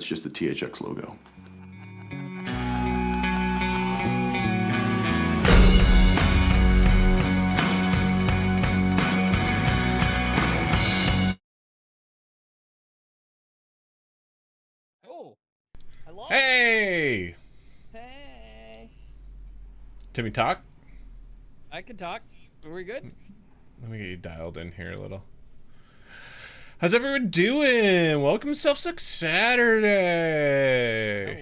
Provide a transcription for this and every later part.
it's just the THX logo. Oh, hello. Hey! Hey. Timmy talk? I can talk. Are we good? Let me get you dialed in here a little. How's everyone doing? Welcome to Self-Suck Saturday.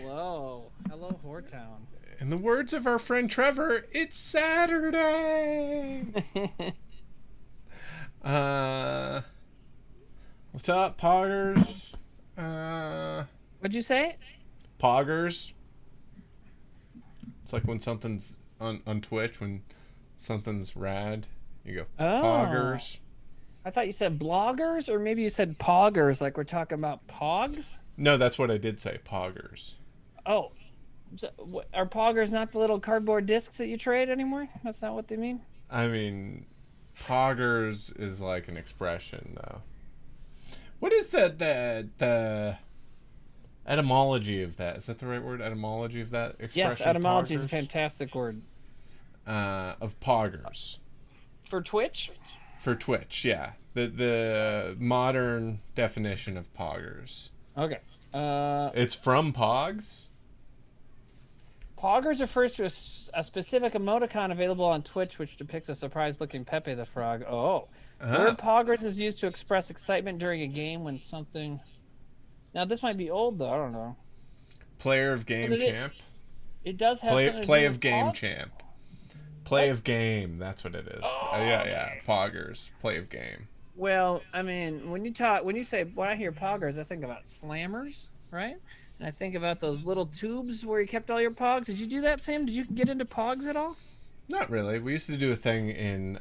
Hello. Hello, Whoretown. In the words of our friend Trevor, it's Saturday. What's up, Poggers? What'd you say? Poggers. It's like when something's on Twitch, when something's rad, you go, Poggers. I thought you said bloggers, or maybe you said poggers, like we're talking about pogs? No, that's what I did say, Poggers. Oh. So, are poggers not the little cardboard discs that you trade anymore? That's not what they mean? I mean, Poggers is like an expression, though. What is the etymology of that? Is that the right word? Etymology of that expression? Yes, etymology is a Poggers? fantastic word. Of Poggers. For Twitch? For Twitch, yeah. The modern definition of Poggers. Okay. It's from Pogs? Poggers refers to a specific emoticon available on Twitch which depicts a surprised-looking Pepe the Frog. Oh. The word poggers is used to express excitement during a game when something... Now, this might be old, though. I don't know. Player of game champ? It does have something to Play do of with game pogs? champ. Play of game, that's what it is. Oh, yeah, okay. Poggers. Play of game. Well, I mean, when I hear poggers, I think about slammers, right? And I think about those little tubes where you kept all your pogs. Did you do that, Sam? Did you get into pogs at all? Not really. We used to do a thing in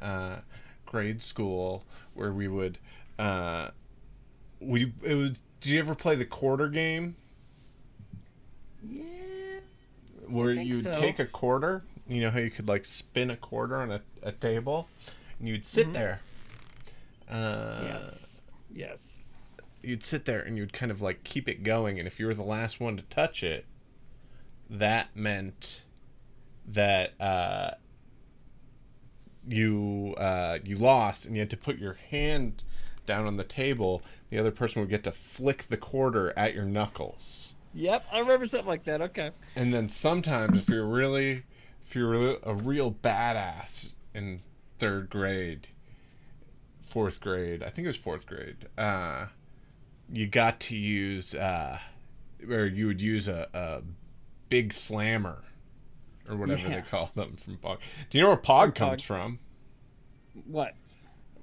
grade school where we would did you ever play the quarter game? Yeah. Where you'd so. take a quarter, you know how you could like spin a quarter on a table, and you'd sit there. Yes. You'd sit there and you'd kind of like keep it going, and if you were the last one to touch it, that meant that you lost, and you had to put your hand down on the table. The other person would get to flick the quarter at your knuckles. Yep, I remember something like that. Okay. And then sometimes, if you're a real badass in fourth grade, I think it was fourth grade, you got to use, or you would use a big slammer, or whatever they call them from Pog. Do you know where Pog comes from? What?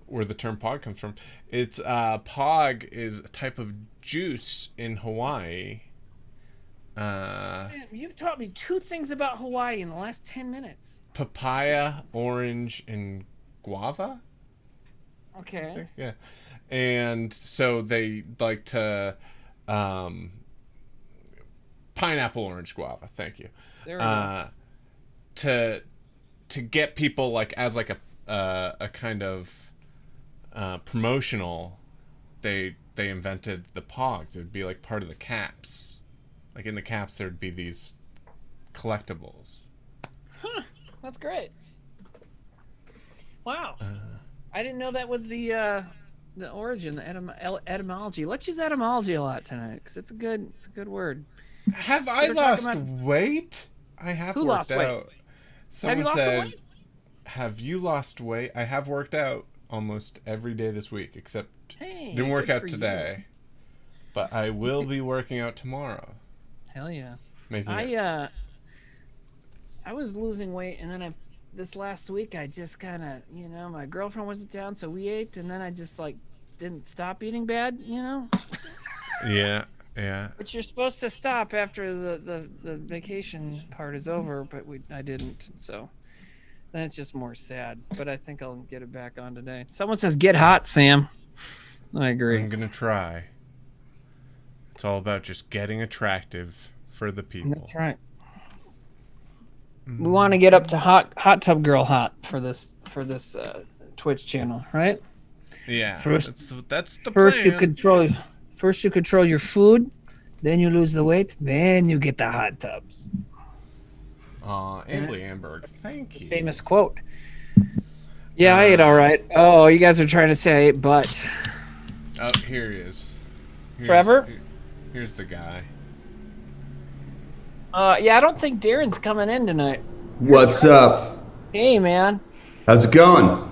Where the term Pog comes from? It's Pog is a type of juice in Hawaii. Man, you've taught me two things about Hawaii in the last 10 minutes. Papaya, orange, and guava. Okay. Yeah. And so they like to pineapple, orange, guava. Thank you. There we go. To get people like as like a kind of promotional, they invented the Pogs. It would be like part of the caps. Like in the caps, there'd be these collectibles. Huh. That's great. Wow. I didn't know that was the origin, the etymology. Let's use etymology a lot tonight because it's a good word. Have I lost weight? I have Who worked lost weight? out. Someone Have you lost said, weight? "Have you lost weight?" I have worked out almost every day this week, except didn't work out today. But I will be working out tomorrow. Hell yeah. I was losing weight, and then this last week I just kind of, my girlfriend wasn't down, so we ate, and then I just like didn't stop eating bad, Yeah. But you're supposed to stop after the vacation part is over, but I didn't, so then it's just more sad. But I think I'll get it back on today. Someone says get hot, Sam. I agree. I'm gonna try. It's all about just getting attractive for the people. That's right. We want to get up to hot tub girl hot for this Twitch channel, right? Yeah. First, that's the first plan. you control your food, Then you lose the weight. Then you get the hot tubs. Emily Amberg, thank you. Famous quote. Yeah, I ate all right. Oh, you guys are trying to say I ate butt. Oh, here he is. Trevor? Here's the guy. Yeah, I don't think Darren's coming in tonight. What's up? Hey, man. How's it going?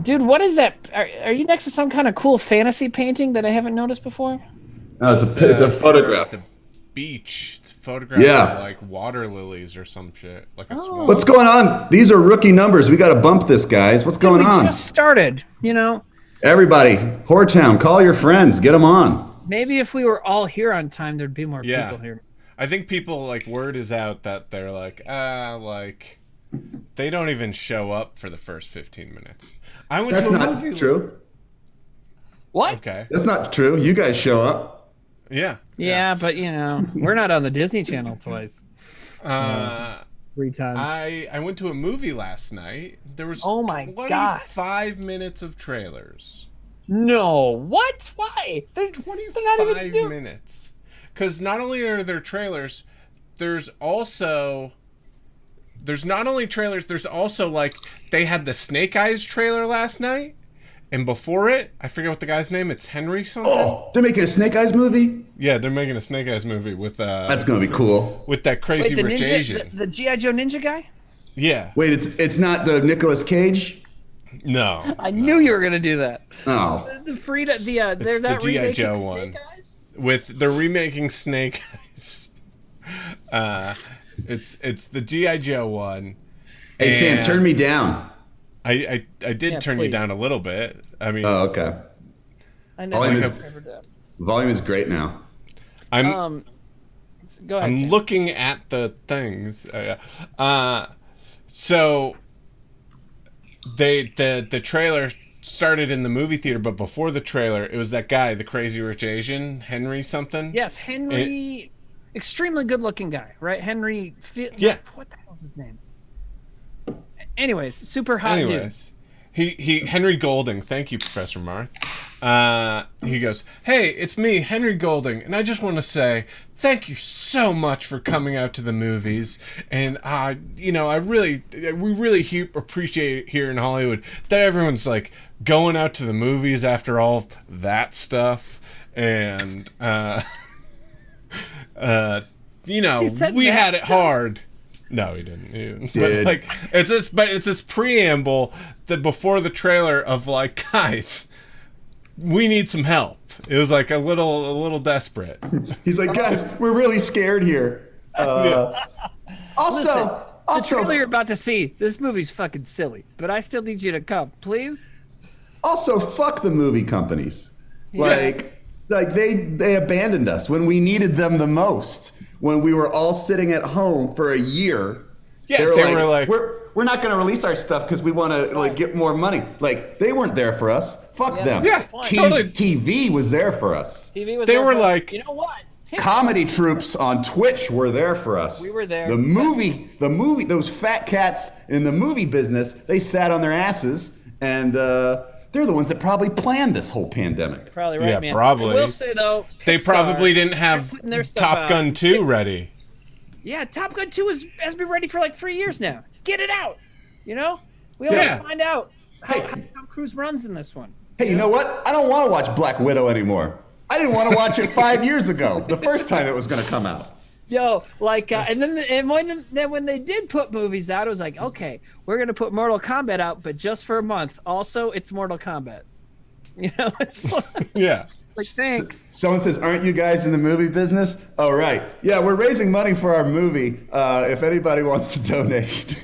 Dude, what is that? Are you next to some kind of cool fantasy painting that I haven't noticed before? Oh, it's a photograph. The beach. It's a photograph Yeah. of like water lilies or some shit. Like a swamp. What's going on? These are rookie numbers. We got to bump this, guys. What's going We on? just started, you know? Everybody, Whoretown, call your friends. Get them on. Maybe if we were all here on time, there'd be more Yeah. people here. I think people, like, word is out that they're like, they don't even show up for the first 15 minutes. I went That's to a not movie. true. What? Okay. That's not true. You guys show up. Yeah. Yeah, but, you know, we're not on the Disney Channel twice. 3 times. I went to a movie last night. There was Oh my God. 25 minutes of trailers. No. What? Why? They're not even 25 doing... minutes. Because not only are there trailers, there's not only trailers, there's also, like, they had the Snake Eyes trailer last night. And before it, I forget what the guy's name. It's Henry something. Oh, they're making a Snake Eyes movie? Yeah, they're making a Snake Eyes movie with That's going to be cool. with that crazy Wait, the rich ninja, Asian. the G.I. Joe ninja guy? Yeah. Wait, it's not the Nicolas Cage? No. I knew you were going to do that. Oh. The Frida, they're the not G.I. remaking Joe Snake one. Eyes? They're remaking Snake Eyes. It's the G.I. Joe one. Hey, Sam, And turn me down. I did Yeah, turn you please. down a little bit. I mean, Oh, okay. I know. Volume is, Never do. volume is great now. I'm Go ahead. I'm Sam. looking at the things. So the trailer started in the movie theater, but before the trailer, it was that guy, the crazy rich Asian, Henry something. Yes, Henry, extremely good-looking guy, right? Henry. Yeah. What the hell's his name? Anyways, super hot dude. Anyways, he Henry Golding. Thank you, Professor Marth. He goes, "Hey, it's me, Henry Golding, and I just want to say thank you so much for coming out to the movies. And we really appreciate it here in Hollywood that everyone's like going out to the movies after all that stuff. And said we that had it stuff? hard." No, he didn't. Did. But like, it's this preamble that before the trailer of like, guys, we need some help. It was like a little desperate. He's like, guys, we're really scared here. Also, The trailer you're about to see, this movie's fucking silly, but I still need you to come, please. Also, fuck the movie companies. Like they abandoned us when we needed them the most. When we were all sitting at home for a year. Yeah, they were like, we're not going to release our stuff because we want to like get more money. Like they weren't there for us. Fuck them. Yeah, totally. TV was there for us. TV was They there were for- like- you know what? Comedy troops on Twitch were there for us. We were there. The movie, those fat cats in the movie business, they sat on their asses, and they're the ones that probably planned this whole pandemic. Probably right, Yeah, man. probably. I will say though, they Pixar, probably didn't have they're putting their stuff Top out. Gun 2 ready. Yeah, Top Gun 2 has been ready for like 3 years now. Get it out. You know, we always Yeah. find out how Hey. Tom Cruise runs in this one. Hey, you know what? I don't want to watch Black Widow anymore. I didn't want to watch it 5 years ago, the first time it was going to come out. Yo, like, and when they did put movies out, it was like, okay, we're gonna put Mortal Kombat out, but just for a month. Also, it's Mortal Kombat. You know, it's Yeah. like thanks. Someone says, aren't you guys in the movie business? Oh, right. Yeah, we're raising money for our movie if anybody wants to donate.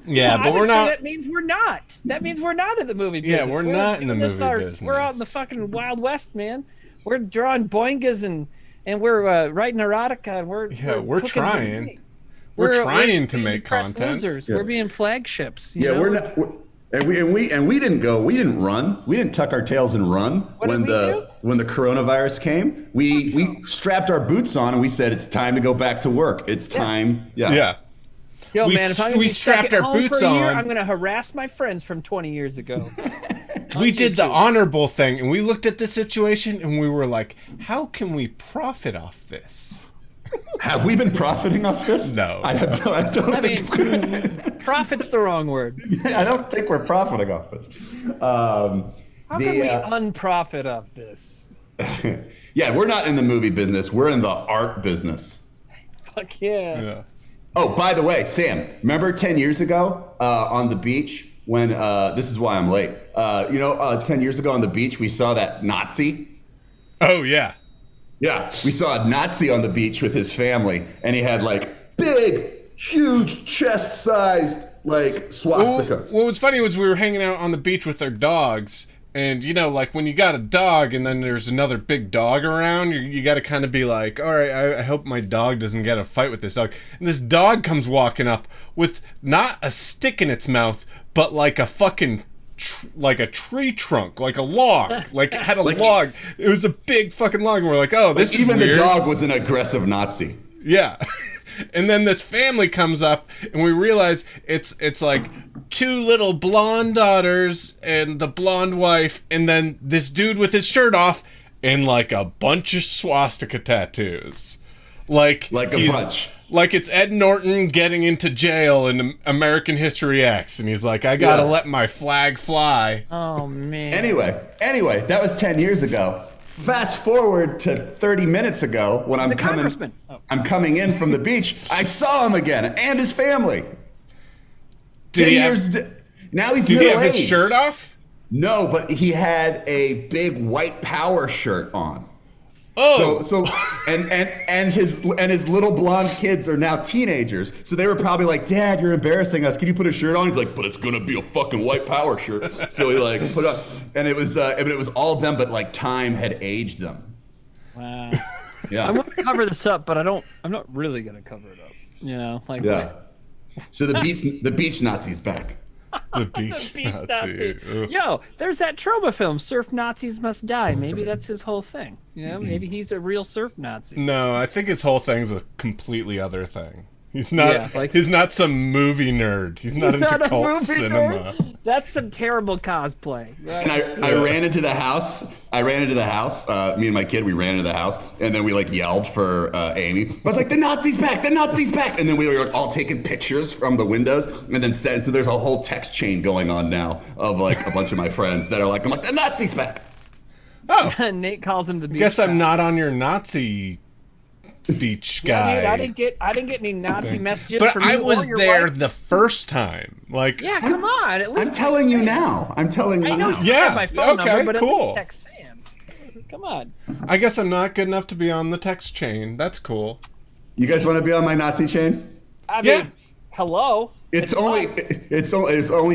Yeah, I but would we're say not. that means we're not. That means we're not in the movie Yeah, business. we're not in the doing movie this We're out in the business. fucking Wild West, man. We're drawing boingas and we're writing erotica and we're we're cooking trying. zucchini. We're trying to being make depressed content. Losers. Yeah. We're being flagships. you Yeah, know? we're not. We didn't run. We didn't tuck our tails and run What when did we do? when the coronavirus came. We strapped our boots on and we said it's time to go back to work. It's time. Yeah. Yo, We man, if I'm gonna we be stuck strapped at our home boots for a year, on. I'm gonna harass my friends from 20 years ago. we did the honorable thing, and we looked at the situation, and we were like, how can we profit off this? Have we been profiting off this? No. I mean, profit's the wrong word. I don't think we're profiting off this. How can we unprofit off this? Yeah, we're not in the movie business. We're in the art business. Fuck yeah. Oh, by the way, Sam, remember 10 years ago on the beach when, this is why I'm late. 10 years ago on the beach, we saw that Nazi. Oh, yeah. Yeah, we saw a Nazi on the beach with his family, and he had like big, huge, chest-sized like swastika. What was funny was we were hanging out on the beach with our dogs, and like when you got a dog and then there's another big dog around, you got to kind of be like, all right, I hope my dog doesn't get a fight with this dog. And this dog comes walking up with not a stick in its mouth, but like a fucking like a tree trunk, like a log, like it had a log. It was a big fucking log, and we're like, oh, this is even weird. The dog was an aggressive Nazi. Yeah. And then this family comes up, and we realize it's like two little blonde daughters and the blonde wife, and then this dude with his shirt off and like a bunch of swastika tattoos. Like a bunch. Like it's Ed Norton getting into jail in American History X, and he's like, I gotta let my flag fly. Oh, man. Anyway, that was 10 years ago. Fast forward to 30 minutes ago when I'm coming in from the beach. I saw him again and his family. Now he's middle-aged. Did he have his shirt off? No, but he had a big white power shirt on. Oh, and his little blonde kids are now teenagers. So they were probably like, Dad, you're embarrassing us. Can you put a shirt on? He's like, but it's gonna be a fucking white power shirt. So he like put up, and it was all of them, but like time had aged them. Wow. Yeah. I want to cover this up, but I'm not really gonna cover it up. Yeah. So the beach Nazi's back. The beach Nazi. Yo, there's that Troba film, Surf Nazis Must Die. Maybe that's his whole thing. Maybe he's a real surf Nazi. No, I think his whole thing's a completely other thing. He's not. He's not some movie nerd. He's not into cult cinema. That's some terrible cosplay. Right? And I ran into the house. Me and my kid, we ran into the house, and then we like yelled for Amy. I was like, "The Nazi's back! The Nazi's back!" And then we were like all taking pictures from the windows, and then so there's a whole text chain going on now of like a bunch of my friends that are like, "I'm like, the Nazi's back!" Oh, Nate calls him the beach. Guess I'm not on your Nazi beach guy. Yeah, dude, I didn't get any Nazi messages but from you. I was there wife. The first time. Like, yeah, come on. At least I'm telling you now. I know now. you have my phone number, but cool. at least text Sam. Come on. I guess I'm not good enough to be on the text chain. That's cool. You guys want to be on my Nazi chain? I mean, hello. It's only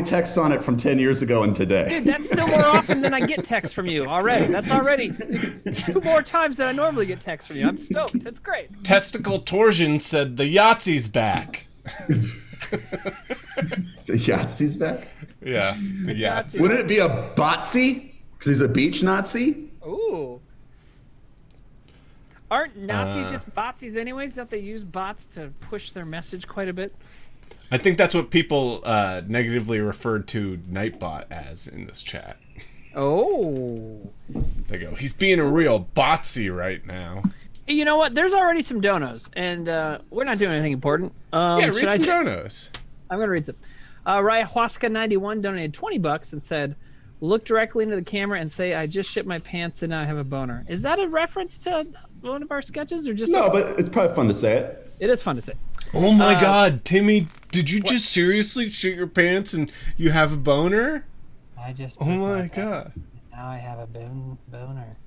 texts on it from 10 years ago and today. Dude, that's still more often than I get texts from you already. That's already 2 more times than I normally get texts from you. I'm stoked. That's great. Testicle Torsion said the Yahtzee's back. The Yahtzee's back? Yeah, the Yahtzee. Wouldn't it be a Botsy? Because he's a beach Nazi? Ooh. Aren't Nazis just botsies anyways? Don't they use bots to push their message quite a bit? I think that's what people negatively referred to Nightbot as in this chat. Oh. They go, he's being a real botsy right now. Hey, you know what? There's already some donos, and we're not doing anything important. Read some donos. I'm going to read some. Ryahuasca91 donated $20 and said, look directly into the camera and say, I just shit my pants and now I have a boner. Is that a reference to one of our sketches? Or just No, but it's probably fun to say it. It is fun to say. Oh my God, Timmy, did you just seriously shit your pants and you have a boner? I just. Oh my God. Now I have a boner.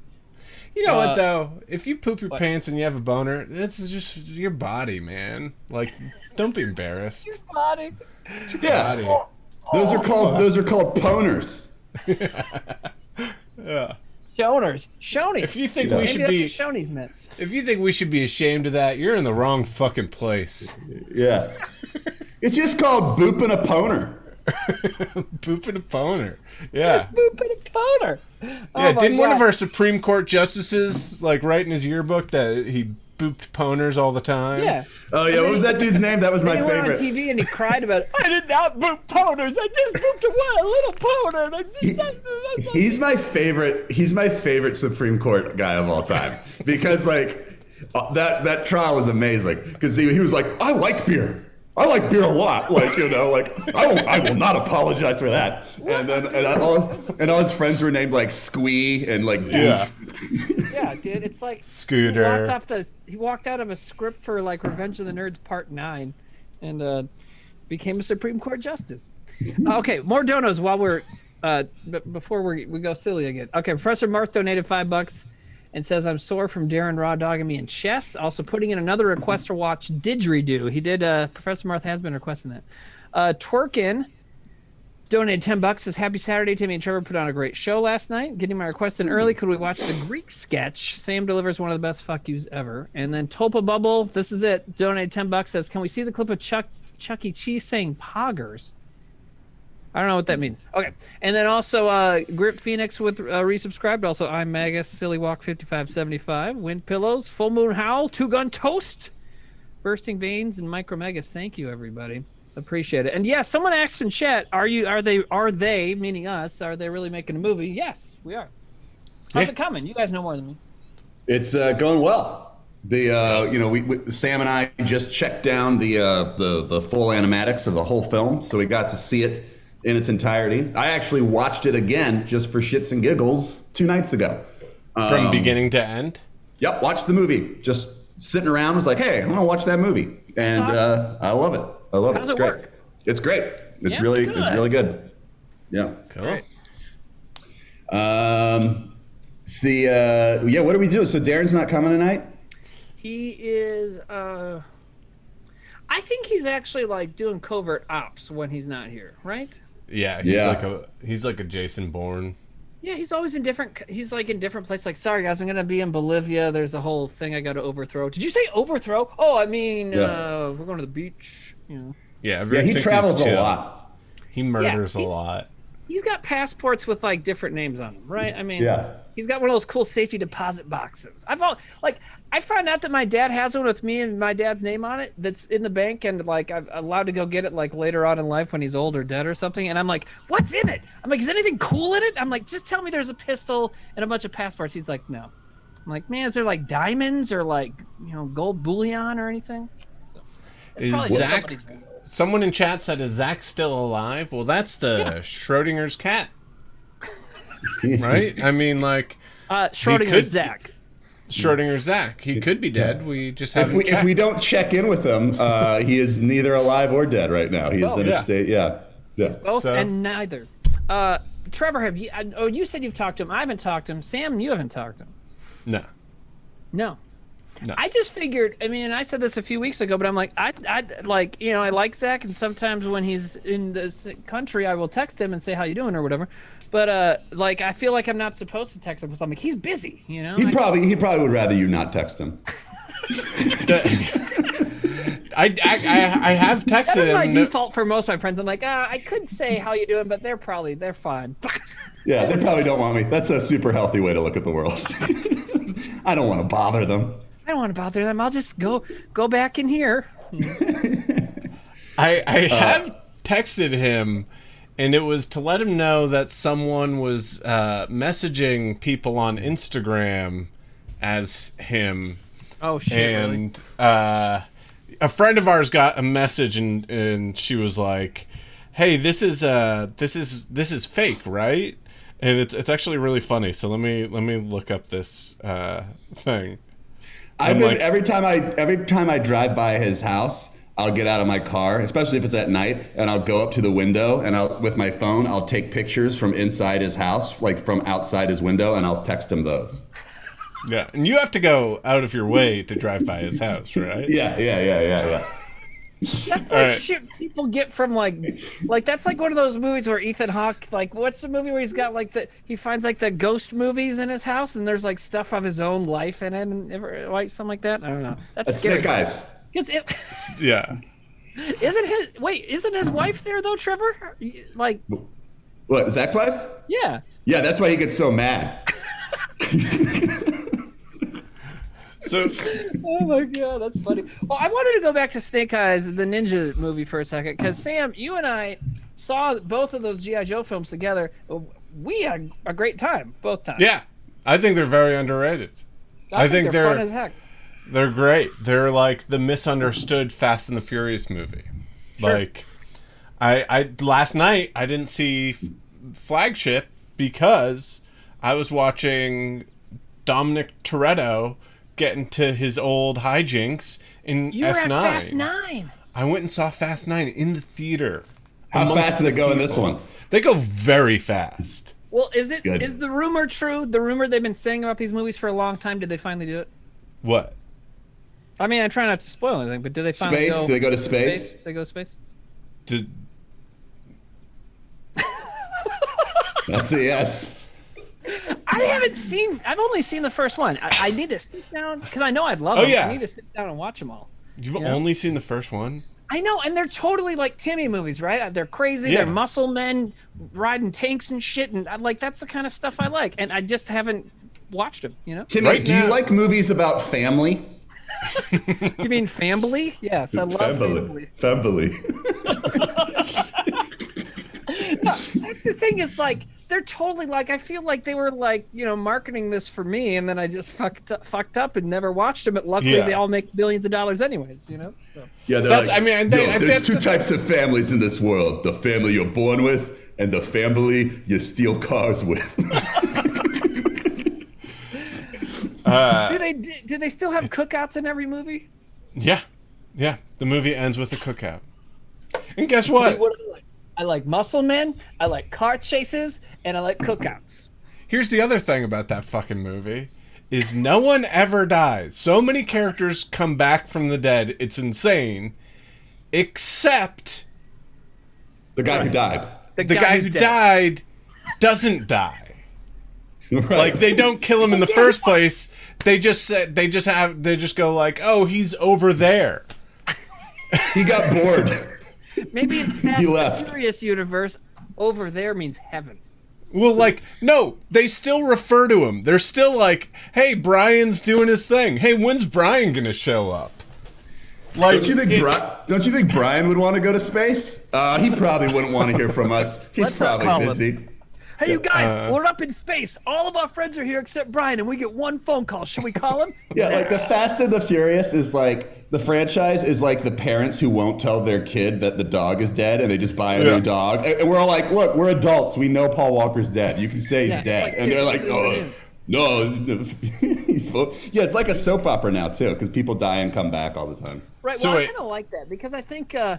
You know what though? If you poop your pants and you have a boner, that's just your body, man. Like, don't be embarrassed. Your body. Yeah. Body. Those are called poners. Yeah. Shoners. Shonies. If you think Maybe we should that's be, what Shonies meant. if you think we should be ashamed of that, you're in the wrong fucking place. Yeah. It's just called booping a poner. Booping a boner. Yeah. Booping a boner. Yeah, didn't one of our Supreme Court justices like write in his yearbook that he booped poners all the time. Yeah. Oh yeah, what was that dude's name? That was my He went on favorite. TV and he cried about it. I did not boop poners. I just booped a little poner. He's my favorite. He's my favorite Supreme Court guy of all time because like that trial was amazing because he was like, I like beer. I like beer a lot. Like, you know, like I will not apologize for that. And then all his friends were named like Squee and like Yeah. Yeah, dude, it's like Scooter. He walked out of a script for like Revenge of the Nerds Part 9 and became a Supreme Court justice. Okay, more donos while we're before we go silly again. Okay, Professor Marth donated $5 and says, I'm sore from Darren raw dogging me in chess. Also putting in another request to watch Didgeridoo. He did, Professor Marth has been requesting that. Twerkin donated $10, says, happy Saturday. Timmy and Trevor put on a great show last night. Getting my request in early. Could we watch the Greek sketch? Sam delivers one of the best fuck yous ever. And then Topa Bubble, this is it, donated $10, says, can we see the clip of Chuck E. Cheese saying poggers? I don't know what that means. Okay. And then also Grip Phoenix with resubscribed. Also, I'm Magus, Silly Walk 5575, Wind Pillows, Full Moon Howl, Two Gun Toast, Bursting Veins, and Micro Megas. Thank you, everybody. Appreciate it. And yeah, someone asked in chat, are they, meaning us, are they really making a movie? Yes, we are. How's it coming? You guys know more than me. It's going well. We Sam and I just checked down the full animatics of the whole film, so we got to see it in its entirety. I actually watched it again just for shits and giggles 2 nights ago. From beginning to end? Yep, watched the movie. Just sitting around, was like, hey, I'm gonna watch that movie. And awesome. I love it. I love it. How does It's it great. work? It's great. It's Yeah, really good. it's really good. Yeah. Cool. Right. It's the what do we do? So Darren's not coming tonight? He is, I think he's actually like doing covert ops when he's not here, right? Yeah, he's like a Jason Bourne. Yeah, he's always in different places. Like, sorry guys, I'm gonna be in Bolivia. There's a whole thing I got to overthrow. Did you say overthrow? Oh, I mean, we're going to the beach. You know. Yeah, He travels a lot. He murders a lot. He's got passports with like different names on them, right? I mean, Yeah. He's got one of those cool safety deposit boxes. I found out that my dad has one with me and my dad's name on it that's in the bank, and like I'm allowed to go get it like later on in life when he's old or dead or something. And I'm like, what's in it? I'm like, is anything cool in it? I'm like, just tell me there's a pistol and a bunch of passports. He's like, no. I'm like, man, is there like diamonds or like, you know, gold bullion or anything? So, Is Zack? Someone in chat said, "Is Zack still alive?" Well, that's the Schrodinger's cat, right? I mean, like Schrodinger's Zack. Schrodinger's Zack. He could be dead. We just haven't. If we don't check in with him, he is neither alive or dead right now. He's in a state. Yeah. Both and neither. Trevor, have you? You said you've talked to him. I haven't talked to him. Sam, you haven't talked to him. No. I just figured. I mean, I said this a few weeks ago, but I'm like, I like, you know, I like Zack, and sometimes when he's in this country, I will text him and say how you doing or whatever. But like, I feel like I'm not supposed to text him because I'm like, he's busy, you know. He probably would rather you not text him. I have texted him. That's my default for most of my friends. I'm like, I could say how you doing, but they're fine. Yeah, they probably don't want me. That's a super healthy way to look at the world. I don't want to bother them. I don't want to bother them. I'll just go back in here. I have texted him, and it was to let him know that someone was messaging people on Instagram as him. Oh shit! And a friend of ours got a message, and she was like, "Hey, this is fake, right?" And it's actually really funny. So let me look up this thing. Every time I drive by his house, I'll get out of my car, especially if it's at night, and I'll go up to the window and with my phone, I'll take pictures from inside his house, like from outside his window, and I'll text him those. Yeah, and you have to go out of your way to drive by his house, right? Yeah. That's like shit people get from like that's like one of those movies where Ethan Hawke, like, what's the movie where he's got like he finds like the ghost movies in his house and there's like stuff of his own life in it and like something like that. I don't know. That's scary. Snake Eyes. Yeah. Isn't his wife there though, Trevor? Like, what, Zach's wife? Yeah. Yeah, that's why he gets so mad. So, Oh my god, that's funny. Well, I wanted to go back to Snake Eyes, the ninja movie, for a second, because Sam, you and I saw both of those G.I. Joe films together. We had a great time both times. yeah, I think they're very underrated. I think they're fun as heck. They're great. They're like the misunderstood Fast and the Furious movie. Sure. Like, I last night I didn't see Flagship because I was watching Dominic Toretto get into his old hijinks in You F9. were at Fast 9. I went and saw Fast 9 in the theater. How amongst fast do they the go in people. this one? They go very fast. Well, is Good. the rumor true? The rumor they've been saying about these movies for a long time. Did they finally do it? What? I mean, I try not to spoil anything, but did they finally Space? go? Do they go to space? They go to space. Did That's a yes. I've only seen the first one. I need to sit down because I know I'd love Oh, them. yeah. I need to sit down and watch them all. you've Yeah. only seen the first one? I know, and they're totally like Timmy movies, right? They're crazy. Yeah. They're muscle men riding tanks and shit, and that's the kind of stuff I like. And I just haven't watched them. You know? Timmy, Right do now- you like movies about family? You mean Family? Yes, I love Family. Family. That's the thing is like they're totally like I feel like they were like marketing this for me, and then I just fucked up and never watched them. But luckily, Yeah. they all make billions of dollars anyways. So. Yeah, they're That's- like, I mean, there's two types of families in this world: the family you're born with, and the family you steal cars with. Do they still have cookouts in every movie? Yeah. Yeah. The movie ends with a cookout. And guess what? What do I like? I like muscle men, I like car chases, and I like cookouts. Here's the other thing about that fucking movie is no one ever dies. So many characters come back from the dead. It's insane. Except The guy who died. the guy who who's dead. died doesn't die. Right. Like they don't kill him in the first place. They just go like, "Oh, he's over there." He got bored. Maybe in the Fast He and left. Furious universe, over there means heaven. Well, like, no, they still refer to him. They're still like, "Hey, Brian's doing his thing. Hey, when's Brian gonna show up?" Like, Don't you think Brian would want to go to space? He probably wouldn't want to hear from us. He's Let's not call probably him. busy. Hey, you guys, we're up in space. All of our friends are here except Brian, and we get one phone call. Should we call him? Yeah, like the Fast and the Furious is like the franchise is like the parents who won't tell their kid that the dog is dead, and they just buy a new dog. And we're all like, "Look, we're adults. We know Paul Walker's dead. You can say he's dead." like, And they're like, this is "Oh, what it is." no." Yeah, it's like a soap opera now too, because people die and come back all the time. Right. So Well, I wait. kind of like that because I think, I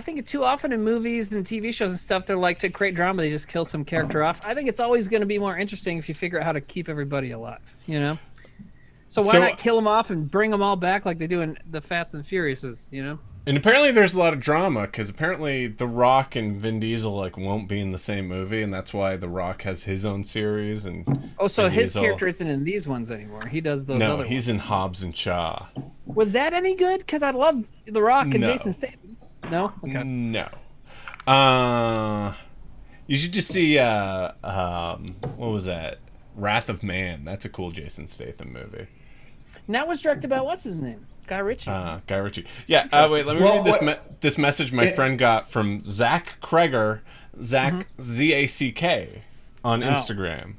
think too often in movies and TV shows and stuff, they're like to create drama, they just kill some character off. I think it's always going to be more interesting if you figure out how to keep everybody alive. So why not kill them off and bring them all back like they do in the Fast and Furiouses? and apparently there's a lot of drama because apparently The Rock and Vin Diesel like won't be in the same movie, and that's why The Rock has his own series. And Oh, so Vin his Diesel- character isn't in these ones anymore. He does those No, other he's ones. in Hobbs and Shaw. Was that any good? Because I love The Rock and No. Jason Statham. No? Okay. No. You should just see what was that? Wrath of Man. That's a cool Jason Statham movie. And that was directed by what's his name? Guy Ritchie. Guy Ritchie. Yeah. Wait. Let me Well, read this message my friend got from Zack Kreger, Zack ZACK on Instagram.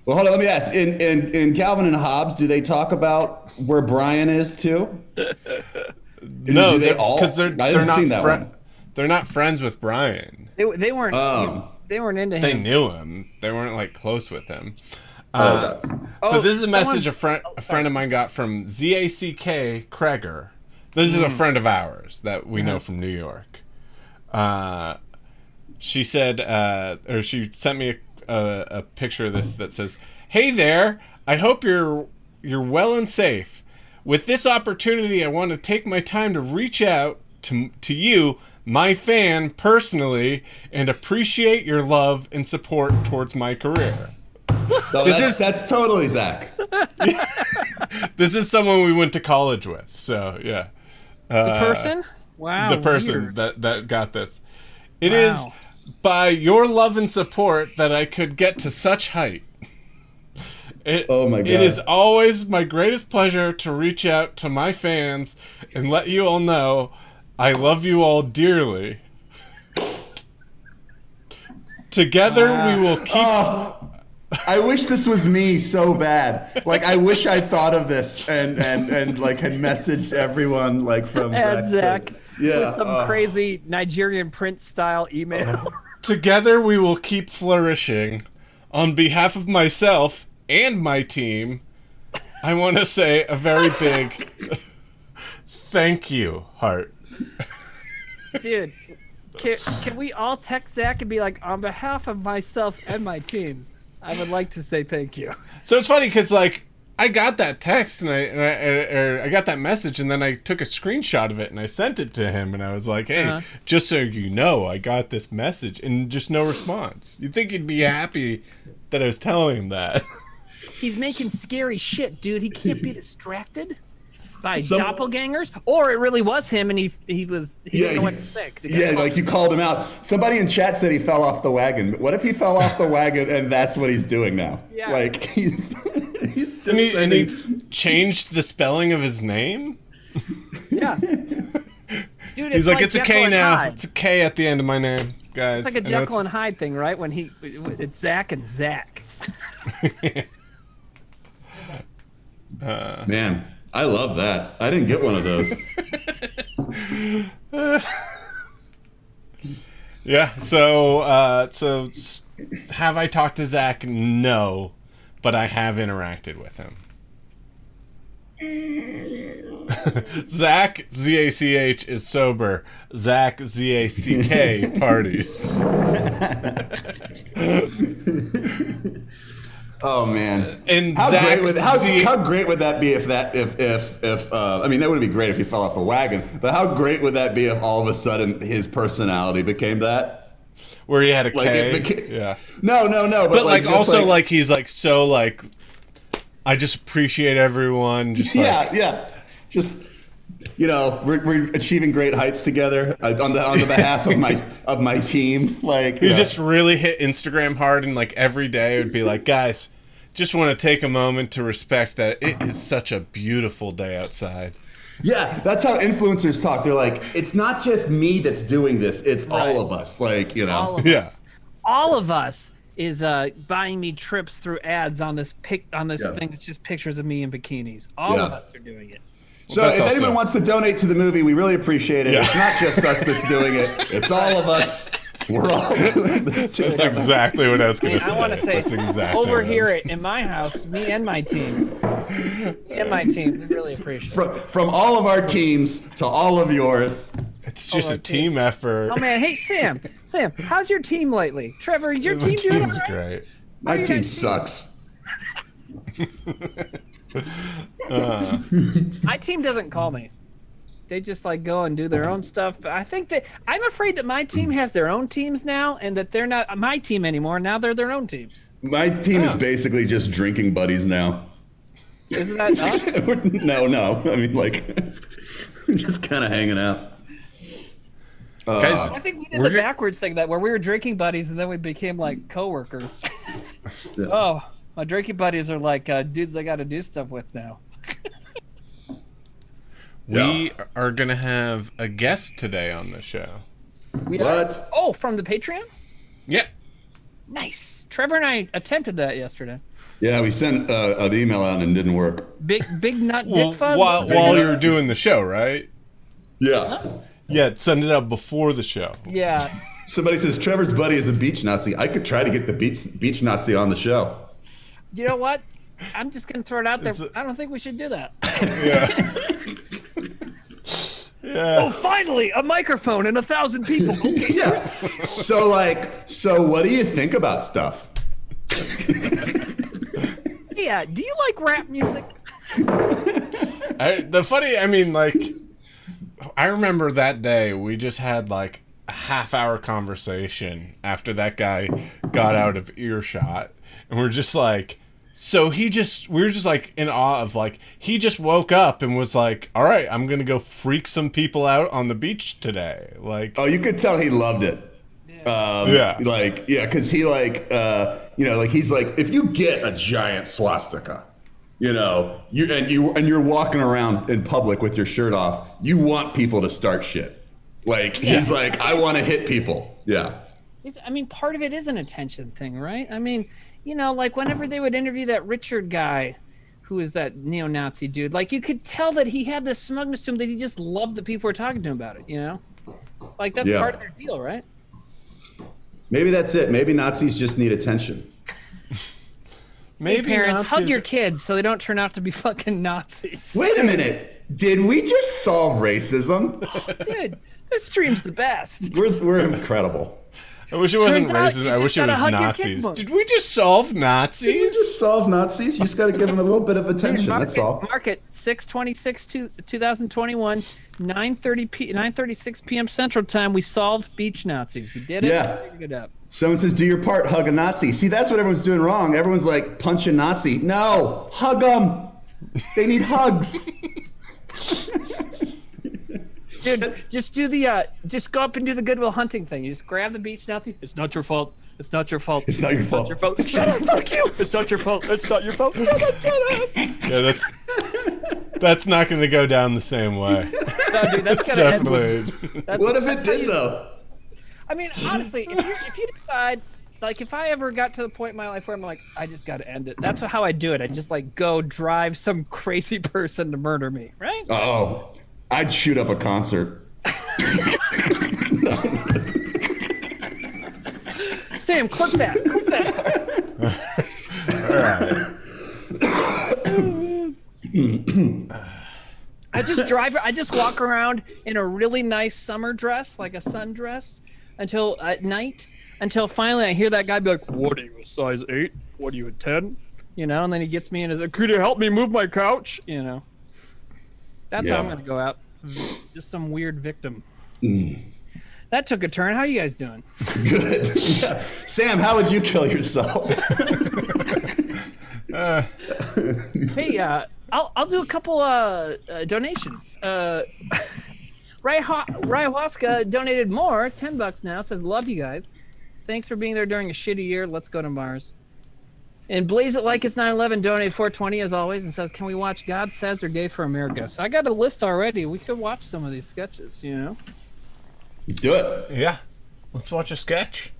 Well, hold on. Let me ask. In Calvin and Hobbes, do they talk about where Brian is too? No, do they all? because I haven't seen that one. They're not friends with Brian. They weren't. They weren't into They him. knew him. They weren't like close with him. Oh, So this is a message someone- a friend of mine got from ZACK Kreger. This is a friend of ours that we know from New York. She said, or she sent me a picture of this that says, "Hey there, I hope you're well and safe. With this opportunity, I want to take my time to reach out to you, my fan, personally, and appreciate your love and support towards my career." No, that's totally Zach. This is someone we went to college with, so yeah. The person? Wow. The person weird. that got this. It is Wow. by your love and support that I could get to such height. Oh my God. It is always my greatest pleasure to reach out to my fans and let you all know I love you all dearly. Together we will keep... I wish this was me so bad. Like, I wish I thought of this and like had messaged everyone like from Zack. Yeah. With some crazy Nigerian Prince style email. Together we will keep flourishing. On behalf of myself and my team, I want to say a very big thank you, Heart. Dude, can we all text Zack and be like, on behalf of myself and my team, I would like to say thank you. So it's funny because like I got that text and I got that message and then I took a screenshot of it and I sent it to him and I was like, hey, just so you know, I got this message, and just no response. You'd think he'd be happy that I was telling him that. He's making scary shit, dude. He can't be distracted by doppelgangers, or it really was him and he didn't know what to say. Yeah, like you called him out. Somebody in chat said he fell off the wagon. What if he fell off the wagon and that's what he's doing now? Yeah. Like he's just and he's changed the spelling of his name? Yeah. Dude, He's like, it's a Jekyll K and now. Hyde. It's a K at the end of my name, guys. It's like a Jekyll and Hyde thing, right? When it's Zack and Zack. Man, I love that. I didn't get one of those. Yeah, so have I talked to Zack? No, but I have interacted with him. Zack, Z-A-C-H, is sober. Zack, Z-A-C-K, parties. Oh man! And how Zack, how great would that be if I mean, that wouldn't be great if he fell off the wagon, but how great would that be if all of a sudden his personality became that? Where he had a like K. Yeah. No. But like also like he's like so like I just appreciate everyone. Just like, yeah. Just we're achieving great heights together on the behalf of my team. Like you just really hit Instagram hard, and like every day it would be like, guys, just want to take a moment to respect that it is such a beautiful day outside. Yeah, that's how influencers talk. They're like, it's not just me that's doing this; it's all of us. Like all of us. All of us is buying me trips through ads on this thing that's just pictures of me in bikinis. All of us are doing it. So if anyone wants to donate to the movie, we really appreciate it. Yeah. It's not just us that's doing it. It's all of us. We're all doing this together. That's exactly what I was going to say. I want to say, that's exactly over here in my house, me and my team. We really appreciate it. From all of our teams to all of yours. It's just a team effort. Oh, man. Hey, Sam, how's your team lately? Trevor, is your team doing all right? Great. My team sucks. My team doesn't call me. They just like go and do their own stuff. I'm afraid that my team has their own teams now, and that they're not my team anymore. Now they're their own teams. My team is basically just drinking buddies now. Isn't that us? No. I mean, like, we're just kind of hanging out. Guys, I think we did the backwards thing where we were drinking buddies and then we became like coworkers. Yeah. Oh, my drinking buddies are like dudes I got to do stuff with now. We are going to have a guest today on the show. What? Oh, from the Patreon? Yeah. Nice. Trevor and I attempted that yesterday. Yeah, we sent an email out and it didn't work. Big nut dick fuzz? While you were doing the show, right? Yeah. Huh? Yeah, send it out before the show. Yeah. Somebody says Trevor's buddy is a beach Nazi. I could try to get the beach Nazi on the show. You know what? I'm just going to throw it out there. I don't think we should do that. Yeah. Oh, finally, a microphone and 1,000 people. Okay. Yeah. So what do you think about stuff? Yeah, do you like rap music? I remember that day we just had like a half-hour conversation after that guy got out of earshot, and we're just like, so we were just like in awe of like, he just woke up and was like, all right, I'm gonna go freak some people out on the beach today. Like, oh, you could tell he loved it. Because he like he's like, if you get a giant swastika, you're walking around in public with your shirt off, you want people to start shit. Like he's like, I want to hit people. Yeah. I mean, part of it is an attention thing, right? I mean, like whenever they would interview that Richard guy, who is that neo-Nazi dude, like you could tell that he had this smugness to him that he just loved that people were talking to him about it, Like that's part of their deal, right? Maybe that's it. Maybe Nazis just need attention. Maybe hey, parents, Nazis... hug your kids so they don't turn out to be fucking Nazis. Wait a minute. Did we just solve racism? Dude, this stream's the best. We're incredible. I wish it wasn't Turns out racism. you I wish just it was gotta hug your Nazis. kid more. Did we just solve Nazis? Did we just solve Nazis? You just got to give them a little bit of attention. That's all. Mark it 6/26 2021 9:36 p.m. Central Time. We solved beach Nazis. We did it. Yeah. We figured it up. Someone says, do your part, hug a Nazi. See, that's what everyone's doing wrong. Everyone's like, punch a Nazi. No, hug them. They need hugs. Dude, just do the just go up and do the Goodwill Hunting thing. You just grab the beach Nazi. It's not your fault. It's not your fault. It's not your fault. Shut up, fuck you. It's not your fault. It's not your fault. Shut up. Yeah, that's not going to go down the same way. No, dude, that's gonna definitely. What if it did, though? I mean, honestly, if you decide, like, if I ever got to the point in my life where I'm like, I just got to end it. That's how I do it. I just like go drive some crazy person to murder me, right? Oh, I'd shoot up a concert. Sam, clip that. All right. I just walk around in a really nice summer dress, like a sundress, until at night, until finally I hear that guy be like, "What are you, a size 8? What are you, a 10?" And then he gets me in and is like, "Could you help me move my couch?" That's how I'm gonna go out. Just some weird victim. That took a turn. How are you guys doing? Good. Sam, how would you kill yourself? Hey, I'll do a couple donations. Ryahuasca donated more, $10 now. Says love you guys. Thanks for being there during a shitty year. Let's go to Mars. And Blaze It Like It's 9/11 donated $4.20 as always and says, can we watch God Says or Gay for America? So I got a list already. We could watch some of these sketches, Let's do it. Yeah. Let's watch a sketch.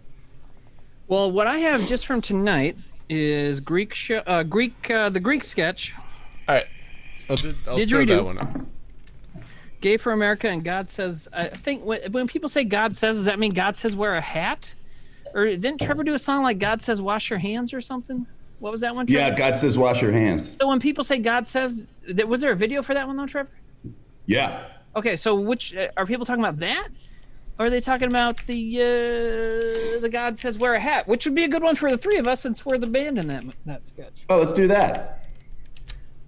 Well, what I have just from tonight is the Greek sketch. All right. I'll throw that one up. Gay for America and God Says. I think when people say God Says, does that mean God Says wear a hat? Or didn't Trevor do a song like God Says wash your hands or something? What was that one, Trevor? Yeah, God Says wash your hands. So when people say God Says, was there a video for that one though, Trevor? Yeah. Okay, so which are people talking about that? Or are they talking about the God Says wear a hat? Which would be a good one for the three of us since we're the band in that sketch. Oh, let's do that.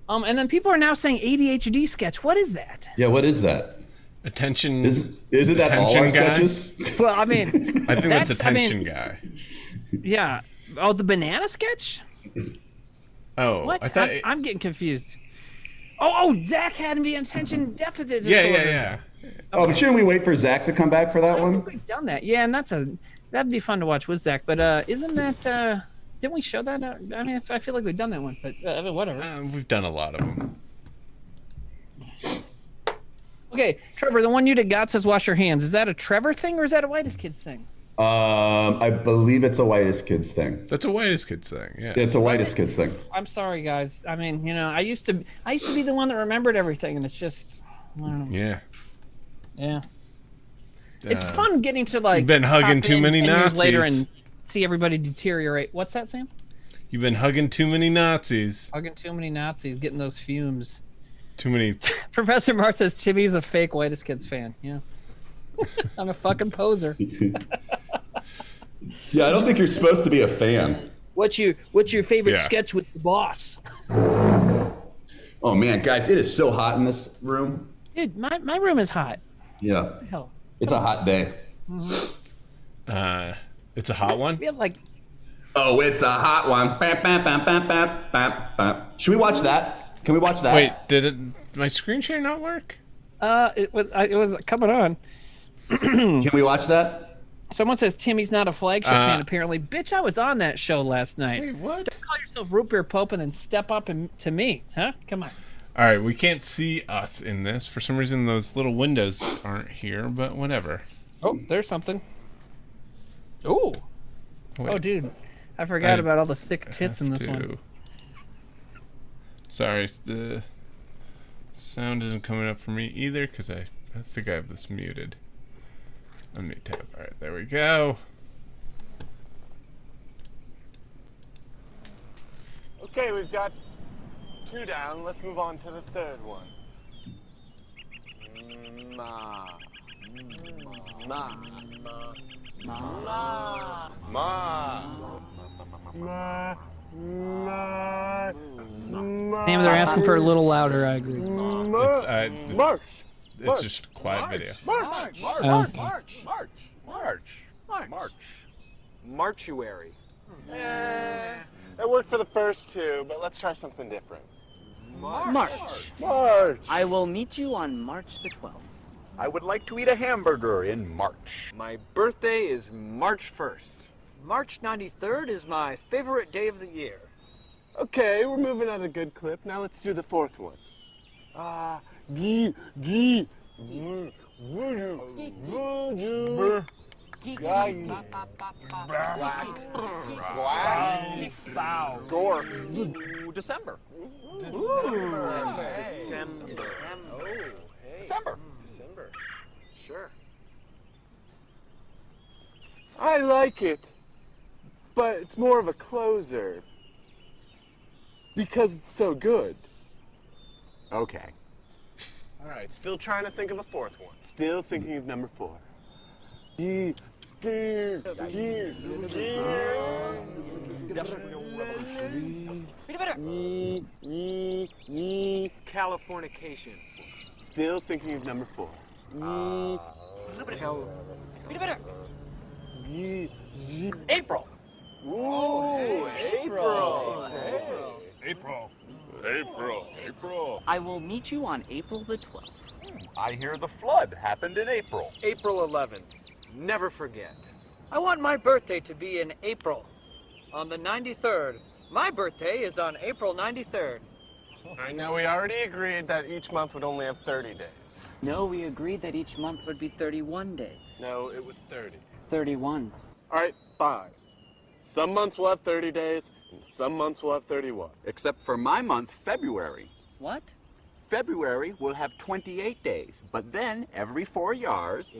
And then people are now saying ADHD sketch. What is that? Yeah, what is that? Attention. Isn't that all our sketches? Well, I mean, I think that's attention guy. Yeah. Oh, the banana sketch? Oh, What? I thought. I'm getting confused. Oh, Zack had the attention deficit disorder. Yeah. Oh, but shouldn't we wait for Zack to come back for that I one? think we've done that. Yeah, and that'd be fun to watch with Zack. But isn't that? Didn't we show that? I mean, I feel like we've done that one, but whatever. We've done a lot of them. Okay, Trevor, the one you did, God Says wash your hands. Is that a Trevor thing or is that a Whitest Kids thing? I believe it's a Whitest Kids thing. That's a Whitest Kids thing. Yeah. It's a Whitest Kids thing. I'm sorry, guys. I mean, I used to be the one that remembered everything, and it's just, I don't know. Yeah. Yeah. It's fun getting to like. You've been hugging pop too in many 10 years Nazis. later and see everybody deteriorate. What's that, Sam? You've been hugging too many Nazis. Hugging too many Nazis, getting those fumes. Too many. Professor Mart says Timmy's a fake Whitest Kids fan. Yeah. I'm a fucking poser. Yeah, I don't think you're supposed to be a fan. What's your favorite Yeah. sketch with the boss? Oh man, guys, it is so hot in this room. Dude, my room is hot. Yeah, Hell. it's a hot day. It's a hot one. We have like Oh, it's a hot one. Bam, bam, bam, bam, bam, bam, bam. Should we watch that? Can we watch that? Wait, did my screen share not work? it was coming on. Can we watch that? Someone says Timmy's not a flagship fan, apparently. Bitch, I was on that show last night. Wait, what? Don't call yourself Root Beer Pope and then step up to me, huh? Come on. All right, we can't see us in this. For some reason, those little windows aren't here, but whatever. Oh, there's something. Ooh. Wait, Oh, dude. I forgot about all the sick tits in this one. Sorry, the sound isn't coming up for me either because I think I have this muted. Let me tab. All right, there we go. Okay, we've got 2 down. Let's move on to the third one. Ma. Ma. Ma. Ma. Ma. Ma. Damn, they're asking for a little louder, I agree. March. It's just quiet video. March. Marchuary. That worked for the first two, but let's try something different. March. March. I will meet you on March the 12th. I would like to eat a hamburger in March. My birthday is March 1st. March 93rd is my favorite day of the year. Okay, we're moving at a good clip. Now let's do the fourth one. Voodoo. Gore. December. December. Sure. I like it, but it's more of a closer. Because it's so good. Okay. All right, still trying to think of a fourth one. Still thinking of number 4. Californication. Still thinking of number 4. April. Ooh, April. April. I will meet you on April the 12th. I hear the flood happened in April. April 11th. Never forget. I want my birthday to be in April. On the 93rd. My birthday is on April 93rd. I know we already agreed that each month would only have 30 days. No, we agreed that each month would be 31 days. No, it was 30. 31. All right, fine. Some months will have 30 days, and some months will have 31. Except for my month, February. What? February will have 28 days, but then every 4 years,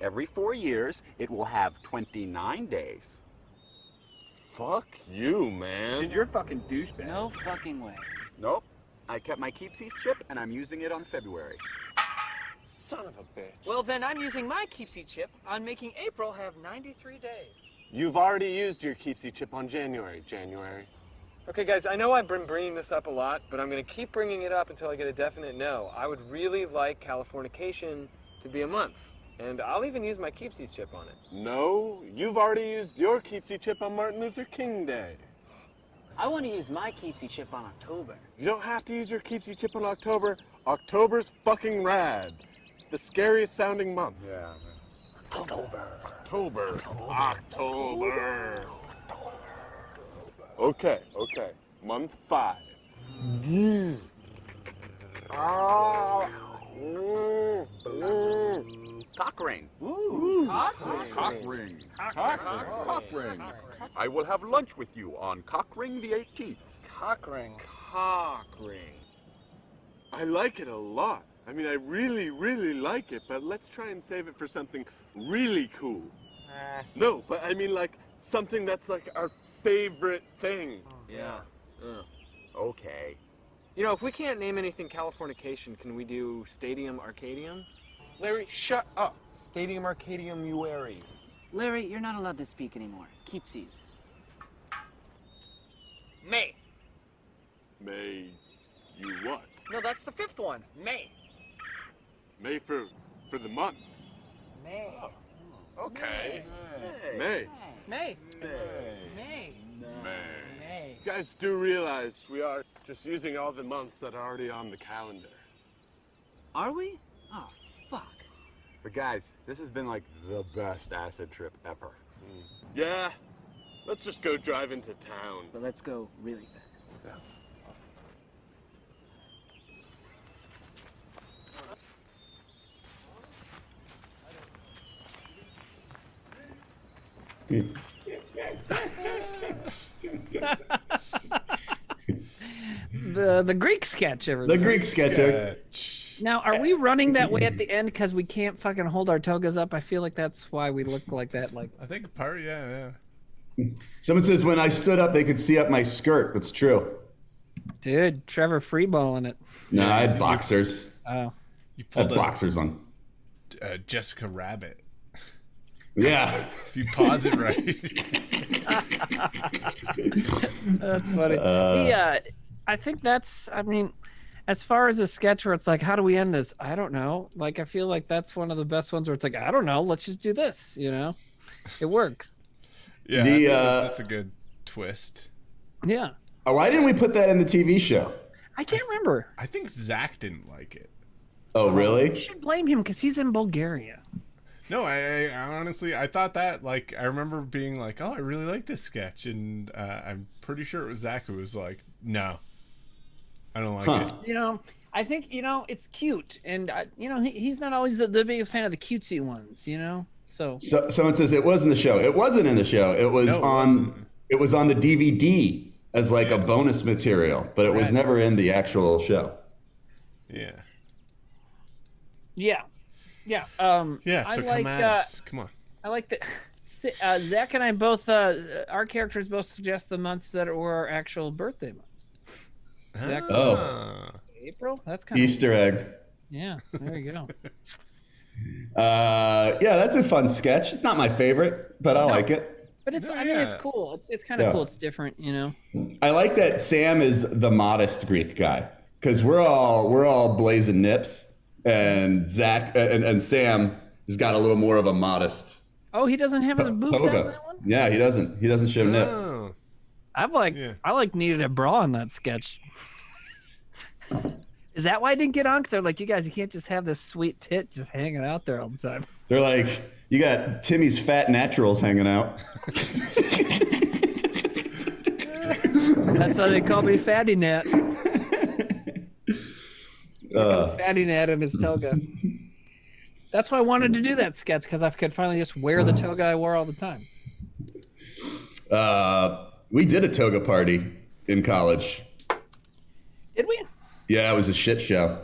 every 4 years, it will have 29 days. Fuck you, man. Dude, you're a fucking douchebag. No fucking way. Nope. I kept my keepsies chip, and I'm using it on February. Son of a bitch. Well, then I'm using my Keepsy chip on making April have 93 days. You've already used your Keepsy chip on January. Okay, guys, I know I've been bringing this up a lot, but I'm going to keep bringing it up until I get a definite no. I would really like Californication to be a month, and I'll even use my Keepsies chip on it. No, you've already used your Keepsy chip on Martin Luther King Day. I want to use my Keepsy chip on October. You don't have to use your Keepsy chip on October. October's fucking rad. It's the scariest sounding month. Yeah. October. Okay. Month 5. Cock ring. Cock ring. I will have lunch with you on Cock Ring the 18th. Cock ring. I like it a lot. I mean, I really, really like it, but let's try and save it for something really cool. No, but I mean like something that's like our favorite thing. Yeah. Okay. You know, if we can't name anything Californication, can we do Stadium Arcadium? Larry, shut up. Stadium Arcadium Uary. Larry, you're not allowed to speak anymore. Keepsies. May. May you what? No, that's the 5th one. May. May for the month. May. Okay. May. May. You guys do realize we are just using all the months that are already on the calendar. Are we? Oh, fuck. But guys, this has been like the best acid trip ever. Yeah, let's just go drive into town. But let's go really fast. The Greek sketch, everybody. The Greek sketch. Now, are we running that way at the end because we can't fucking hold our togas up? I feel like that's why we look like that. Like, I think part, yeah. Someone says when I stood up, they could see up my skirt. That's true. dude, Trevor freeballing it. No, I had boxers. Oh, You I had pulled boxers on. Jessica Rabbit. Yeah. If you pause it right. that's funny. I think that's. I mean, as far as a sketch where it's like, how do we end this? I don't know. Like, I feel like that's one of the best ones where it's like, I don't know. Let's just do this. You know, it works. Yeah, The, I think that's a good twist. Yeah. Oh, why didn't we put that in the TV show? I can't remember. I think Zack didn't like it. Oh, really? You should blame him because he's in Bulgaria. No, I honestly, I thought that, like, I remember being like, oh, I really like this sketch. And I'm pretty sure it was Zack who was like, no, I don't like it. You know, I think, you know, it's cute. And, you know, he's not always the biggest fan of the cutesy ones, you know? So Someone says it was in the show. It wasn't in the show. It was wasn't. It was on the DVD as like a bonus material, but it was never in the actual show. Yeah. Yeah. Yeah. Yeah, so come at us. Come on. I like that. Zach and I both, our characters both suggest the months that were our actual birthday months. Zach's April? That's kind of Easter egg. Yeah, there you go. Yeah, that's a fun sketch. It's not my favorite, but I like it. But it's, No, I mean, it's yeah. cool. It's kind of Yeah. cool. It's different, you know? I like that Sam is the modest Greek guy because we're all blazing nips, and Zach and Sam has got a little more of a modest Oh, he doesn't have his boobs out in toga. that one? Yeah, he doesn't show nip. Oh. I needed a bra in that sketch. Is that why I didn't get on? Because they're like, you guys, you can't just have this sweet tit just hanging out there all the time. They're like, you got Timmy's fat naturals hanging out. That's why they call me Fatty Nat. Fatty Nat in his toga. That's why I wanted to do that sketch, because I could finally just wear the toga I wore all the time. We did a toga party in college. Did we? Yeah, it was a shit show.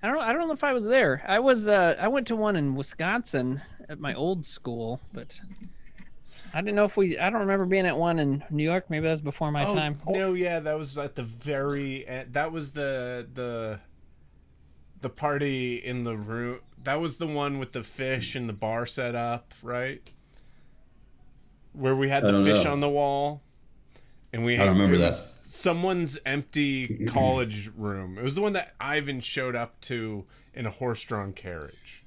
I don't know if I was there. I I went to one in Wisconsin at my old school, but I didn't know if I don't remember being at one in New York. Maybe that was before my time. No, yeah, that was at the very end. That was the party in the room. That was the one with the fish and the bar set up, right? Where we had the fish on the wall. And I don't remember that. Someone's empty college room. It was the one that Ivan showed up to in a horse-drawn carriage.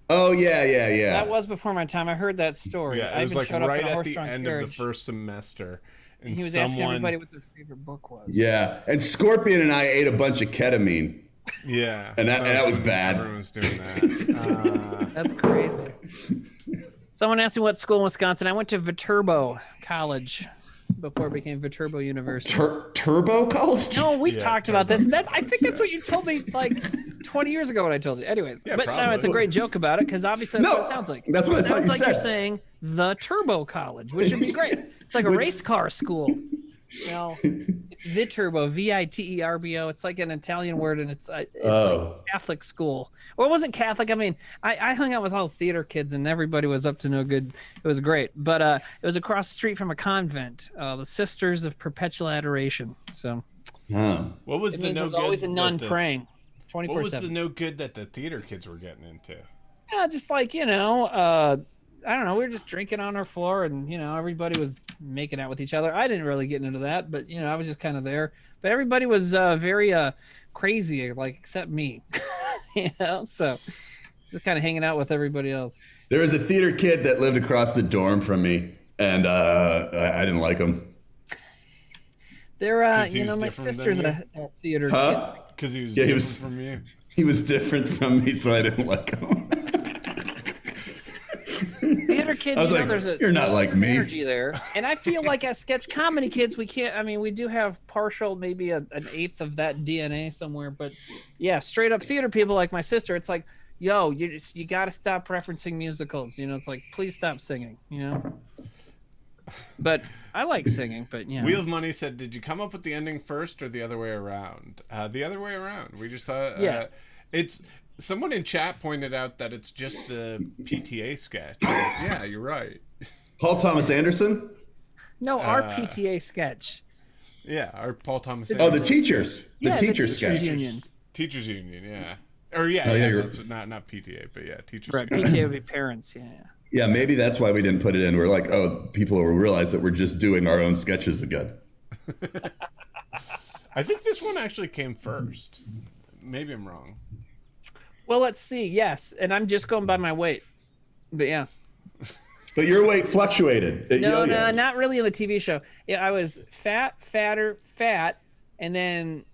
Oh yeah. That was before my time. I heard that story. Yeah, it was like showed up right in a at the horse-drawn end carriage, of the first semester. And he was asking everybody what their favorite book was. Yeah, and Scorpion and I ate a bunch of ketamine. Yeah. And that was bad. Everyone's doing that. That's crazy. Someone asked me what school in Wisconsin. I went to Viterbo College before it became Viterbo University. Turbo College? No, we've talked about this. I think that's what you told me like 20 years ago when I told you. Anyways, Yeah, but no, probably. it's a great joke about it because obviously that's what it sounds like. That's what I thought you sounds like said. you're saying the Turbo College, which would be great. It's like a race car school. No, it's Viterbo, Viterbo. It's like an Italian word, and it's like a Catholic school. Well, it wasn't Catholic. I mean, I hung out with all theater kids, and everybody was up to no good. It was great, but it was across the street from a convent, the Sisters of Perpetual Adoration. So, What was it the means no there's good? always a nun praying, What was the 24/7. no good that the theater kids were getting into? Yeah, just like I don't know. We were just drinking on our floor, and everybody was making out with each other. I didn't really get into that, but I was just kind of there. But everybody was very crazy, like except me. So just kind of hanging out with everybody else. There was a theater kid that lived across the dorm from me, and I didn't like him. They're he my was different sister's than a theater Huh? kid. Because he was Yeah, different from you. He was different from me, so I didn't like him. kid, I was like, there's a you're not like me. energy there, and I feel like as sketch comedy kids, we can't. I mean, we do have partial, maybe an eighth of that DNA somewhere, but yeah, straight up theater people like my sister, it's like, yo, you got to stop referencing musicals. It's like, please stop singing. But I like singing, but yeah. Wheel of Money said, did you come up with the ending first or the other way around? The other way around. We just thought it's. Someone in chat pointed out that it's just the PTA sketch. Yeah, you're right. Paul Thomas Anderson? No, our PTA sketch. Yeah, our Paul Thomas Anderson. Oh, the teachers. The teachers sketch. Union. Teachers Union, yeah. Or yeah, that's not PTA, but yeah, teachers right, union. PTA would be parents, yeah. Yeah, maybe that's why we didn't put it in. We're like, oh, people will realize that we're just doing our own sketches again. I think this one actually came first. Maybe I'm wrong. Well, let's see. Yes, and I'm just going by my weight. But yeah. But your weight fluctuated. No, not really in the TV show. Yeah, I was fatter, and then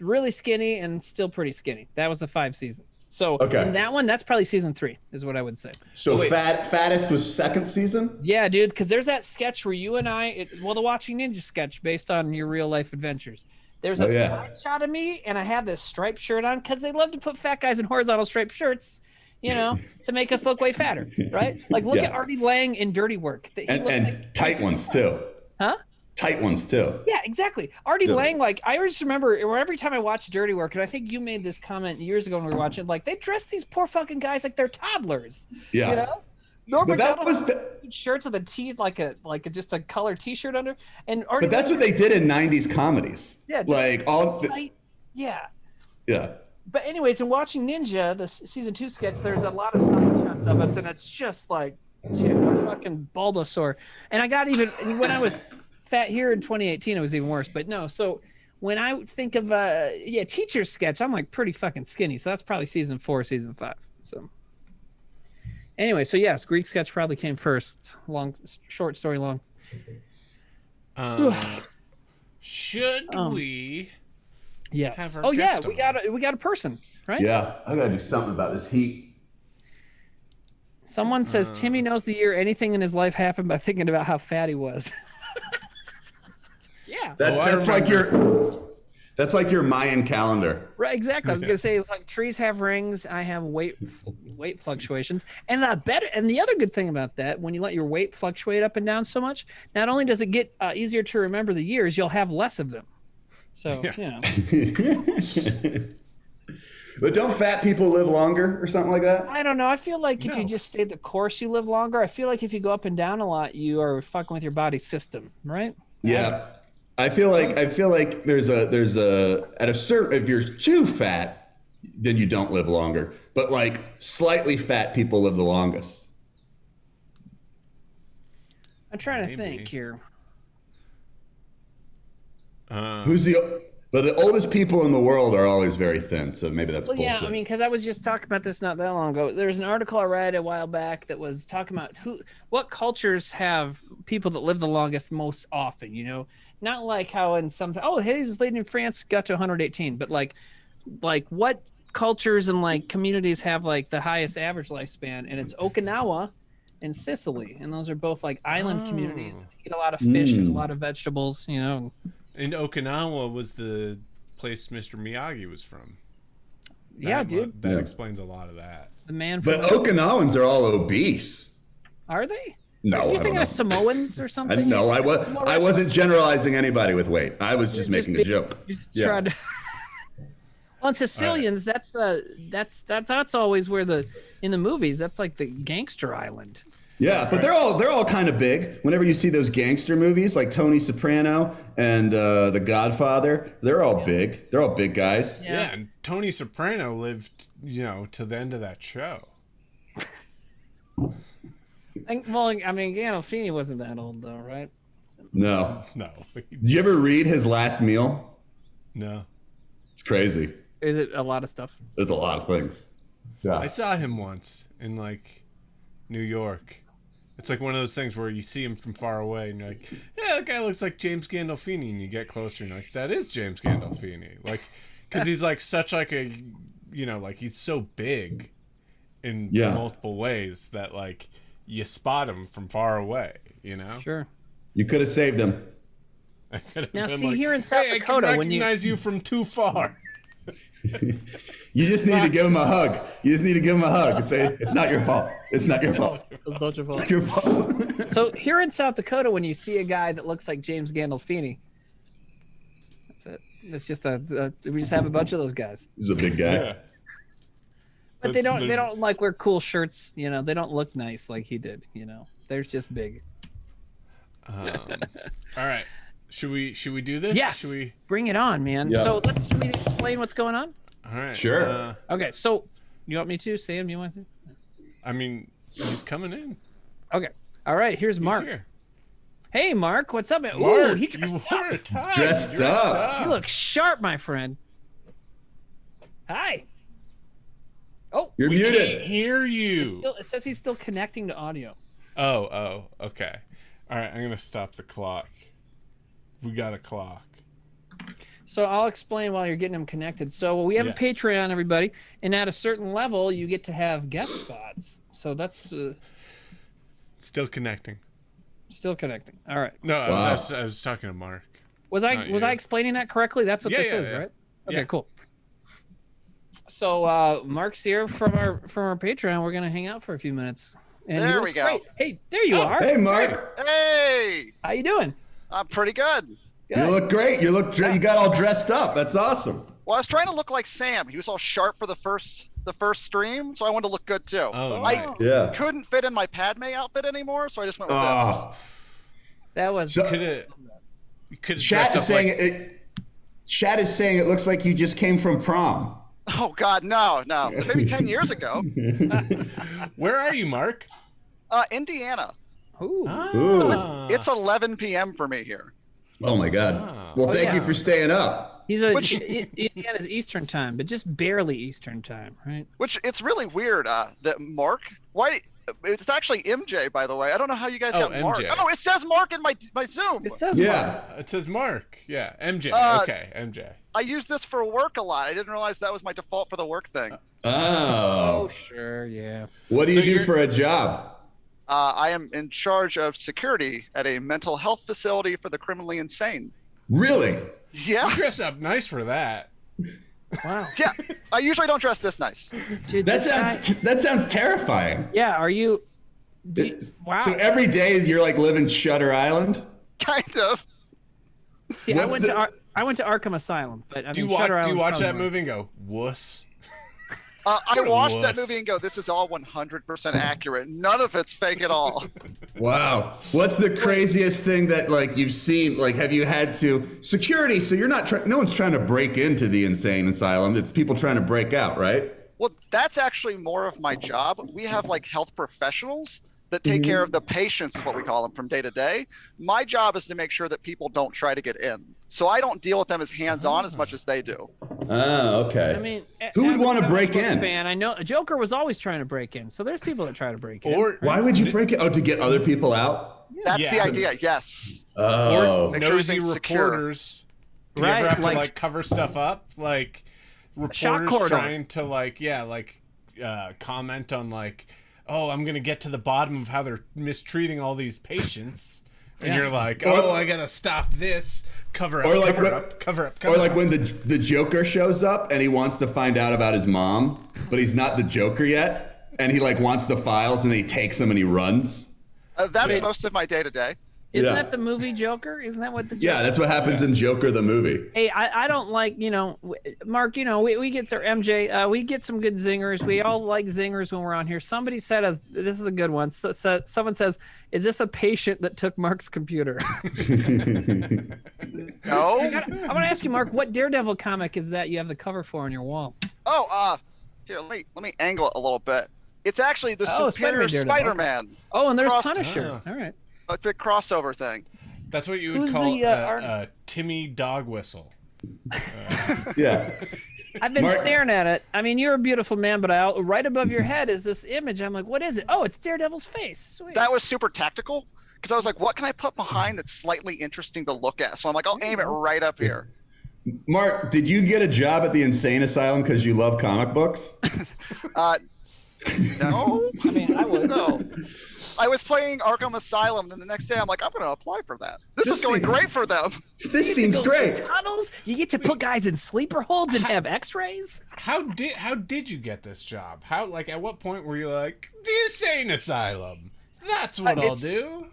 really skinny and still pretty skinny. That was the 5 seasons. So in that one, that's probably season 3 is what I would say. So fattest was second season? Yeah, dude, because there's that sketch where you and I, the Watching Ninja sketch based on your real life adventures. There's a side shot of me, and I have this striped shirt on because they love to put fat guys in horizontal striped shirts, to make us look way fatter, right? Like, look at Artie Lang in Dirty Work. And tight ones, too. Huh? Tight ones, too. Yeah, exactly. Artie Lang, I just remember every time I watch Dirty Work, and I think you made this comment years ago when we were watching, they dress these poor fucking guys like they're toddlers. Yeah. But that was shirts with a tee, just a colored T-shirt under, and Artie. But that's what they did in '90s comedies. Yeah, tight. Yeah. But anyways, in Watching Ninja, the season 2 sketch, there's a lot of side shots of us, and it's just like, dude, a fucking Bulbasaur. And I got when I was fat here in 2018, it was even worse. But no, so when I think of teacher sketch, I'm like pretty fucking skinny. So that's probably season 4, season 5. So. Anyway, so yes, Greek sketch probably came first. Short story long. Should we? Yes. Have our Oh yeah, guest we got a person, right? Yeah, I gotta do something about this heat. Someone says Timmy knows the year anything in his life happened by thinking about how fat he was. Yeah. That's like your Mayan calendar. Right, exactly. I was gonna say, it's like trees have rings. I have weight fluctuations, and the other good thing about that, when you let your weight fluctuate up and down so much, not only does it get easier to remember the years, you'll have less of them. So But don't fat people live longer or something like that? I don't know. I feel like if you just stay the course, you live longer. I feel like if you go up and down a lot, you are fucking with your body system, right? Yeah. I feel like there's a at a certain, if you're too fat, then you don't live longer. But like slightly fat people live the longest. I'm trying to think here. But the oldest people in the world are always very thin, so maybe that's bullshit. Yeah, I mean, because I was just talking about this not that long ago. There's an article I read a while back that was talking about what cultures have people that live the longest most often, Not like how in some, his lady in France got to 118, but like what cultures and like communities have like the highest average lifespan, and it's Okinawa and Sicily, and those are both like island communities that eat a lot of fish and a lot of vegetables, And Okinawa was the place Mr. Miyagi was from. Dude. That explains a lot of that. The man. But Okinawans are all obese. Are they? No, Are you thinking of Samoans or something? No, I wasn't generalizing anybody with weight. I was just making a joke. Well, and Sicilians, that's always where in the movies, that's like the gangster island. Yeah, but they're all kind of big. Whenever you see those gangster movies like Tony Soprano and The Godfather, they're all big. They're all big guys. Yeah, and Tony Soprano lived, to the end of that show. Gandolfini wasn't that old though, right? No. Did you ever read his last meal? No. It's crazy. Is it a lot of stuff? It's a lot of things. Yeah. I saw him once in New York. It's like one of those things where you see him from far away and you're like, yeah, that guy looks like James Gandolfini, and you get closer and you're like, that is James Gandolfini. Because he's such he's so big in multiple ways that you spot him from far away, you know? Sure. You could have saved him. I could have Now, been see, like, here in South hey, Dakota, I can when you- recognize you from too far. You just need to give him a hug. You just need to give him a hug and say, it's not your fault. It's not your fault. It's not your fault. It's your fault. So here in South Dakota, when you see a guy that looks like James Gandolfini, that's it. It's just we just have a bunch of those guys. He's a big guy. Yeah. But they That's don't like wear cool shirts, you know. They don't look nice like he did, you know. They're just big. All right. Should we do this? Yes. Should we? Bring it on, man. Yeah. So should we explain what's going on? All right. Sure. Okay, so you want me to, Sam? You want to? I mean, he's coming in. Okay. All right. Here's Mark. He's here. Hey, Mark. What's up, man? Ooh, Mark, he you dressed wore up. a tie. Dressed You up. You look sharp, my friend. Hi. Oh, You're We muted. can't hear you. it says he's still connecting to audio. Oh, okay. All right, I'm gonna stop the clock. We got a clock. So I'll explain while you're getting him connected. So we have Yeah. a Patreon, everybody, and at a certain level, you get to have guest spots. So that's Still connecting. still connecting. All right. No, Wow. I was talking to Mark. Was I Not was you. I explaining that correctly? That's what Yeah, this yeah, is, yeah. right? Okay, Yeah. cool. So Mark's here from our Patreon. We're gonna hang out for a few minutes. And he There looks we go. great. Hey, there you are. Hey, Mark. Hey, How you doing? I'm pretty good. Good. You look great. You got all dressed up. That's awesome. Well, I was trying to look like Sam. He was all sharp for the first stream, so I wanted to look good too. Oh, I nice. Yeah. couldn't fit in my Padme outfit anymore, so I just went with Oh, That was So- Could have Chat dressed is up saying like. it. Chat is saying it looks like you just came from prom. this. Oh God, no. Maybe 10 years ago. Where are you, Mark? Indiana. ooh. Ah. It's 11 p.m. for me here. Oh my God. Ah. Well, thank yeah. you for staying up. He's a Which- Indiana's Eastern time, but just barely Eastern time, right? Which it's really weird that Mark. Why? It's actually MJ, by the way. I don't know how you guys Oh, got Mark. MJ. Oh, it says Mark in my Zoom. It says Yeah. It says Mark. Yeah, MJ. Okay, MJ. I use this for work a lot. I didn't realize that was my default for the work thing. Oh. sure, yeah. What do So you do you're- for a job? I am in charge of security at a mental health facility for the criminally insane. Really? Yeah, Dress up nice for that. Wow. yeah. I usually don't dress this nice. Dude, That this guy- sounds terrifying. Yeah, are you? Wow. So every day you're like living Shutter Island? Kind of. See, I what's went to Arkham Asylum, but I Do you mean, Shutter watch? Do you Island's watch probably that more- movie and go wuss? I watched that wuss. movie and go, this is all 100% accurate. None of it's fake at all. Wow. What's the craziest thing that like you've seen? Like, have you had to security? So you're not no one's trying to break into the insane asylum. It's people trying to break out, right? Well, that's actually more of my job. We have like health professionals that take care of the patients, is what we call them, from day to day. My job is to make sure that people don't try to get in. So I don't deal with them as hands-on as much as they do. Oh, okay. I mean, who would as a want to comic break book in? Fan, I know Joker was always trying to break in, so there's people that try to break in. Or Why would you break it? Oh, to get other people out? That's Yeah. the idea, yes. Oh. Make sure nosy everything's secure. reporters? Do you Right, ever have like- to like cover stuff up? Like shock reporters corridor. trying to comment on like, oh, I'm gonna get to the bottom of how they're mistreating all these patients. And you're like, oh, I gotta stop this. Cover up, Or like cover when- up, cover up, Or cover like up. when the Joker shows up and he wants to find out about his mom, but he's not the Joker yet, and he like wants the files and he takes them and he runs. That's most of my day-to-day. Isn't Yeah. that the movie Joker? Isn't that what the Yeah, that's what happens in Joker the movie. Hey, I don't like, Mark, we get our MJ, we get some good zingers. We all like zingers when we're on here. Somebody said, this is a good one. Someone says, is this a patient that took Mark's computer? No? I want to ask you, Mark, what Daredevil comic is that you have the cover for on your wall? Oh, here, let me angle it a little bit. It's actually the Oh, Superior Spider-Man Daredevil. Spider-Man. Oh, and there's Cross- Punisher. All right. A big crossover thing. That's what you would Who's call the, a artist? Timmy dog whistle. Yeah. I've been Mark- staring at it. I mean, you're a beautiful man, but right above your head is this image. I'm like, what is it? Oh, it's Daredevil's face. Sweet. That was super tactical because I was like, what can I put behind that's slightly interesting to look at? So I'm like, I'll aim it right up here. Mark, did you get a job at the insane asylum because you love comic books? No. I mean, I would. No. I was playing Arkham Asylum, then the next day I'm like, I'm going to apply for that. This is going great for them. This seems great. Tunnels. You get to put guys in sleeper holds and have X-rays. How did you get this job? How, like, at what point were you like, the insane asylum? That's what I'll do.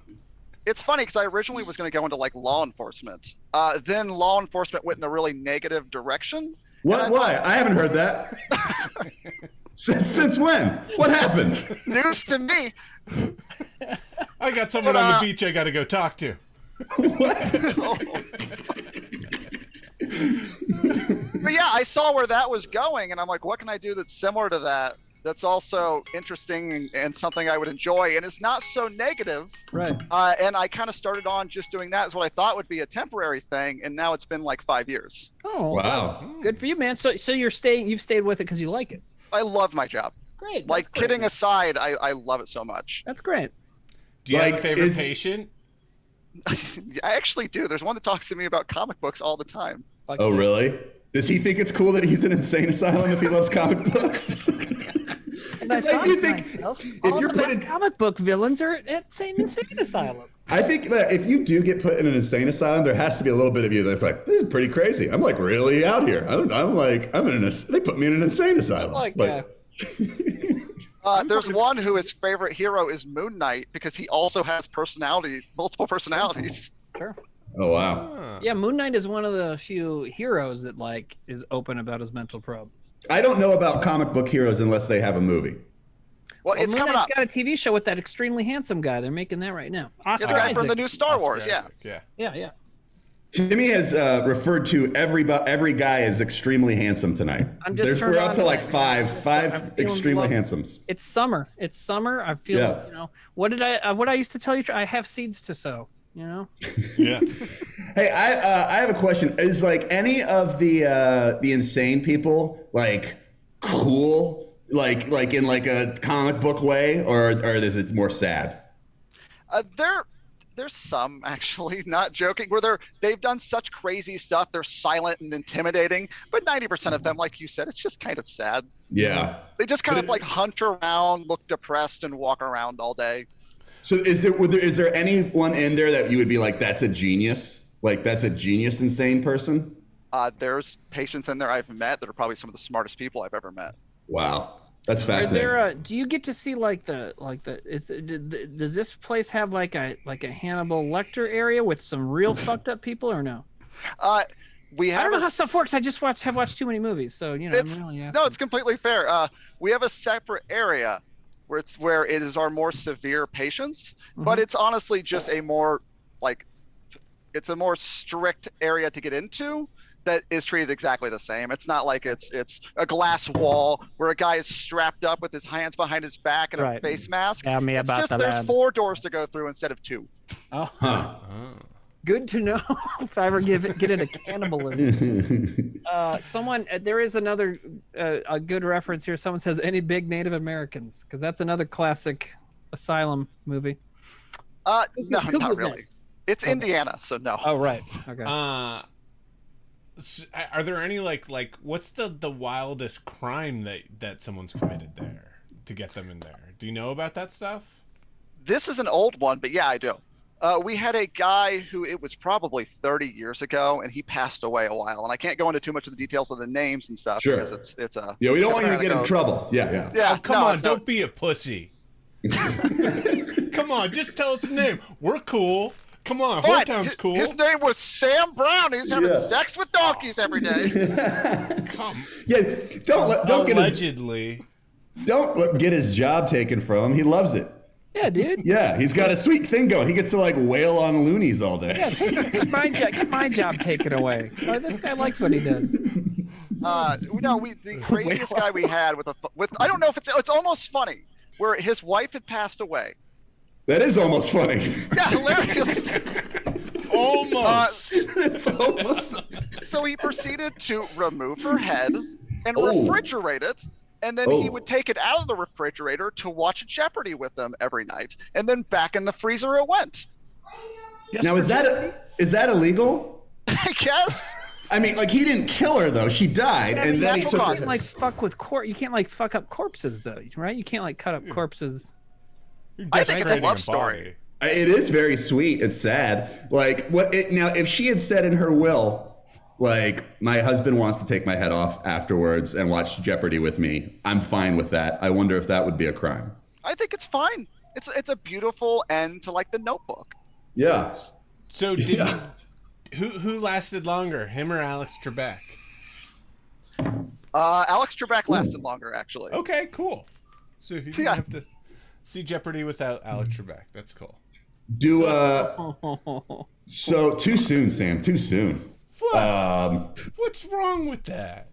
It's funny because I originally was going to go into like law enforcement. Then law enforcement went in a really negative direction. What? Why? I haven't heard that. Since when? What happened? News to me. I got someone on the beach I got to go talk to. But yeah, I saw where that was going, and I'm like, what can I do that's similar to that? That's also interesting and something I would enjoy, and it's not so negative. Right. And I kind of started on just doing that as what I thought would be a temporary thing, and now it's been like 5 years. Oh, wow. Good for you, man. So you've stayed with it because you like it. I love my job. Great. Like, kidding aside, I love it so much. That's great. Do you have a favorite patient? I actually do. There's one that talks to me about comic books all the time. Oh, really? Does he think it's cool that he's an insane asylum if he loves comic books? And I thought to myself, all the best comic book villains are at insane asylum. I think that if you do get put in an insane asylum, there has to be a little bit of you that's like, this is pretty crazy. I'm like really out here. They put me in an insane asylum. There's one who his favorite hero is Moon Knight because he also has multiple personalities. Sure. Oh wow. Yeah, Moon Knight is one of the few heroes that like is open about his mental problems. I don't know about comic book heroes unless they have a movie. Well, it's Moon coming Knight's up. got a TV show with that extremely handsome guy. They're making that right now. Oscar The guy Isaac. from the new Star Wars, Yeah. Timmy has referred to every guy as extremely handsome tonight. We're up to like five extremely handsomes. It's summer. I feel what I used to tell you. I have seeds to sow. You know. Yeah. Hey, I have a question. Is like any of the insane people like cool, like in like a comic book way, or is it more sad? There's some actually, not joking, where they've done such crazy stuff. They're silent and intimidating, but 90% of them, like you said, it's just kind of sad. Yeah. They just kind of like hunt around, look depressed, and walk around all day. So is there anyone in there that you would be like, that's a genius? Like that's a genius insane person? There's patients in there I've met that are probably some of the smartest people I've ever met. Wow. That's fascinating. Do you get to see does this place have like a Hannibal Lecter area with some real fucked up people or no? I don't know how stuff works. I just have watched too many movies, so I'm really asking. No, it's completely fair. We have a separate area where it is our more severe patients, but it's honestly just a more it's a more strict area to get into that is treated exactly the same. It's not like it's a glass wall where a guy is strapped up with his hands behind his back and a face mask. Tell me about the there's labs. 4 doors to go through instead of 2. Oh. Huh. Good to know if I ever get into cannibalism. There is another a good reference here. Someone says any big Native Americans, because that's another classic Asylum movie. No, not Cuckoo's really. Nest. It's Indiana, so no. Oh right. Okay. So are there any like what's the wildest crime that someone's committed there to get them in there? Do you know about that stuff? This is an old one, but yeah, I do. We had a guy who it was probably 30 years ago, and he passed away a while. And I can't go into too much of the details of the names and stuff because it's a we don't want you to get in trouble. Yeah. Oh, come on, don't be a pussy. Come on, just tell us the name. We're cool. Come on, Hometown's cool. His name was Sam Brown. He's having sex with donkeys every day. Don't allegedly. Don't get his job taken from him. He loves it. Yeah, dude. Yeah, he's got a sweet thing going. He gets to like wail on loonies all day. Yeah, get my job taken away. Oh, this guy likes what he does. The craziest guy we had with I don't know if it's almost funny, where his wife had passed away. That is almost funny. Yeah, hilarious. Almost. It's almost. So he proceeded to remove her head and refrigerate it, and then he would take it out of the refrigerator to watch Jeopardy with them every night, and then back in the freezer it went. Now is that illegal? I guess. I mean, like, he didn't kill her though. She died, and then he took natural You her. can't like fuck with you can't like fuck up corpses though, right? You can't like cut up corpses. You're I think it's a desecrating love story. body. It is very sweet. It's sad. Like, now, if she had said in her will, like, my husband wants to take my head off afterwards and watch Jeopardy with me, I'm fine with that. I wonder if that would be a crime. I think it's fine. It's a beautiful end to like The Notebook. Yeah. So did who lasted longer, him or Alex Trebek? Alex Trebek lasted longer, actually. Okay, cool. So you didn't have to see Jeopardy without Alex Trebek. That's cool. So too soon, Sam. Too soon. What? What's wrong with that?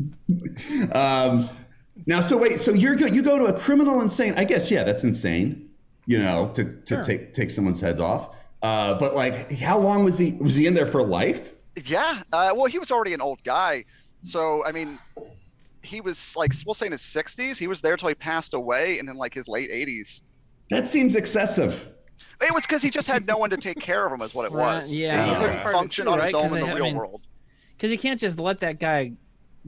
Now, so wait. So you go to a criminal insane. I guess that's insane. You know, to Sure. take someone's heads off. But like, how long was he? Was he in there for life? Yeah. Well, he was already an old guy, so I mean, he was like, we'll say in his 60s. He was there till he passed away, and in like his late 80s. That seems excessive. It was because he just had no one to take care of him, is what it Right, was. yeah, He that's couldn't part of it function too, on right? his own 'Cause in the I real mean, world. Because you can't just let that guy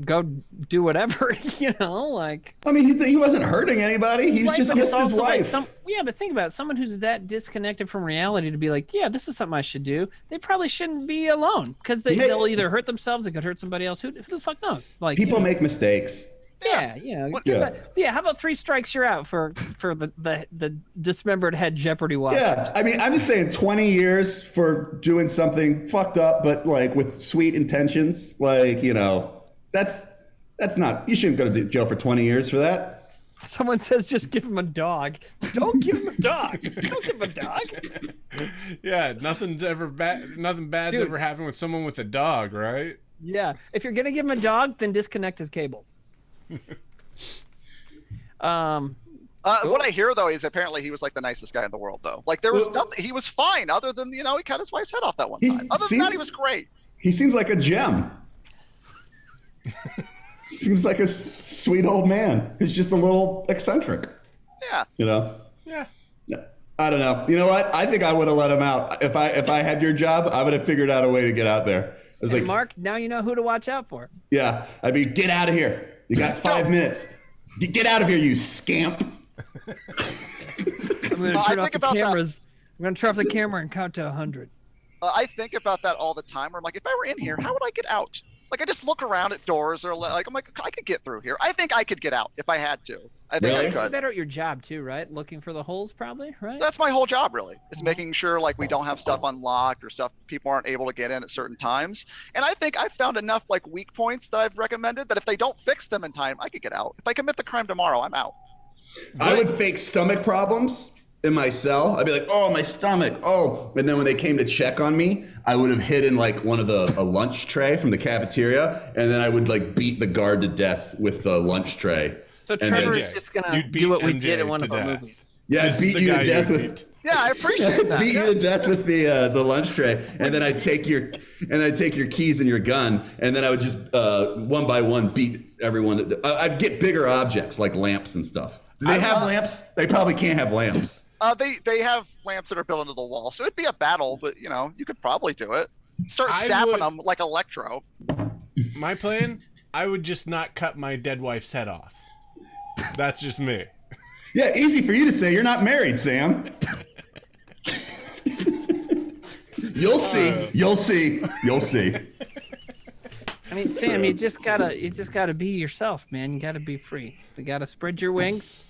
go do whatever, you know, like. I mean, he wasn't hurting anybody. He Right, just but it's missed his also like wife. but think about it. Someone who's that disconnected from reality to be like, yeah, this is something I should do. They probably shouldn't be alone because they'll either hurt themselves, they could hurt somebody else. Who the fuck knows? Like, People you know, make mistakes. Yeah, you know. How about 3 strikes you're out for the dismembered head Jeopardy watch? Yeah, I mean, I'm just saying 20 years for doing something fucked up, but like with sweet intentions. Like, you know, that's not, you shouldn't go to jail for 20 years for that. Someone says just give him a dog. Don't give him a dog. Don't give him a dog. Yeah, nothing bad's Dude. ever happened with someone with a dog, right? Yeah, if you're gonna give him a dog, then disconnect his cable. What I hear though is apparently he was like the nicest guy in the world though. Like there was nothing. He was fine other than he cut his wife's head off that one time. Other than that, he was great. He seems like a gem. Seems like a sweet old man who's just a little eccentric. Yeah. You know. Yeah. I don't know. You know what? I think I would have let him out if I had your job. I would have figured out a way to get out there. I was Hey, like, Mark, now you know who to watch out for. yeah. I mean, get out of here. You got 5 minutes. Get out of here, you scamp. I'm going to turn off the cameras. I'm going to turn off the camera and count to 100. I think about that all the time. Where I'm like, if I were in here, how would I get out? Like I just look around at doors or like I'm like I could get through here. I think I could get out if I had to. I think I You're could. better at your job too, right? Looking for the holes, probably, right? That's my whole job, really. Is making sure like we don't have stuff unlocked or stuff people aren't able to get in at certain times. And I think I've found enough like weak points that I've recommended that if they don't fix them in time, I could get out. If I commit the crime tomorrow, I'm out. I would fake stomach problems in my cell. I'd be like, oh, my stomach. Oh. And then when they came to check on me, I would have hidden like one of a lunch tray from the cafeteria. And then I would like beat the guard to death with the lunch tray. So And Trevor then- is just going to do what we did in one of our movies. Yeah, This is beat the you guy to you death beat. with. Yeah, I appreciate that. Beat you to death with the lunch tray, and then I take your keys and your gun, and then I would just one by one beat everyone. I'd get bigger objects like lamps and stuff. Do they have lamps? They probably can't have lamps. They have lamps that are built into the wall, so it'd be a battle, but you could probably do it. Start I sapping would- them like Electro. My plan? I would just not cut my dead wife's head off. That's just me. Yeah, easy for you to say. You're not married, Sam. You'll see. You'll see. You'll see. I mean, Sam, you just gotta be yourself, man. You gotta be free. You gotta spread your wings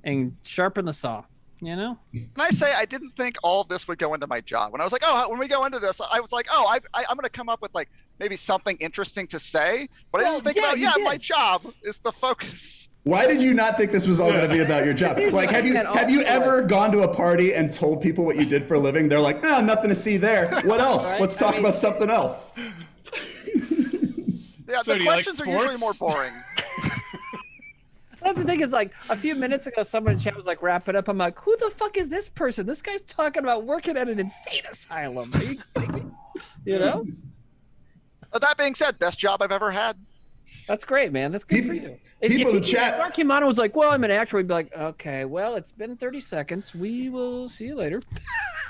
and sharpen the saw. You know. And I say I didn't think all of this would go into my job. When I was like, when we go into this, I was like, I'm going to come up with like maybe something interesting to say. But I didn't think about, my job is the focus. Why did you not think this was all going to be about your job? Like, have you ever gone to a party and told people what you did for a living? They're like, no, nothing to see there. What else? Right? Let's talk about something else. Yeah, So the do you like questions are usually more sports? boring. That's the thing is like a few minutes ago, someone in chat was like, wrap it up. I'm like, who the fuck is this person? This guy's talking about working at an insane asylum. Are you kidding me? You know? That being said, best job I've ever had. That's great, man. That's good for you. People if in chat- If Mark Kimano was like, well, I'm an actor, we'd be like, okay, well, it's been 30 seconds. We will see you later.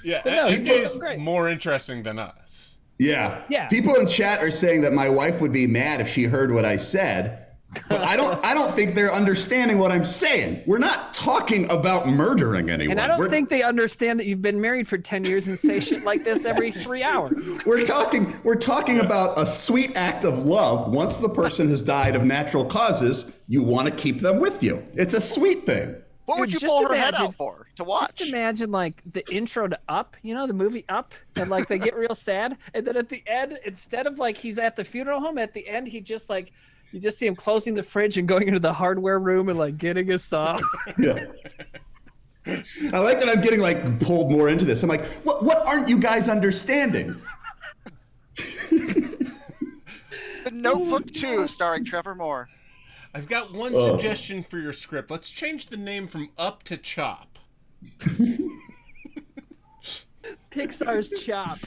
Yeah, But no, he MJ's was great. more interesting than us. Yeah. People in chat are saying that my wife would be mad if she heard what I said. But I don't think they're understanding what I'm saying. We're not talking about murdering anyone. And I don't think they understand that you've been married for 10 years and say shit like this every 3 hours. We're talking about a sweet act of love. Once the person has died of natural causes, you want to keep them with you. It's a sweet thing. What would you pull her head out for? To watch? Just imagine like the intro to Up, you know, the movie Up, and like they get real sad, and then at the end, instead of like he's at the funeral home, at the end he just like you just see him closing the fridge and going into the hardware room and like getting a saw. Yeah. I like that I'm getting like pulled more into this. I'm like, what aren't you guys understanding? The Notebook 2 starring Trevor Moore. I've got one suggestion for your script. Let's change the name from Up to Chop. Pixar's Chop.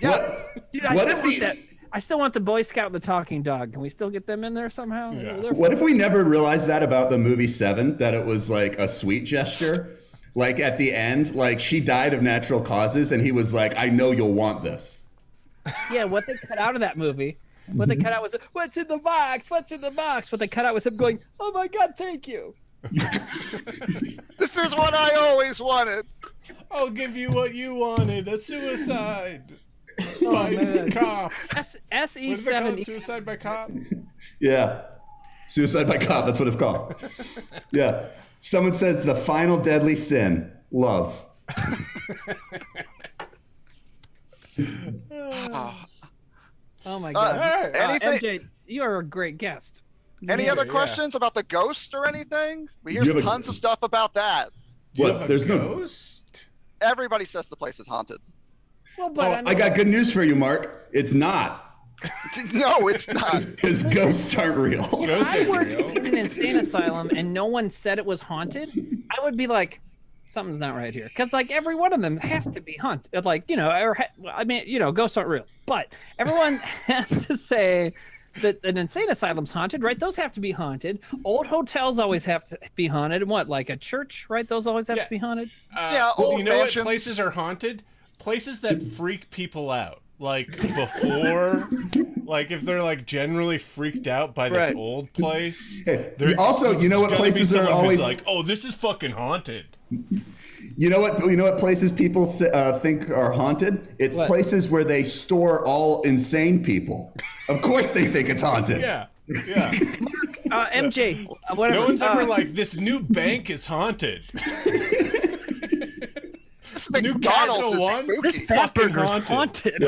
Yeah. Dude, I still want the Boy Scout and the talking dog. Can we still get them in there somehow? Yeah. What if we never realized that about the movie Seven, that it was like a sweet gesture? Like at the end, like she died of natural causes and he was like, I know you'll want this. Yeah, what they cut out of that movie. What they cut out was, what's in the box? What's in the box? What they cut out was him going, oh my God, thank you. This is what I always wanted. I'll give you what you wanted, a suicide Oh, by man. cop. SE7. Suicide by cop? Yeah. Suicide by cop, that's what it's called. Yeah. Someone says the final deadly sin, love. Oh my God. Anything? MJ, you are a great guest. Any other questions about the ghost or anything? We hear tons of stuff about that. What? There's ghost? Everybody says the place is haunted. Well, but I got good news for you, Mark. It's not. No, it's not. Because ghosts aren't real. Ghosts I ain't worked real. in an insane asylum and no one said it was haunted, I would be like, something's not right here. Because, like, every one of them has to be haunted. Like, you know, I mean, you know, ghosts aren't real. But everyone has to say that an insane asylum's haunted, right? Those have to be haunted. Old hotels always have to be haunted. And what, like a church, right? Those always have to be haunted? Yeah, old you know mansions. what places are haunted? Places that freak people out. Like, before... Like, if they're, like, generally freaked out by this old place... Also, you know what places are always... like, oh, this is fucking haunted. You know what places people think are haunted? It's places where they store all insane people. Of course they think it's haunted. Yeah. MJ, whatever. No one's ever like, this new bank is haunted. This McDonald's is spooky. This fat burger's haunted.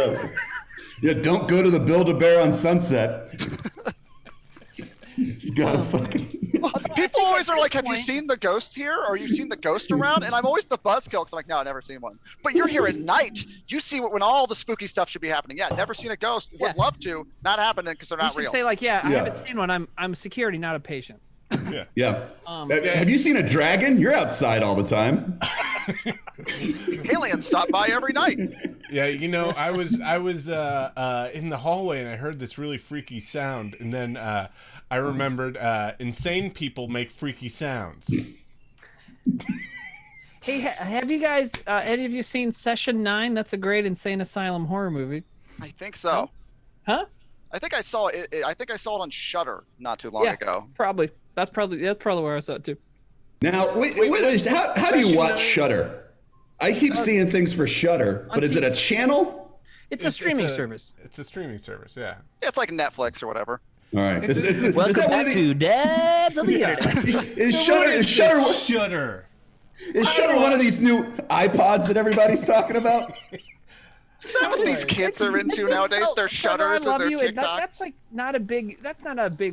Yeah, don't go to the Build-A-Bear on Sunset. It's got a fucking... People always are like, have you seen the ghost here? Or you seen the ghost around? And I'm always the buzzkill because I'm like, no, I've never seen one. But you're here at night. You see when all the spooky stuff should be happening. Yeah, never seen a ghost. Would love to. Not happening because they're You not should real. say, like, I haven't seen one. I'm security, not a patient. Yeah. Have you seen a dragon? You're outside all the time. Aliens stop by every night. Yeah, you know, I was in the hallway and I heard this really freaky sound, and then I remembered insane people make freaky sounds. Hey, have you guys, any of you seen Session 9? That's a great insane asylum horror movie. I think so. Huh? I think I saw it. I think I saw it on Shudder not too long ago. Probably. That's probably where I saw it too. Now, wait, how do you watch Shudder? I keep seeing things for Shudder, but is it a channel? It's a streaming service. It's a streaming service, yeah. It's like Netflix or whatever. All right. Welcome back to Dad's on the Internet. Is Shudder one of these new iPods that everybody's talking about? Is that what these kids are into nowadays? Their Shudders and their TikToks? That's like not a big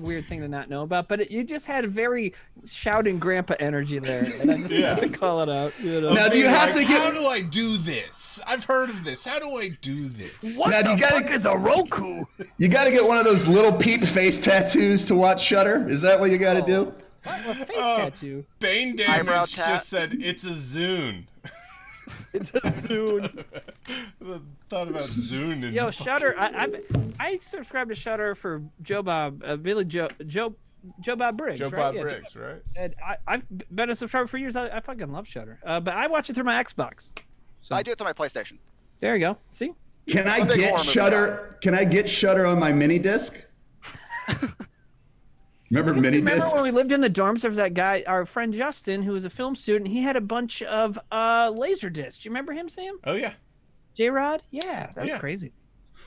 weird thing to not know about, but you just had a very shouting grandpa energy there, and I just had to call it out. You know? Now, do you have to get... How do I do this? I've heard of this. How do I do this? What the fuck is a Roku? You got to get one of those little peep face tattoos to watch Shudder? Is that what you got to do? What face tattoo? Bane Damage just said, it's a Zune. It's a Zune. Thought about Zune. And Yo, Shudder. I subscribe to Shudder for Joe Bob, Joe Bob Briggs. Joe right? Bob Yeah, Briggs, right? And I've been a subscriber for years. I fucking love Shudder. But I watch it through my Xbox. So I do it through my PlayStation. there you go. See? Can I I'm a big get horror movie Shutter? Can I get Shutter on my mini disc? Remember mini Remember discs? when we lived in the dorms? There was that guy, our friend Justin, who was a film student. He had a bunch of laser discs. Do you remember him, Sam? Oh yeah. J-Rod? Yeah, that was Yeah. crazy.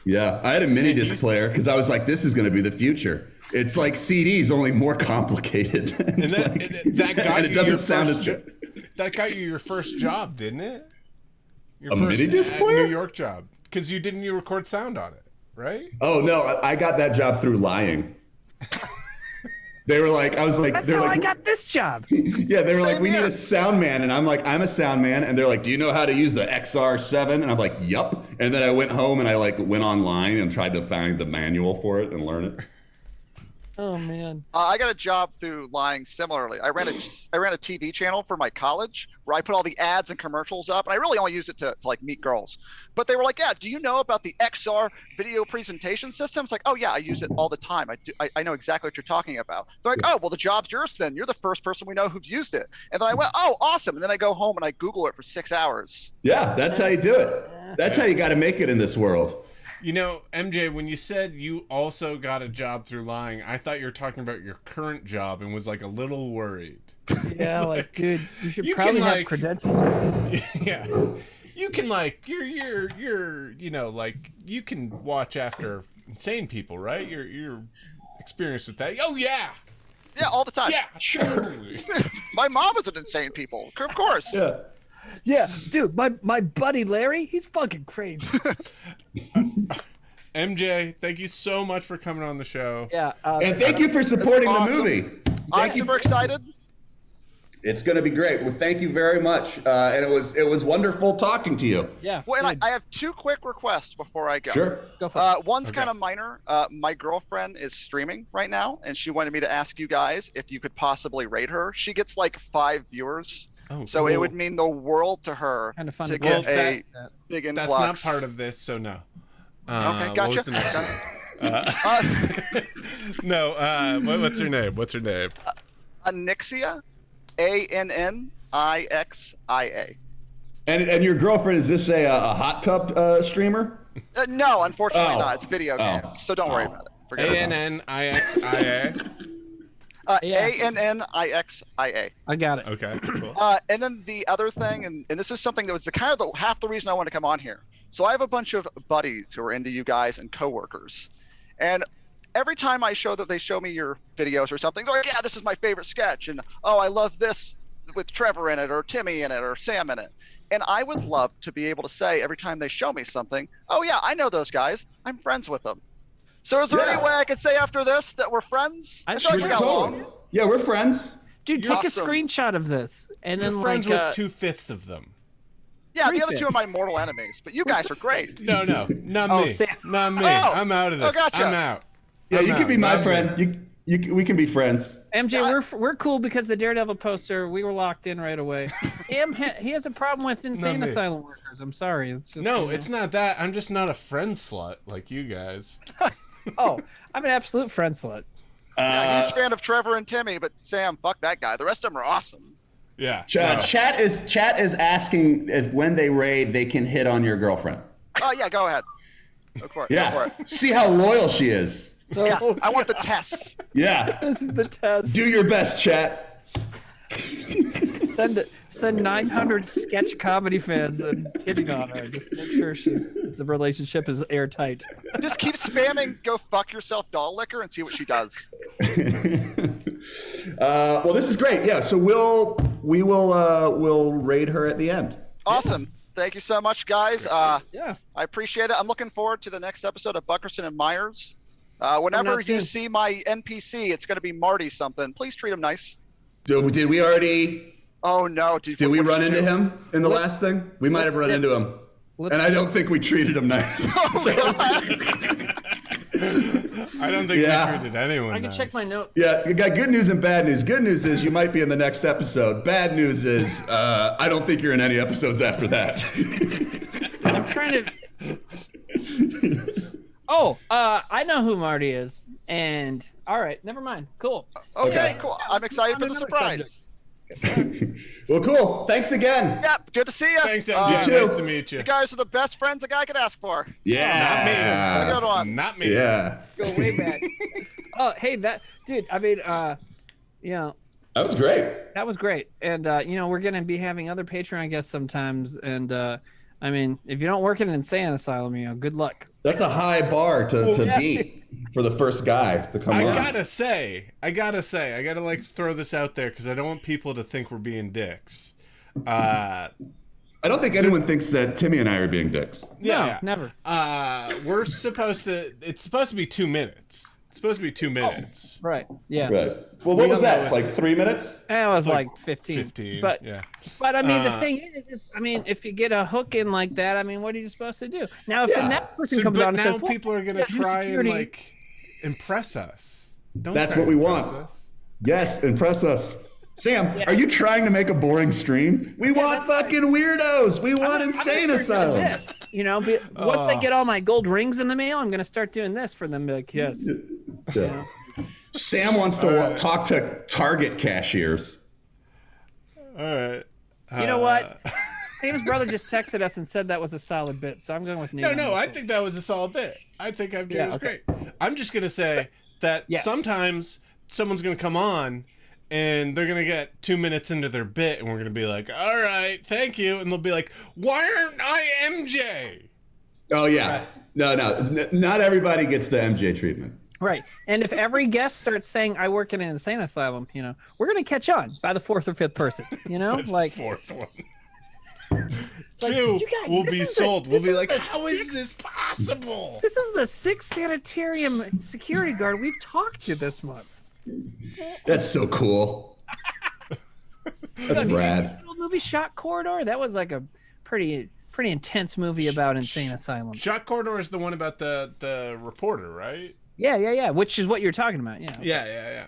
Yeah, I had a mini disc player because I was like, "This is going to be the future." It's like CDs, only more complicated. And that got and it you doesn't your sound first as good. That got you your first job, didn't it? Your A mini disc player? New York job, because you record sound on it, right? Oh no, I got that job through lying. They were like, I was like, That's they're how like, I got this job. yeah, they were like, Same we need here. a sound man, and I'm like, I'm a sound man, and they're like, do you know how to use the XR7? And I'm like, yup. And then I went home and I like went online and tried to find the manual for it and learn it. Oh man. I got a job through lying similarly. I ran a TV channel for my college where I put all the ads and commercials up, and I really only used it to like meet girls. But they were like, "Yeah, do you know about the XR video presentation system?" It's like, "Oh yeah, I use it all the time. I know exactly what you're talking about." They're like, "Oh well, the job's yours then. You're the first person we know who's used it." And then I went, "Oh, awesome!" And then I go home and I Google it for 6 hours. Yeah, that's how you do it. That's how you got to make it in this world. You know, MJ, when you said you also got a job through lying, I thought you were talking about your current job and was like a little worried. Yeah, like, dude, you should You probably can, have like- credentials. Yeah. You can like you're you know, like you can watch after insane people, right? You're experienced with that. Oh yeah. Yeah, all the time. Yeah, sure. My mom is an insane people. Of course. Yeah. Yeah, dude, my buddy Larry, he's fucking crazy. MJ, thank you so much for coming on the show. Yeah. And thank you for supporting the awesome. movie. I'm Thank you. super excited. It's going to be great. Well, thank you very much. And it was wonderful talking to you. Yeah. Well, and good. I have 2 quick requests before I go. Sure. Go for it. One's Okay. kind of minor. My girlfriend is streaming right now, and she wanted me to ask you guys if you could possibly rate her. She gets like 5 viewers, Oh, so it cool. would mean the world to her Kind of fun to to get Well, a that- big That's influx. not part of this, so no. Okay, What gotcha. was the next one? No, what's her name? What's her name? Anixia, Annixia. And your girlfriend, is this a hot tub streamer? No, unfortunately Oh. not. It's video Oh. games, so don't worry about it. Forget about it. ANNIXIA. Yeah. Annixia. I got it. Okay, cool. And then the other thing, and this is something that was half the reason I wanted to come on here. So I have a bunch of buddies who are into you guys and coworkers, and every time they show me your videos or something, they're like, "Yeah, this is my favorite sketch," and "Oh, I love this with Trevor in it, or Timmy in it, or Sam in it." And I would love to be able to say every time they show me something, "Oh yeah, I know those guys. I'm friends with them." So is there any way I could say after this that we're friends? I'm feel like sure we got Totally. along. Yeah, we're friends. Dude, You're take awesome. a screenshot of this and You're then friends like with 2/5 of them. Yeah, the other 3/5. two are my mortal enemies, but you guys are great. No, not Oh, me. Sam. Not me. Oh. I'm out of this. Oh, gotcha. I'm out. Yeah, I'm you can out. be my Not me. friend. We can be friends. MJ, we're cool because the Daredevil poster, we were locked in right away. Sam, he has a problem with insane me. asylum workers. I'm sorry. It's just, No, you know. it's not that. I'm just not a friend slut like you guys. Oh, I'm an absolute friend slut. Yeah, huge fan of Trevor and Timmy, but Sam, fuck that guy. The rest of them are awesome. Yeah. Chat is asking if when they raid they can hit on your girlfriend. Oh yeah, go ahead. Go for it. Go Yeah. for it. See how loyal she is. Yeah, I want the test. Yeah. This is the test. Do your best, chat. Send 900 sketch comedy fans and hitting on her. Just make sure the relationship is airtight. Just keep spamming "go fuck yourself" doll licker and see what she does. Well, this is great. Yeah. So we'll raid her at the end. Awesome. Thank you so much, guys. Yeah. I appreciate it. I'm looking forward to the next episode of Buckerson and Myers. Whenever not you soon. see my NPC, it's going to be Marty something. Please treat him nice. Did we already? Oh no! Did Did we what run you into do? him in the last thing? We might have run into him, and I don't think we treated him nice. I don't think Yeah. we treated anyone I can nice. check my note. Yeah, you got good news and bad news. Good news is you might be in the next episode. Bad news is I don't think you're in any episodes after that. I'm trying to. Oh, I know who Marty is. And all right, never mind. Cool. Okay, Okay. cool. I'm excited for the another surprise. subject. Well, cool. Thanks again. Yep, good to see you. Thanks, MJ. Nice to meet you. You guys are the best friends a guy could ask for. Yeah. Good one. Not me. Yeah. Go way back. Oh, hey, that dude. I mean, you know, That was great. that was great. And you know, we're gonna be having other Patreon guests sometimes. And I mean, if you don't work in an insane asylum, you know, good luck. That's a high bar to yeah. beat for the first guy to come I on. gotta like throw this out there because I don't want people to think we're being dicks. I don't think anyone thinks that Timmy and I are being dicks. Yeah, never. We're supposed to. It's supposed to be 2 minutes. It's supposed to be 2 minutes. Right. Yeah. Right. Well, what was that? Like 3 minutes? It was like like 15. 15. But yeah. But I mean, the thing is, I mean, if you get a hook in like that, I mean, what are you supposed to do? Now, if Yeah. that person So, comes but on and now says, well, people are gonna yeah, do try and security. like impress us. Don't That's try what and we impress want. us. Yes, impress us. Sam, are you trying to make a boring stream? We want fucking weirdos. We want insane asylums. This, you know, once I get all my gold rings in the mail, I'm gonna start doing this for them. Be like, yes. Yeah. Sam wants to talk to Target cashiers. All right. You know what? Sam's brother just texted us and said that was a solid bit, so I'm going with Nate. No, I think that was a solid bit. I think MJ was okay. great. I'm just gonna say that sometimes someone's gonna come on and they're gonna get 2 minutes into their bit and we're gonna be like, all right, thank you, and they'll be like, why aren't I MJ? Oh yeah. No, not everybody gets the MJ treatment. Right. And if every guest starts saying, I work in an insane asylum, you know, we're going to catch on by the fourth or fifth person, you know? Like, fourth one. like, Two you guys, will this be is sold. We'll be like, the how is this possible? This is the sixth sanitarium security guard we've talked to this month. That's so cool. That's rad. The movie Shot Corridor? That was like a pretty intense movie about insane asylums. Shot Corridor is the one about the reporter, right? Yeah. Which is what you're talking about. Yeah. Yeah.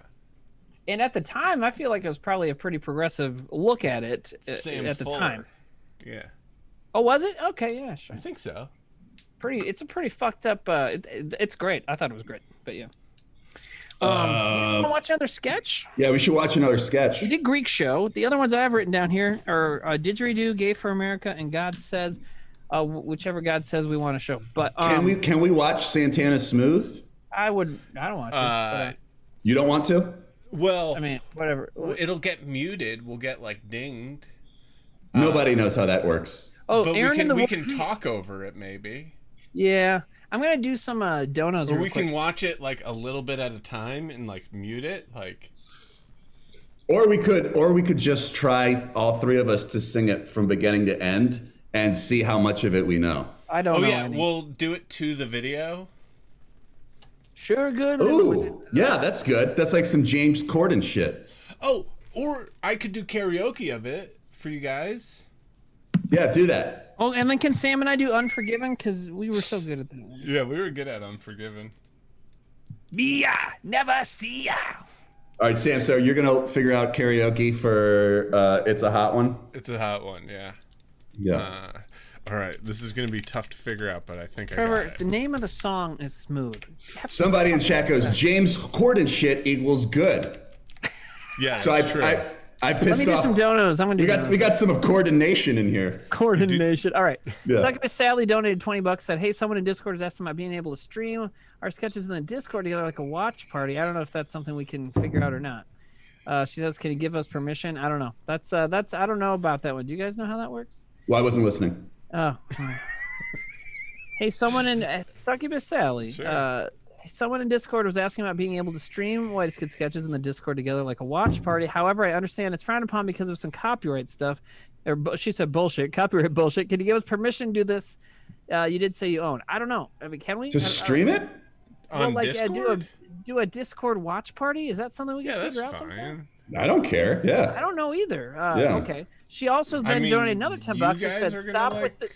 And at the time, I feel like it was probably a pretty progressive look at it Sam at the Fuller. time. Yeah. Oh, was it? Okay, yeah, sure. I think so. It's a pretty fucked up. It's great. I thought it was great, but yeah. You want to watch another sketch? Yeah, we should watch another sketch. We did Greek Show. The other ones I have written down here are Didgeridoo, Gay for America, and God Says, whichever God says we want to show. But Can we watch Santana Smooth? I don't want to. You don't want to? Well, I mean, whatever. It'll get muted. We'll get like dinged. Nobody knows how that works. Oh, But Aaron we can talk over it maybe. Yeah, I'm gonna do some donos. Or real we quick. can watch it like a little bit at a time and like mute it, like. Or we could just try all three of us to sing it from beginning to end and see how much of it we know. I don't know. Oh yeah, any. we'll do it to the video. Sure, good. Ooh, yeah, that's good. That's like some James Corden shit. Oh, or I could do karaoke of it for you guys. Yeah, do that. Oh, and then can Sam and I do Unforgiven? Because we were so good at that one. Yeah, we were good at Unforgiven. Mia, never see ya. All right, Sam, so you're going to figure out karaoke for It's a Hot One? It's a hot one, yeah. Yeah. All right, this is going to be tough to figure out, but I think I Trevor, got it. the name of the song is Smooth. Somebody in chat goes, James Corden shit equals good. Yeah, So that's true. I Let me pissed do off. some donos. I'm gonna do We got some of coordination in here. coordination. All right. Yeah. Succubus Sally donated $20. Said, "Hey, someone in Discord is asking about being able to stream our sketches in the Discord together like a watch party. I don't know if that's something we can figure out or not." She says, "Can you give us permission?" I don't know. That's I don't know about that one. Do you guys know how that works? Well, I wasn't listening. Oh. Hey, someone in Succubus Sally. Sure. Someone in Discord was asking about being able to stream White Kid sketches in the Discord together like a watch party. However, I understand it's frowned upon because of some copyright stuff. She said bullshit, copyright bullshit. Can you give us permission to do this? You did say you own. I don't know. I mean, can we? To stream it? On Discord? Do a Discord watch party? Is that something we can Yeah, figure that's out sometime? fine. I don't care. I Yeah. don't know either. Yeah. Okay. She also then donated another $10 and you guys said, are gonna, "Stop like, with the."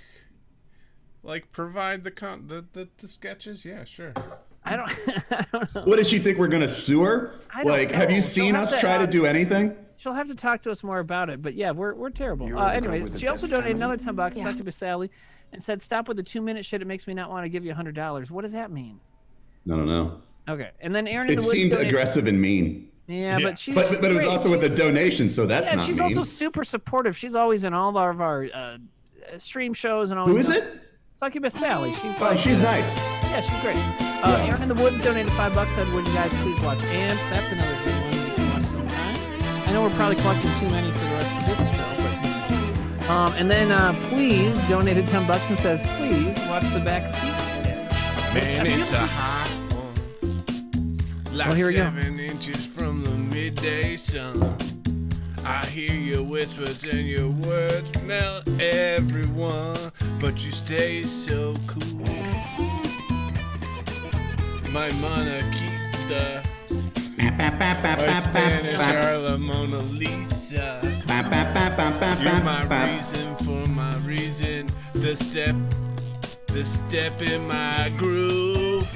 Like provide the sketches? Yeah, sure. I don't know. What does she think we're going to sue her? I don't Like, have know. you seen She'll us have to, try to do anything? She'll have to talk to us more about it. But yeah, we're terrible. Anyway, she also donated another $10, Succubus Sally, and said, "Stop with the 2-minute shit. It makes me not want to give you $100." What does that mean? I don't know. Okay. And then Aaron in It the Woods seemed donated, aggressive and mean. Yeah, but she's but it was also with a donation, so that's not she's mean. also super supportive. She's always in all of our stream shows and all. Who is it? Succubus Sally. She's she's nice. Yeah, she's great. Aaron in the Woods donated $5. Said, would you guys please watch Ants? That's another good one we can watch sometime. I know we're probably collecting too many for the rest of this show, but and then please donated $10 and says, please watch the back seats. Man, it's a hot one. Like here we go. 7 inches from the midday sun. I hear your whispers and your words melt everyone, but you stay so cool. Might wanna keep the Spanish Harlem Mona Lisa. You're my reason for my reason. The step in my groove.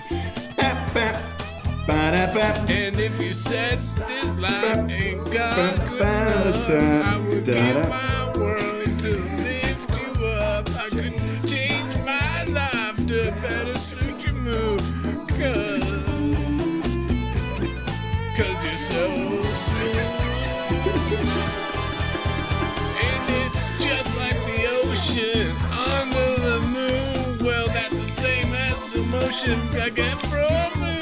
And if you said this life ain't got good enough, I would give my world to lift you up. I could change my life to better suit your mood. Cause you're so smooth. And it's just like the ocean under the moon. Well, that's the same as the motion I get from you.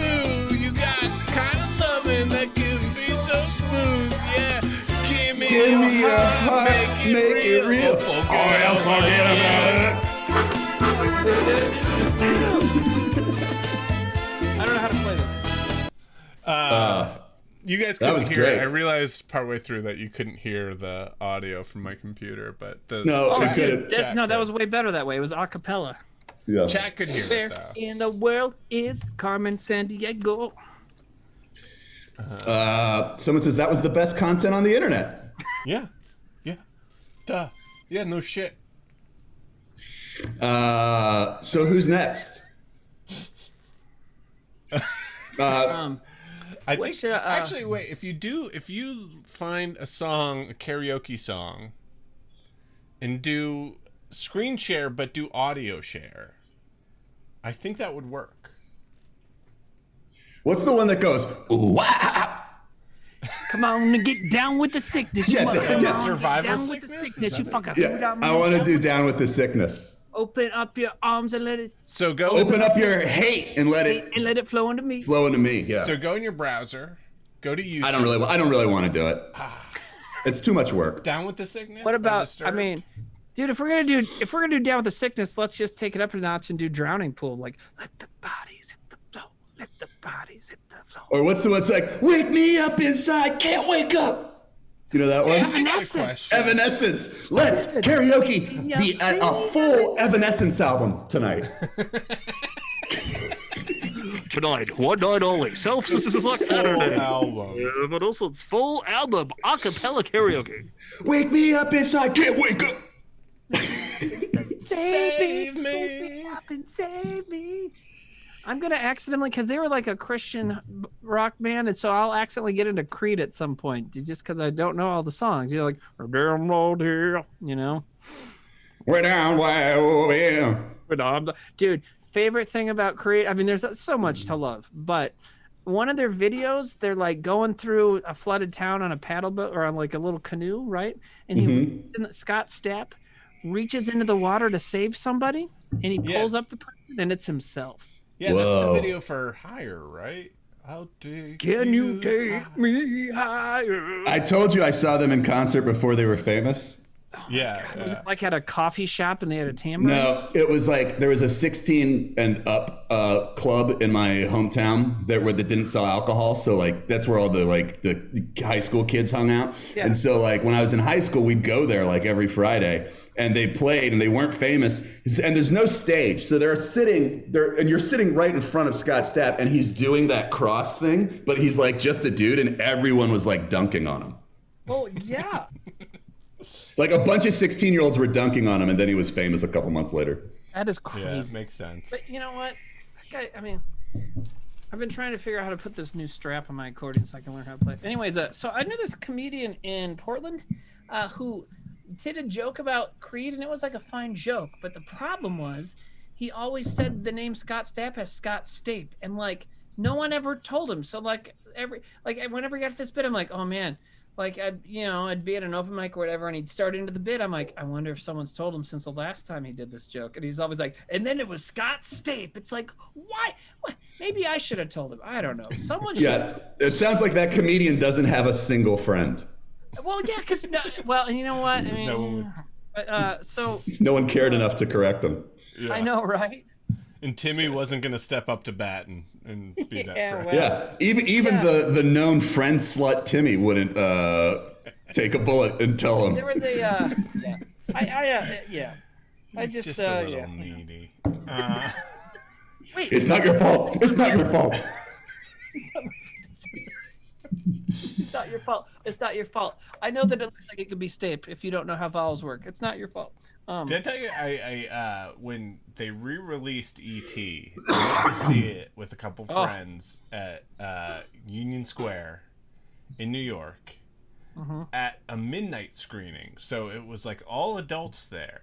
That can be so smooth, yeah. Give me a heart, make it real. Or else forget I don't know how to play this. You guys That couldn't was hear great. it. I realized partway through that you couldn't hear the audio from my computer, but the we couldn't. That was way better that way. It was a cappella. Yeah. chat could hear Where it though. in the world is Carmen Sandiego? Someone says that was the best content on the internet. Yeah. Duh. Yeah, no shit. So who's next? I think should, actually wait, if you find a song, a karaoke song, and do screen share but do audio share, I think that would work. What's the one that goes, wow? Come on and get down with the sickness. Yeah, yeah. Survival down sickness? with the sickness. You fucker. Yeah, I want to do Down with the Sickness. Open up your arms and let it So go Open up your hate and let it flow into me. flow into me. Yeah. So go in your browser, go to YouTube. I don't really want to do it. It's too much work. Down with the Sickness. What by about? Disturbed. I mean, dude, if we're gonna do Down with the Sickness, let's just take it up a notch and do Drowning Pool. Like, let the bodies hit the flow. Let the bodies hit the flow. Or what's the one that's like, wake me up inside, can't wake up. You know that one? Evanescence. Evanescence. Let's karaoke a full Evanescence album tonight. Tonight, one night only, self-select Saturday. album. But also it's full album, a cappella karaoke. Wake me up inside, can't wake up. Save me. Up and save me. I'm gonna accidentally, because they were like a Christian rock band, and so I'll accidentally get into Creed at some point, just because I don't know all the songs. You're like, we're down road here, you know. We're down way over here. Dude, favorite thing about Creed, I mean, there's so much to love, but one of their videos, they're like going through a flooded town on a paddle boat or on like a little canoe, right? And Scott Stapp reaches into the water to save somebody, and he pulls up the person, and it's himself. Yeah, that's the video for Higher, right? I'll take Can you take me higher? I told you I saw them in concert before they were famous. Yeah. Was it like at a coffee shop and they had a tambourine? No, it was like there was a 16 and up club in my hometown that didn't sell alcohol. So like that's where all the high school kids hung out. Yeah. And so like when I was in high school, we'd go there like every Friday, and they played, and they weren't famous, and there's no stage, so they're sitting there, and you're sitting right in front of Scott Stapp, and he's doing that cross thing, but he's like just a dude, and everyone was like dunking on him. Oh yeah. Like a bunch of 16-year-olds were dunking on him, and then he was famous a couple months later. That is crazy. Yeah, it makes sense. But you know what? That guy, I mean, I've been trying to figure out how to put this new strap on my accordion so I can learn how to play. Anyways, so I knew this comedian in Portland who did a joke about Creed, and it was like a fine joke. But the problem was he always said the name Scott Stapp as Scott Stape, and like no one ever told him. So like whenever he got to this bit, I'm like, oh man, like I'd be at an open mic or whatever, and he'd start into the bit. I'm like, I wonder if someone's told him since the last time he did this joke, and he's always like, and then it was Scott Stape. It's like, why? What? Maybe I should have told him. I don't know. Someone should. Yeah, it sounds like that comedian doesn't have a single friend. Well, yeah, because and you know what? I mean, No one so no one cared enough to correct him. Yeah. I know, right? And Timmy wasn't going to step up to bat and be that friend. well, Yeah, even the known friend slut Timmy wouldn't take a bullet and tell him. There was a I He's just a little needy. Wait, It's not your fault. It's not your fault. It's not your fault. It's not your fault. I know that it looks like it could be Stape if you don't know how vowels work. It's not your fault. Did I tell you, I when they re-released E.T., I went to see it with a couple friends at Union Square in New York at a midnight screening. So it was like all adults there.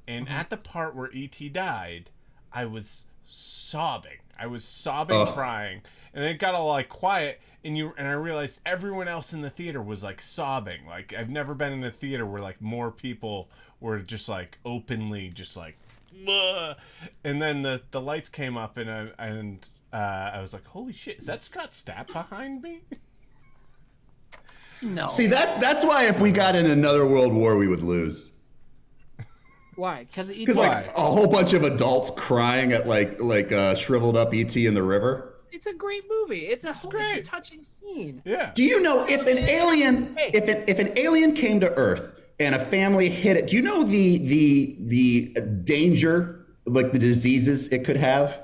And at the part where E.T. died, I was sobbing. Crying. And then it got all like quiet, and I realized everyone else in the theater was like sobbing. Like I've never been in a theater where like more people were just like openly just like, "Bleh." And then the lights came up, and I was like, holy shit, is that Scott Stapp behind me? No. See, that's why if we got in another world war, we would lose. Why? Because like a whole bunch of adults crying at like shriveled up ET in the river. it's a great movie. It's a touching scene. Yeah. Do you know if an alien if an alien came to Earth and a family hit it? Do you know the danger, like the diseases it could have?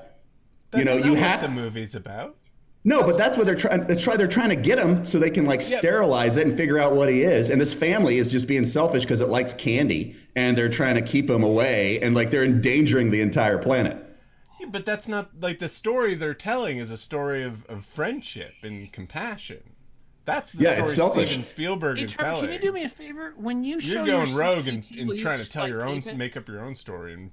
That's you not have what the movie's about. No, but that's what they're trying. They're trying to get him so they can sterilize it and figure out what he is. And this family is just being selfish because it likes candy, and they're trying to keep him away, and they're endangering the entire planet. Yeah, but that's not the story they're telling is a story of friendship and compassion. That's the story it's selfish. Steven Spielberg is Trevor, telling. can you do me a favor? When you show You're going rogue and will you trying to just, tell your own, tape it? make up your own story, and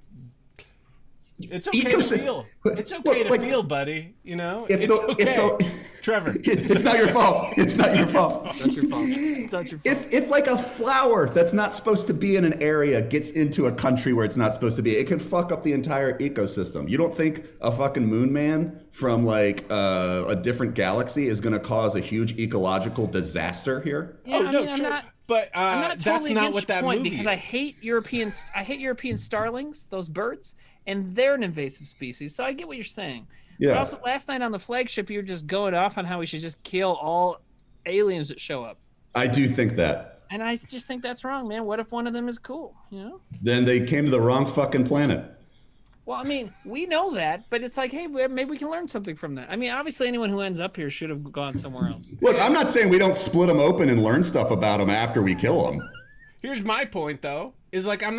it's okay to feel. It's okay to feel, buddy. You know, it's okay. Trevor, it's not your fault. It's not your fault. Not your fault. It's not your fault. If like a flower that's not supposed to be in an area gets into a country where it's not supposed to be, it can fuck up the entire ecosystem. You don't think a fucking moon man from like a different galaxy is going to cause a huge ecological disaster here? Yeah, I'm not that's totally not against what that your point movie because is. I hate European starlings, those birds, and they're an invasive species. So I get what you're saying. Yeah. But also, last night on the flagship, you were just going off on how we should just kill all aliens that show up. I do think that. And I just think that's wrong, man. What if one of them is cool? You know? Then they came to the wrong fucking planet. Well, I mean, we know that, but it's like, hey, maybe we can learn something from that. I mean, obviously, anyone who ends up here should have gone somewhere else. Look, I'm not saying we don't split them open and learn stuff about them after we kill them. Here's my point, though, is like I'm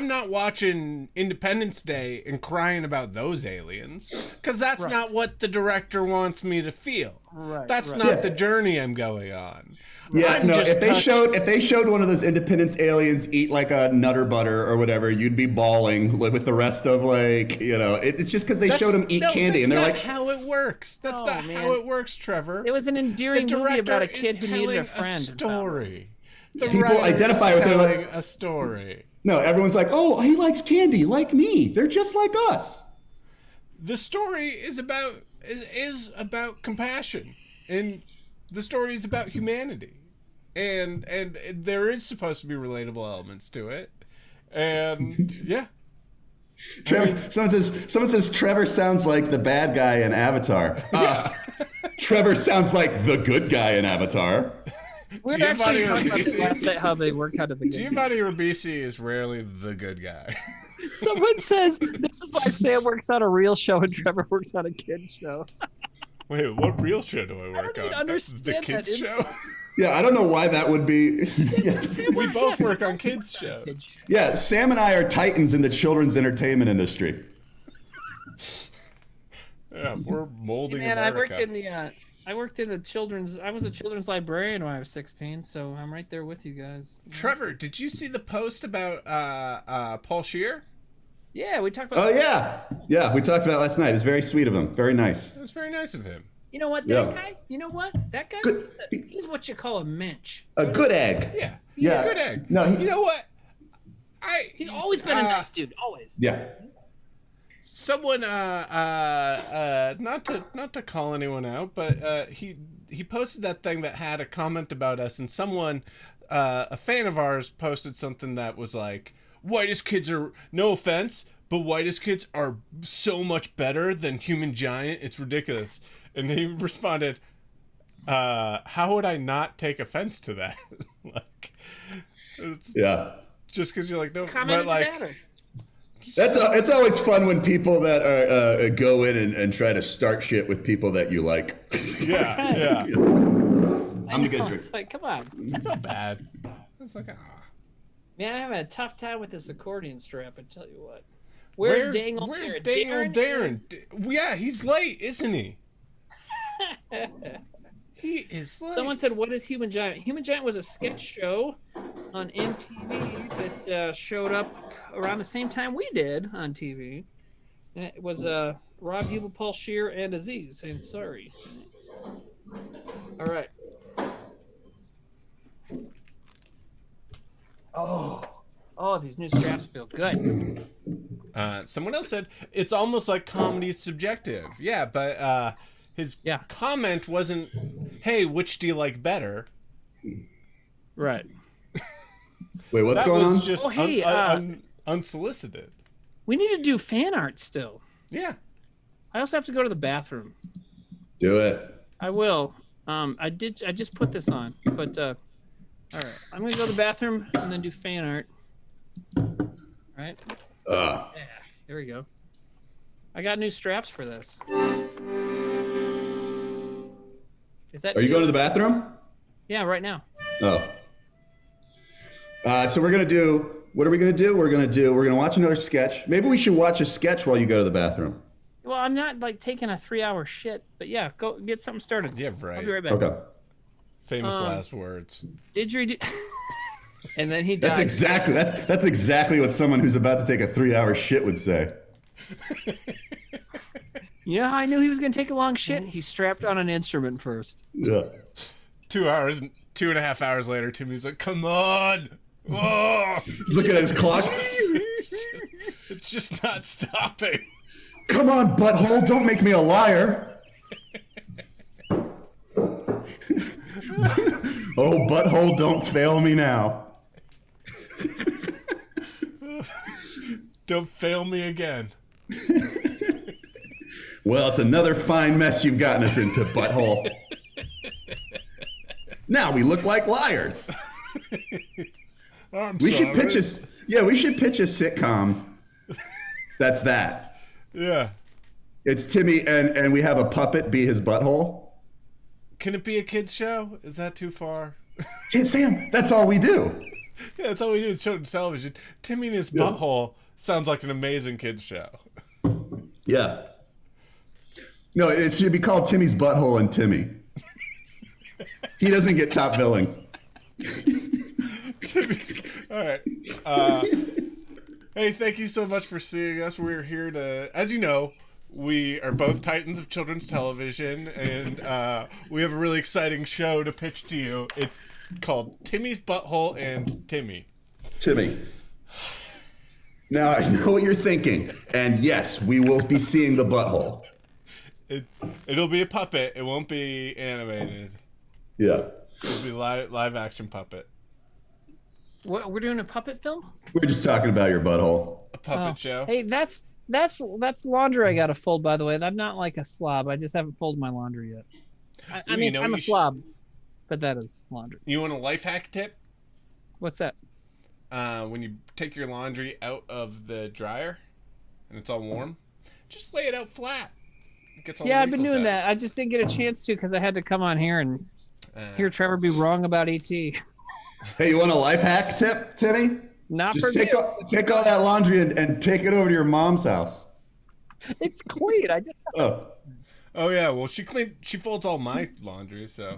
not watching Independence Day and crying about those aliens, because that's not what the director wants me to feel. Right. That's not the journey I'm going on. Yeah, I'm no. just If they showed one of those Independence aliens eat like a Nutter Butter or whatever, you'd be bawling with the rest of it's just because they showed them eat candy and they're that's like, not how it works. That's not how it works, Trevor. It was an endearing movie about a kid who needed a friend. Story. The People writer identify is with their telling a story. No, everyone's like, oh, he likes candy like me. They're just like us. The story is about compassion, and the story is about humanity, and there is supposed to be relatable elements to it, and yeah. Someone says Trevor sounds like the bad guy in Avatar. Trevor sounds like the good guy in Avatar. We're actually talking about last night how they work out of the game. Giovanni Ribisi is rarely the good guy. Someone says this is why Sam works on a real show and Trevor works on a kid's show. Wait, what real show do I work on? Understand the kids show? Yeah, I don't know why that would be. We both work on kids shows. Yeah, Sam and I are titans in the children's entertainment industry. Yeah, we're molding Man, America. I worked in the children's. I was a children's librarian when I was 16, so I'm right there with you guys. Trevor, did you see the post about Paul Scheer? Yeah, we talked about. Oh yeah, we talked about it last night. It's very sweet of him. Very nice. It was very nice of him. You know what, that guy? You know what? That guy? He's what you call a mensch. A good egg. Yeah. Good egg. No, you know what? He's always been a nice dude. Always. Yeah. Someone, not to call anyone out, but he posted that thing that had a comment about us, and someone, a fan of ours, posted something that was like, "Whitest kids are, no offense, but whitest kids are so much better than Human Giant. It's ridiculous." And he responded, "How would I not take offense to that?" Like, just because you're like, no, but like. It's always fun when people that are go in and try to start shit with people that you like. Yeah. I'm gonna drink. It's like, come on. I felt bad. It's like, Man, I'm having a tough time with this accordion strap. I tell you what. Where's dang old Darren? Yeah, he's late, isn't he? He is late. Someone said, "What is Human Giant?" Human Giant was a sketch show on MTV that showed up around the same time we did on TV. And it was Rob Hubel, Paul Scheer, and Aziz saying sorry. All right. Oh, these new straps feel good. Someone else said it's almost like comedy is subjective. Yeah, but his comment wasn't, "Hey, which do you like better?" Right. Wait, what's going on? Just unsolicited. We need to do fan art still. Yeah. I also have to go to the bathroom. Do it. I will. I just put this on, but all right. I'm gonna go to the bathroom and then do fan art. All right. Yeah. There we go. I got new straps for this. Is that? Are you going to the bathroom? Yeah, right now. Oh. So we're gonna do. What are we gonna do? We're gonna watch another sketch. Maybe we should watch a sketch while you go to the bathroom. Well, I'm not like taking a 3-hour shit, but yeah, go get something started. Yeah, right. I'll be right back. Okay. Famous last words. Didgeridoo. And then he died. That's exactly what someone who's about to take a 3-hour shit would say. Yeah, I knew he was gonna take a long shit. He strapped on an instrument first. Yeah. 2.5 hours later, Timmy's like, "Come on!" Oh! Look at his clock. It's just not stopping. Come on, butthole! Don't make me a liar. Oh, butthole! Don't fail me now. Don't fail me again. Well, it's another fine mess you've gotten us into, butthole. Now we look like liars. We should pitch a sitcom. That's that. Yeah. It's Timmy and we have a puppet be his butthole. Can it be a kids show? Is that too far? Hey, Sam, that's all we do. Yeah, that's all we do is children's television. Timmy and his butthole sounds like an amazing kids show. Yeah. No, it should be called Timmy's Butthole and Timmy. He doesn't get top billing. Timmy's. All right. Hey, thank you so much for seeing us. We're here to, as you know, we are both titans of children's television, and we have a really exciting show to pitch to you. It's called Timmy's Butthole and Timmy. Timmy. Now, I know what you're thinking, and yes, we will be seeing the butthole. It'll be a puppet. It won't be animated. Yeah. It'll be live action puppet. What, we're doing a puppet film? We're just talking about your butthole. A puppet show. Hey, that's laundry I gotta fold, by the way. I'm not like a slob. I just haven't folded my laundry yet. I mean, I'm a slob, but that is laundry. You want a life hack tip? What's that? When you take your laundry out of the dryer and it's all warm, just lay it out flat. Yeah, I've been doing that. I just didn't get a chance to because I had to come on here and hear Trevor be wrong about ET. Hey, you want a life hack tip, Timmy? Not just for take all that laundry and take it over to your mom's house. It's clean. I just. Oh yeah. Well, she folds all my laundry, so.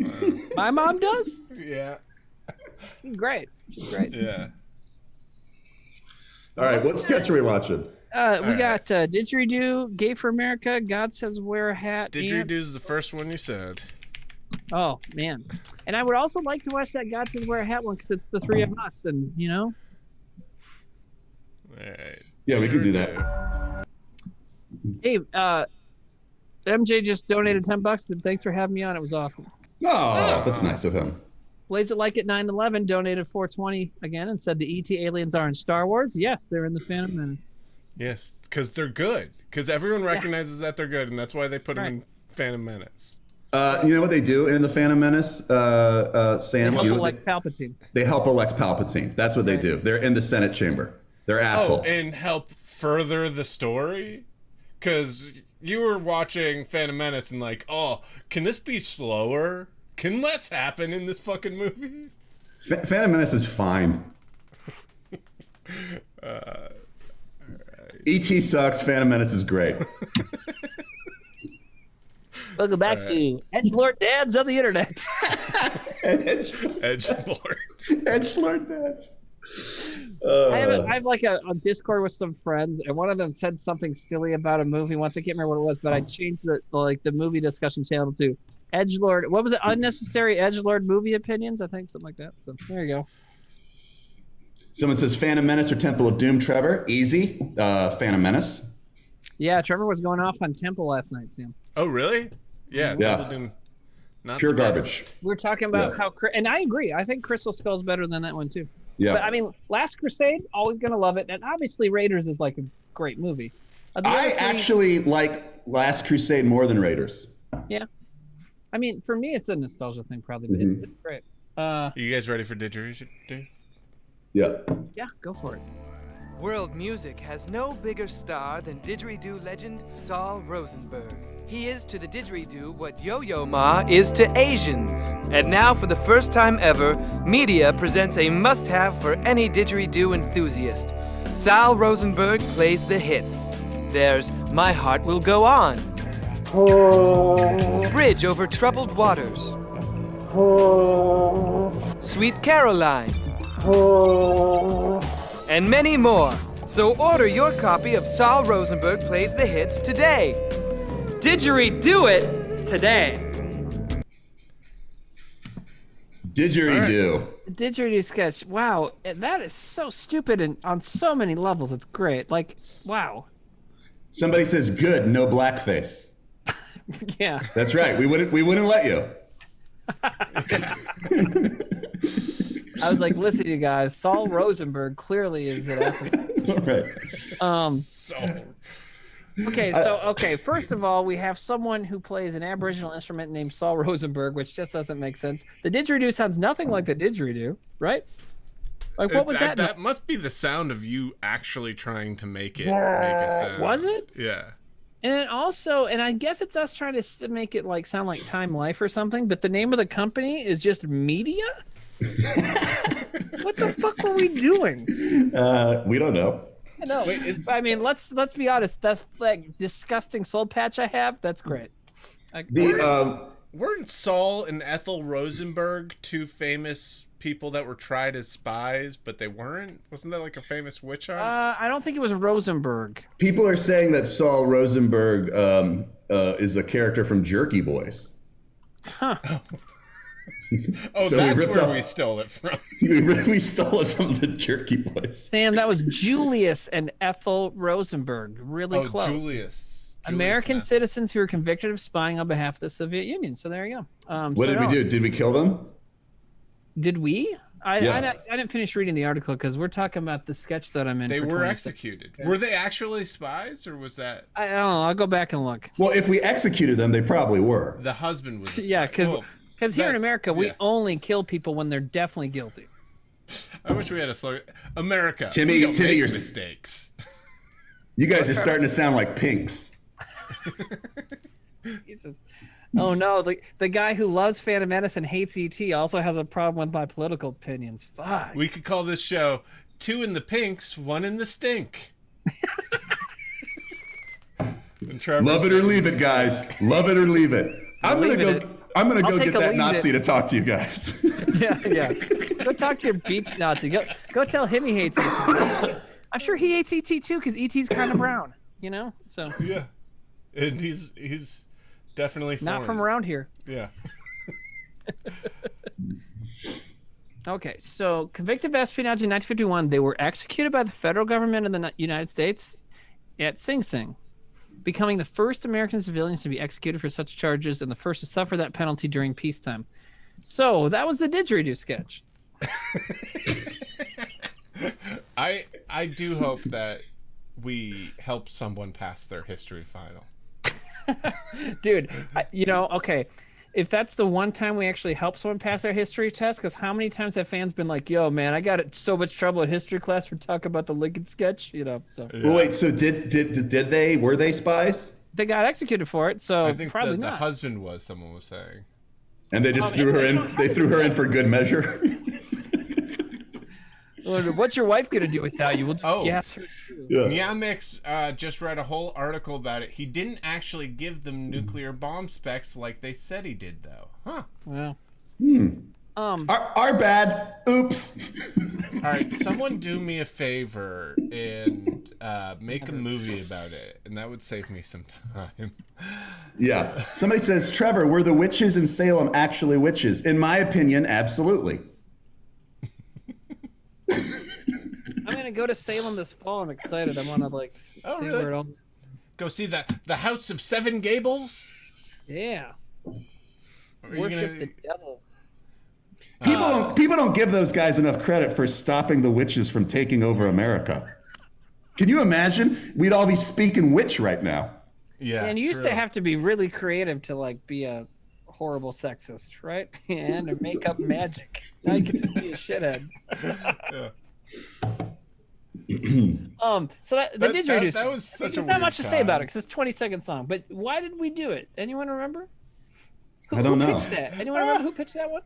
My mom does. Yeah. She's great. Yeah. All right, what sketch are we watching? We got Didgeridoo, Gay for America, God Says Wear a Hat. Didgeridoo is the first one you said. Oh, man. And I would also like to watch that God Says Wear a Hat one because it's the three of us, and, you know? All right. Yeah, we could do that. Hey, MJ just donated $10, and thanks for having me on. It was awesome. Oh, that's nice of him. Blaze It Like It 911 donated $4.20 again and said the ET aliens are in Star Wars. Yes, they're in the Phantom Menace. Yes, because they're good. Because everyone recognizes that they're good, and that's why they put them in Phantom Menace. You know what they do in the Phantom Menace, Sam? They help you know elect Palpatine. They help elect Palpatine. That's what they do. They're in the Senate chamber. They're assholes. Oh, and help further the story? Because you were watching Phantom Menace and like, oh, can this be slower? Can less happen in this fucking movie? Phantom Menace is fine. E.T. sucks. Phantom Menace is great. Welcome back to Edgelord Dads of the Internet. Edgelord. Edgelord Dads. I have like a Discord with some friends, and one of them said something silly about a movie once. I can't remember what it was, but I changed the movie discussion channel to Edgelord. What was it? Unnecessary Edgelord movie opinions, I think, something like that. So there you go. Someone says Phantom Menace or Temple of Doom. Trevor, easy. Phantom Menace. Yeah, Trevor was going off on Temple last night, Sam. Oh, really? Yeah. Yeah. Doom, not pure the garbage. best. We were talking about how, and I agree. I think Crystal Skull's better than that one too. Yeah. But I mean, Last Crusade, always gonna love it, and obviously Raiders is like a great movie. I actually like Last Crusade more than Raiders. Yeah. I mean, for me, it's a nostalgia thing, probably, but it's great. You guys ready for Didgeridoo? Yeah. Yeah, go for it. World music has no bigger star than didgeridoo legend Saul Rosenberg. He is to the didgeridoo what Yo-Yo Ma is to Asians. And now, for the first time ever, media presents a must-have for any didgeridoo enthusiast. Saul Rosenberg plays the hits. There's My Heart Will Go On, Bridge Over Troubled Waters, Sweet Caroline, and many more. So order your copy of Saul Rosenberg Plays the Hits today. Didgeridoo it today. Didgeridoo. Didgeridoo sketch. Wow, that is so stupid and on so many levels. It's great. Like, wow. Somebody says good, no blackface. Yeah. That's right. We wouldn't let you. I was like, listen, you guys, Saul Rosenberg clearly is an African. Right. Okay, first of all, we have someone who plays an Aboriginal instrument named Saul Rosenberg, which just doesn't make sense. The didgeridoo sounds nothing like the didgeridoo, right? Like, what was that? That must be the sound of you actually trying to make it make a sound. Was it? Yeah. And then also, and I guess it's us trying to make it like sound like Time Life or something, but the name of the company is just Media? What the fuck were we doing? We don't know. No, I mean, let's be honest. That's like disgusting soul patch I have. That's great. Weren't Saul and Ethel Rosenberg two famous people that were tried as spies, but they weren't? Wasn't that like a famous witch hunt? I don't think it was Rosenberg. People are saying that Saul Rosenberg is a character from Jerky Boys. Huh. So that's where we stole it from. We stole it from the Jerky Boys. Sam, that was Julius and Ethel Rosenberg. Really close. Julius. American citizens who were convicted of spying on behalf of the Soviet Union. So there you go. What did we do? Did we kill them? Did we? I didn't finish reading the article because we're talking about the sketch that I'm in. They were executed. Were they actually spies, or was that? I don't know. I'll go back and look. Well, if we executed them, they probably were. The husband was. Yeah, because here in America, we only kill people when they're definitely guilty. I wish we had a slogan. America, Timmy, we don't make your mistakes. You guys are starting to sound like Pinks. Jesus. Oh no, the guy who loves Phantom Menace and hates ET also has a problem with my political opinions. Fuck. We could call this show 2 in the Pinks, 1 in the Stink. Love it or leave it, guys. Love it or leave it. I'm gonna go get that Nazi to talk to you guys. Yeah. Go talk to your beach Nazi. Go tell him he hates ET. I'm sure he hates ET too, because ET's kind of brown, you know. So Yeah, and he's definitely not foreign. from around here. Yeah. Okay, so convicted of espionage in 1951, they were executed by the federal government of the United States at Sing Sing, becoming the first American civilians to be executed for such charges and the first to suffer that penalty during peacetime. So that was the didgeridoo sketch. I do hope that we help someone pass their history final. Dude, okay. If that's the one time we actually help someone pass their history test, because how many times have fans been like, yo, man, I got so much trouble in history class for talking about the Lincoln sketch, so. Well, wait, so were they spies? They got executed for it, so I think probably the not. husband was, someone was saying. And they just threw her in. They threw her in for good measure. What's your wife gonna do without you? We'll just gas her too. Yeah. Mix just read a whole article about it. He didn't actually give them nuclear bomb specs like they said he did, though. Huh? Well. Our bad. Oops. All right, someone do me a favor and make a movie about it, and that would save me some time. Yeah. Somebody says, Trevor, were the witches in Salem actually witches? In my opinion, absolutely. I'm gonna go to Salem this fall. I'm excited. I want to see really? where it all. Go see the House of Seven Gables. Yeah. Worship the devil. People don't give those guys enough credit for stopping the witches from taking over America. Can you imagine? We'd all be speaking witch right now. Yeah. And you used to have to be really creative to be a horrible sexist, right? And to make up magic. Now you can just be a shithead. Yeah. So the didgeridoo. That was such a There's weird not much to say about time. it because it's a 20-second song. But why did we do it? Anyone remember? I don't know. Who pitched that? Anyone remember who pitched that one?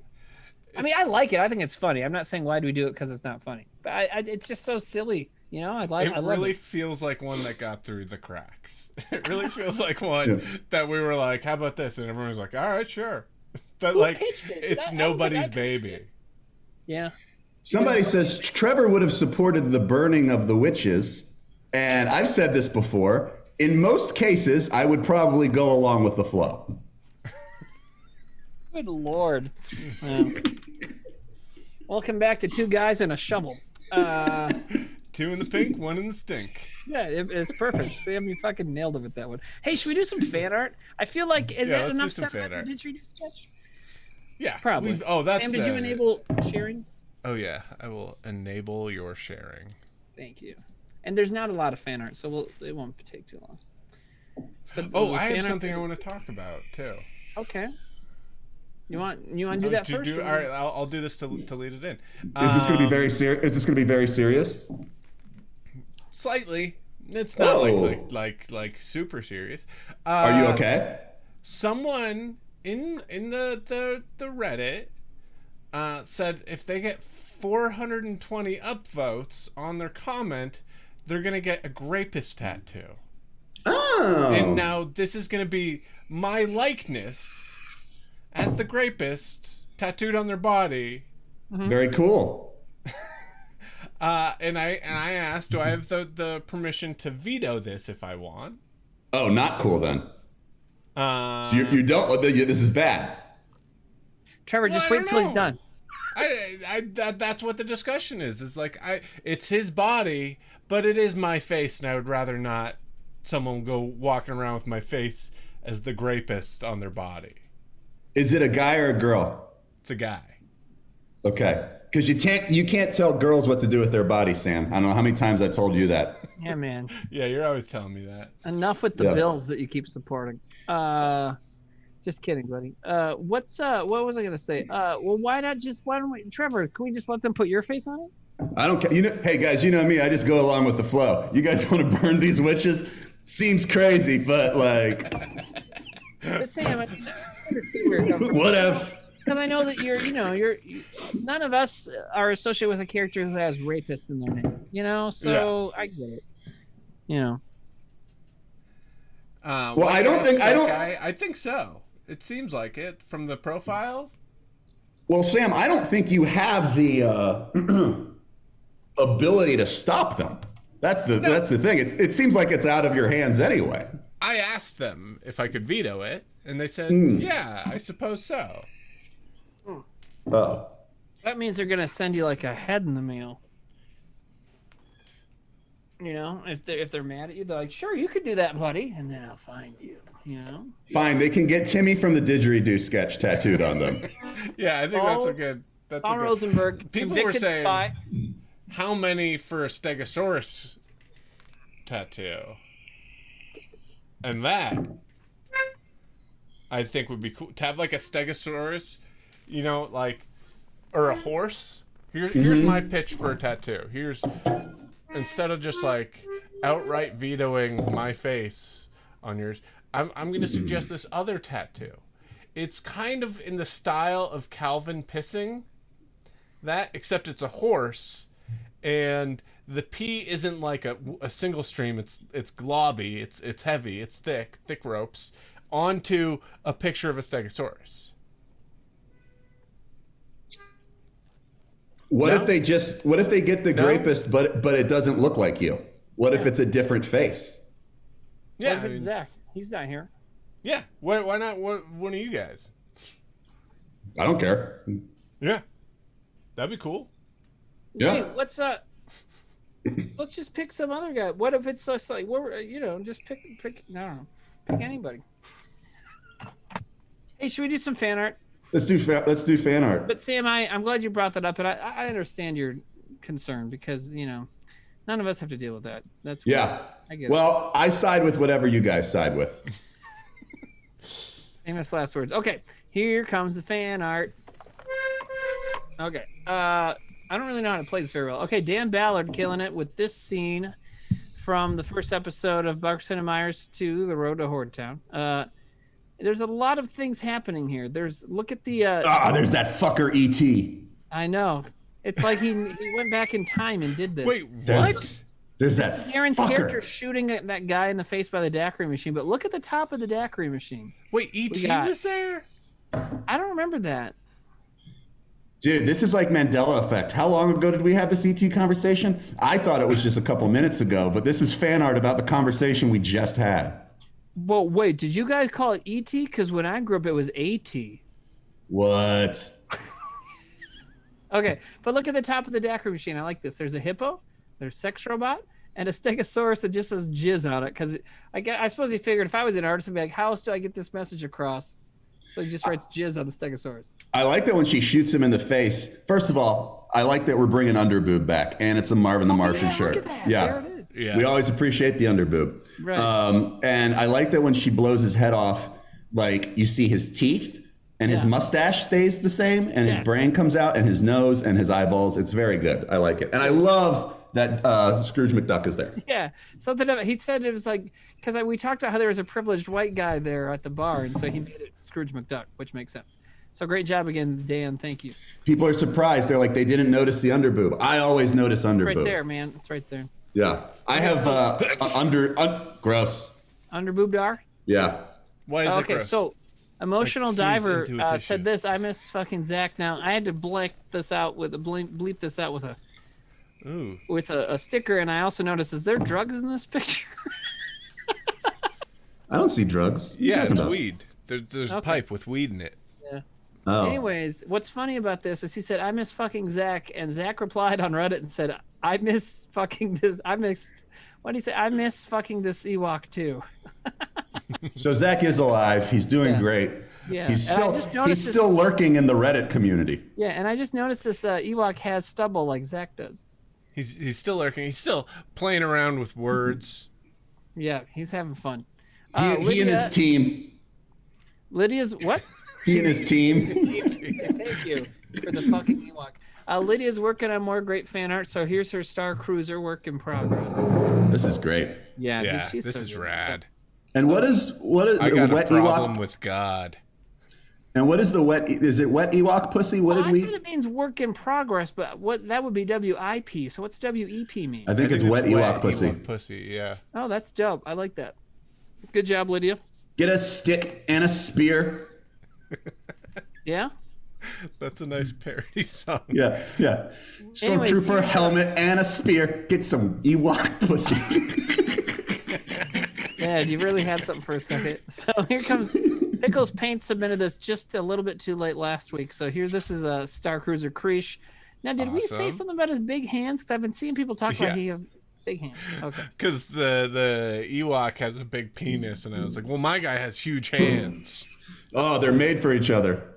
I mean, I like it. I think it's funny. I'm not saying why do we do it because it's not funny, but it's just so silly. I love really it. feels like one that got through the cracks. It really feels like one that we were like, "How about this?" And everyone was like, "All right, sure," but pitched it? it's nobody's baby. Yeah. Somebody says Trevor would have supported the burning of the witches, and I've said this before. In most cases, I would probably go along with the flow. Good Lord. Welcome back to Two Guys and a Shovel. Two in the pink, one in the stink. Yeah, it's perfect. Sam, you fucking nailed it with that one. Hey, should we do some fan art? I feel like, is that enough some set fan up art. for didgeridoo sketch? Yeah, Probably. that's. Sam, did you enable sharing? Oh yeah, I will enable your sharing. Thank you. And there's not a lot of fan art, so it won't take too long. But I have something I want to talk about too. Okay. You want to do that first? All right, I'll do this to lead it in. Is this going to be very serious? Is this going to be very serious? Slightly. It's not like super serious. Are you okay? Someone in the Reddit said if they get 420 upvotes on their comment, they're gonna get a Grapist tattoo. Oh. And now this is gonna be my likeness as the Grapist tattooed on their body. Very cool. And I asked, do I have the permission to veto this if I want? Oh, not cool then. So you don't. This is bad. Trevor, just wait until he's done. That's what the discussion is. It's like it's his body, but it is my face, and I would rather not someone go walking around with my face as the Grapist on their body. Is it a guy or a girl? It's a guy. Okay, because you can't tell girls what to do with their body, Sam. I don't know how many times I told you that. Yeah, man. Yeah, you're always telling me that. Enough with the bills that you keep supporting. Just kidding, buddy. What was I gonna say? Well, why don't we, Trevor? Can we just let them put your face on it? I don't care. Hey guys, you know me. I just go along with the flow. You guys want to burn these witches? Seems crazy, but like. But Sam, I mean, what else? Because I know that you're none of us are associated with a character who has rapist in their name. So yeah. I get it. Well, I think so. It seems like it from the profile. Well, Sam, I don't think you have the ability to stop them. That's the thing. It seems like it's out of your hands anyway. I asked them if I could veto it, and they said, yeah, I suppose so. Oh. That means they're gonna send you like a head in the mail. You know, if they're mad at you, they're like, "Sure, you could do that, buddy," and then I'll find you. You know. Fine, they can get Timmy from the didgeridoo sketch tattooed on them. Yeah, I think that's a good. That's a good. Rosenberg. People were saying, spy. how many for a Stegosaurus tattoo? And that, I think, would be cool to have like a Stegosaurus, you know, like, or a horse. Here's my pitch for a tattoo. Instead of just like outright vetoing my face on yours, I'm going to suggest this other tattoo. It's kind of in the style of Calvin pissing, except it's a horse, and the pee isn't like a single stream. It's globby. It's heavy. It's thick ropes onto a picture of a Stegosaurus. What if they get the grapist, but it doesn't look like you? What if it's a different face? Yeah, what if it's Zack? He's not here. Yeah, why not one of you guys? I don't care. Yeah, that'd be cool. Yeah. Hey, let's just pick some other guy. What if it's just like just pick anybody. Hey, should we do some fan art? Let's do fan art. But Sam, I'm glad you brought that up, and I understand your concern because none of us have to deal with that. That's yeah. I get it. I side with whatever you guys side with. Famous last words. Okay, here comes the fan art. Okay, I don't really know how to play this very well. Okay, Dan Ballard killing it with this scene from the first episode of Buxton and Myers 2, The Road to Hordetown. There's a lot of things happening here. Look at the... there's that fucker E.T. I know. It's like he went back in time and did this. Wait, what? There's that Darren's fucker. character shooting at that guy in the face by the daiquiri machine, but look at the top of the daiquiri machine. Wait, E.T. was there? I don't remember that. Dude, this is like Mandela effect. How long ago did we have this ET conversation? I thought it was just a couple minutes ago, but this is fan art about the conversation we just had. Well, wait, did you guys call it ET? Because when I grew up, it was AT. What? Okay, but look at the top of the daiquiri machine. I like this. There's a hippo, there's sex robot, and a stegosaurus that just says jizz on it. Because I suppose he figured if I was an artist, I'd be like, how else do I get this message across? So he just writes jizz on the stegosaurus. I like that when she shoots him in the face. First of all, I like that we're bringing underboob back, and it's a Marvin the Martian shirt. Look at that. Yeah. There it is. Yeah. We always appreciate the underboob. Right. And I like that when she blows his head off, like you see his teeth and his mustache stays the same, and his brain comes out, and his nose and his eyeballs. It's very good. I like it. And I love that Scrooge McDuck is there. Yeah. Something about, he said it was like, because we talked about how there was a privileged white guy there at the bar, and so he made it Scrooge McDuck, which makes sense. So great job again, Dan. Thank you. People are surprised. They're like, they didn't notice the underboob. I always notice underboob. Right there, man. It's right there. Yeah. I have gross. Underboob dar? Yeah. Why is it gross? So Emotional Like Diver sneeze into a said tissue. this. I miss fucking Zack. Now I had to bleep this out with a sticker, and I also noticed, is there drugs in this picture? I don't see drugs. Yeah, it's weed. There's a pipe with weed in it. Yeah. Oh. Anyways, what's funny about this is he said, I miss fucking Zack, and Zack replied on Reddit and said, I miss fucking this. What did he say? I miss fucking this Ewok too. So Zack is alive. He's doing great. Yeah. He's And I just still noticed this- lurking in the Reddit community. Yeah, and I just noticed this Ewok has stubble like Zack does. He's still lurking. He's still playing around with words. Yeah, he's having fun. He and his team. Lydia's what? He and his team. Thank you for the fucking Ewok. Lydia's working on more great fan art, so here's her Star Cruiser work in progress. This is great. Yeah, Yeah, dude, she's this so is good. rad. And what is I got wet a problem Ewok? with God. And what is the wet? Is it wet Ewok pussy? What did I we? thought it means work in progress, but what that would be WIP. So what's WEP mean? I think it's wet Ewok pussy. Ewok pussy, yeah. Oh, that's dope. I like that. Good job, Lydia. Get a stick and a spear. Yeah. That's a nice parody song. Yeah. Anyways, Stormtrooper helmet and a spear. Get some Ewok pussy. Yeah, you really had something for a second. So here comes Pickles Paint submitted this just a little bit too late last week. So this is a Star Cruiser Krish. Now, did we say something about his big hands? Because I've been seeing people talk about he have big hands. Okay. Because the Ewok has a big penis, and I was like, well, my guy has huge hands. Oh, they're made for each other.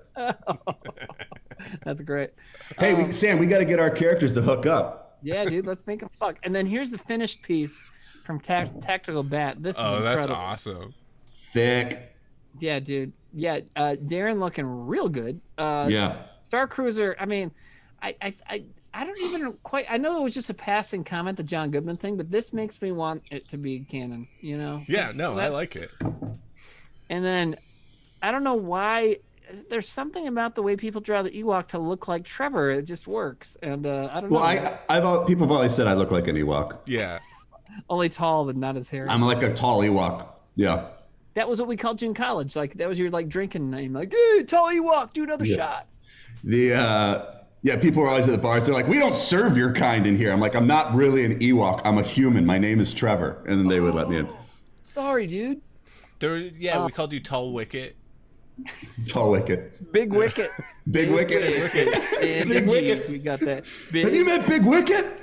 That's great. Hey, Sam, we got to get our characters to hook up. Yeah, dude, let's make them fuck. And then here's the finished piece from Tactical Bat. This is incredible. That's awesome. Thick. Yeah, dude. Yeah, Darren looking real good. Yeah. Star Cruiser. I mean, I don't even quite. I know it was just a passing comment, the John Goodman thing, but this makes me want it to be canon. You know? Yeah. No, I like it. And then I don't know why. There's something about the way people draw the Ewok to look like Trevor. It just works, and I don't know. Well, people have always said I look like an Ewok. Yeah. Only tall, but not as hairy. I'm like a tall Ewok. Yeah. That was what we called you in college. Like that was your drinking name. Like, hey, tall Ewok, do another shot. People were always at the bars. They're like, we don't serve your kind in here. I'm like, I'm not really an Ewok. I'm a human. My name is Trevor, and then they would let me in. Sorry, dude. We called you Tall Wicket. Tall Wicket. Big Wicket. Big Wicket. And Big Wicket. We got that. Have you met Big Wicket?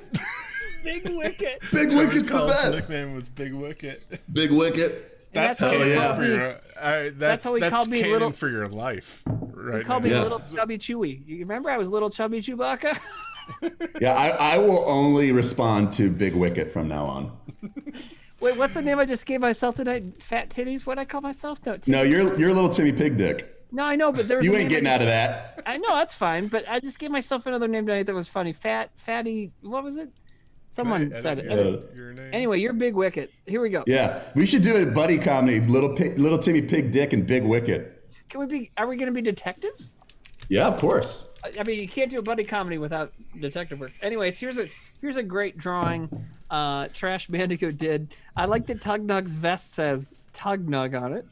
Big Wicket. Big Wicket's the best. His nickname was Big Wicket. Big Wicket. That's canon for your. That's canon for your life. Right. He called me Little Chubby Chewy. You remember I was Little Chubby Chewbacca? Yeah, I will only respond to Big Wicket from now on. Wait, what's the name I just gave myself tonight? Fat Titties? What'd I call myself? No, you're Little Timmy Pig Dick. No, I know, but there's you ain't getting out of that. I know, that's fine, but I just gave myself another name tonight that was funny. Fatty, what was it? Someone said it. Your name? Anyway, you're Big Wicket. Here we go. Yeah, we should do a buddy comedy, Little Timmy Pig Dick and Big Wicket. Are we going to be detectives? Yeah, of course. I mean, you can't do a buddy comedy without detective work. Anyways, here's a great drawing Trash Bandicoot did. I like that Tugnug's vest says Tugnug on it.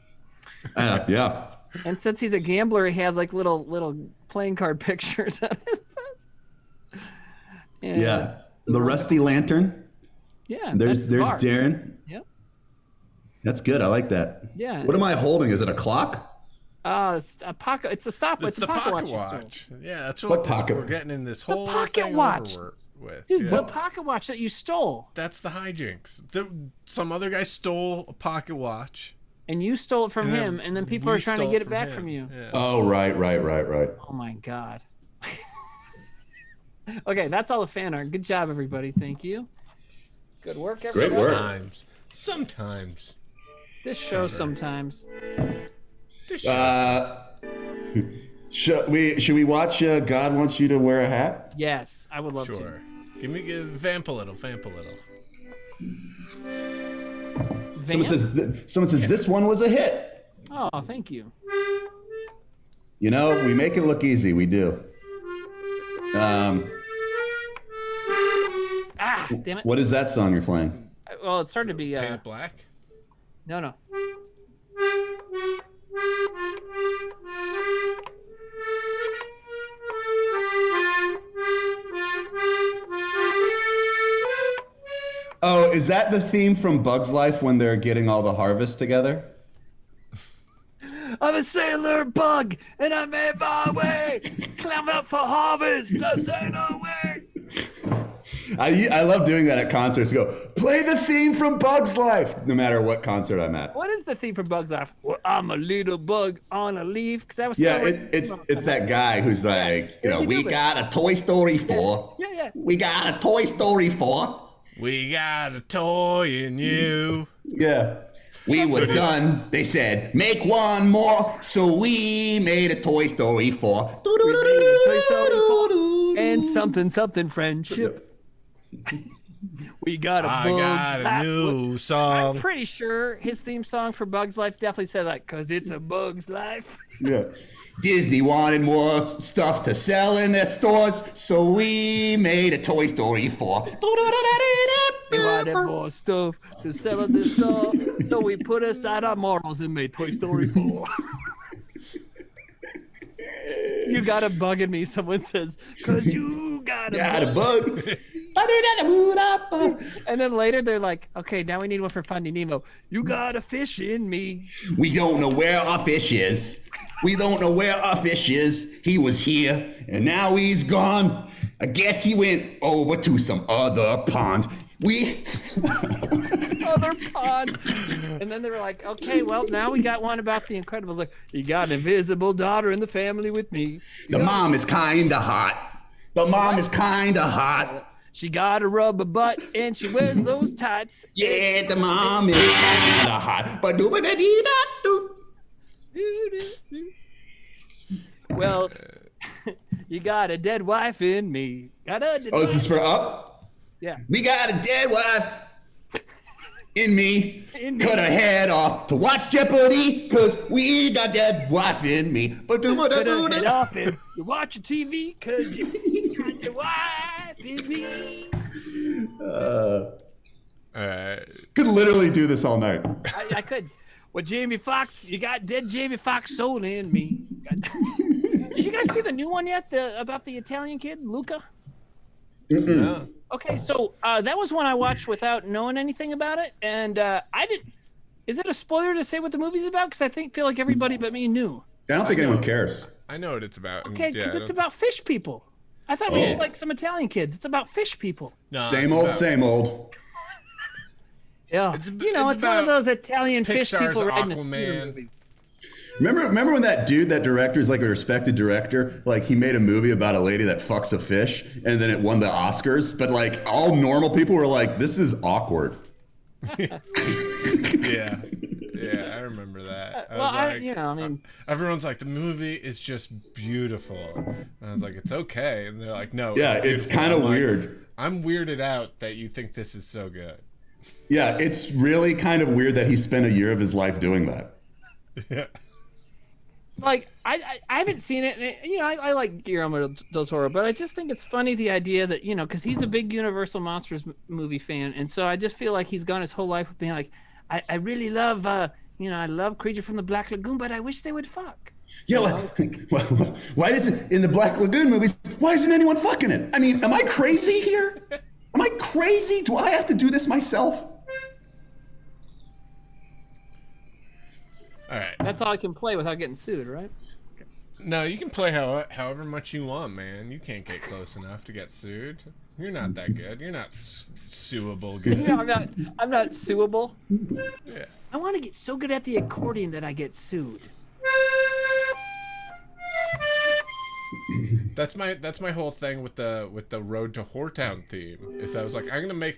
Yeah. And since he's a gambler, he has like little playing card pictures on his vest. And yeah. The Rusty Lantern. Yeah. There's Darren. Yep. That's good. I like that. Yeah. What am I holding? Is it a clock? It's a pocket. It's a stop. It's a the pocket watch. Yeah, that's what pocket? We're getting in this whole pocket thing watch. With. Dude, the pocket watch that you stole. That's the hijinks. Some other guy stole a pocket watch. And you stole it from him, and then people are trying to get it back from you. Yeah. Oh, right. Oh, my God. Okay, that's all the fan art. Good job, everybody. Thank you. Good work, everybody. Great work. Sometimes. This show sometimes. Should we watch God Wants You to Wear a Hat? Yes, I would love to. Sure. Vamp a little. Someone says this one was a hit. Oh, thank you. You know, we make it look easy. We do. Damn it. What is that song you're playing? Well, it started to be Paint It Black? No. Oh, is that the theme from Bug's Life when they're getting all the harvest together? I'm a sailor bug, and I made my way. Climb up for harvest, I say no way. I love doing that at concerts. Go, play the theme from Bug's Life, no matter what concert I'm at. What is the theme from Bug's Life? Well, I'm a little bug on a leaf. Cause that was it's that guy who's like, we got a Toy Story 4. Yeah. We got a Toy Story 4. We got a toy in you. Yeah. We were done. They said, make one more. So we made a Toy Story 4. Toy Story 4. And something friendship. We got a new song. I'm pretty sure his theme song for Bug's Life definitely said that, because it's a Bug's Life. Yeah. Disney wanted more stuff to sell in their stores, so we made a Toy Story 4. We wanted more stuff to sell in the store, so we put aside our morals and made Toy Story 4. You got a bug in me, someone says, because you got a bug. And then later they're like, okay, now we need one for Finding Nemo. You got a fish in me. We don't know where our fish is. We don't know where our fish is. He was here, and now he's gone. I guess he went over to some other pond. Other pond. And then they were like, okay, well, now we got one about the Incredibles. Like, you got an invisible daughter in the family with me. The mom is kinda hot. The mom is kinda hot. She got a rubber butt and she wears those tights. Yeah, the mom is kinda hot. Well, you got a dead wife in me. Is this for Up? Yeah. We got a dead wife in me. Cut her head off to watch Jeopardy, cause we got dead wife in me. Cut her head off and you watch your TV, cause you got your wife in me. Could literally do this all night. I could. Well, Jamie Foxx, you got dead Jamie Foxx soul in me. Did you guys see the new one yet? About the Italian kid, Luca? No. Okay, so that was one I watched without knowing anything about it, and I didn't. Is it a spoiler to say what the movie's about? Because I feel like everybody but me knew. I don't think anyone cares. I know what it's about. Okay, because it's about fish people. I thought it was like some Italian kids. It's about fish people. No, same old. Yeah, it's one of those Italian fish people riding a scooter movies. Remember when that director is like a respected director, like he made a movie about a lady that fucks a fish and then it won the Oscars, but like all normal people were like, this is awkward. Yeah, I remember that. Everyone's like, the movie is just beautiful. And I was like, it's okay. And they're like, no. Yeah, it's kind of weird. I'm weirded out that you think this is so good. Yeah, it's really kind of weird that he spent a year of his life doing that. Yeah. Like, I haven't seen it. And, I like Guillermo del Toro, but I just think it's funny the idea that, because he's a big Universal Monsters movie fan. And so I just feel like he's gone his whole life with being like, I really love, I love Creature from the Black Lagoon, but I wish they would fuck. Yeah, why doesn't, in the Black Lagoon movies, why isn't anyone fucking it? I mean, am I crazy here? Am I crazy? Do I have to do this myself? All right. That's all I can play without getting sued, right? No, you can play however much you want, man. You can't get close enough to get sued. You're not that good. You're not suable good. I'm not suable. Yeah. I want to get so good at the accordion that I get sued. That's my whole thing with the Road to Whoretown theme. Is I was like, I'm gonna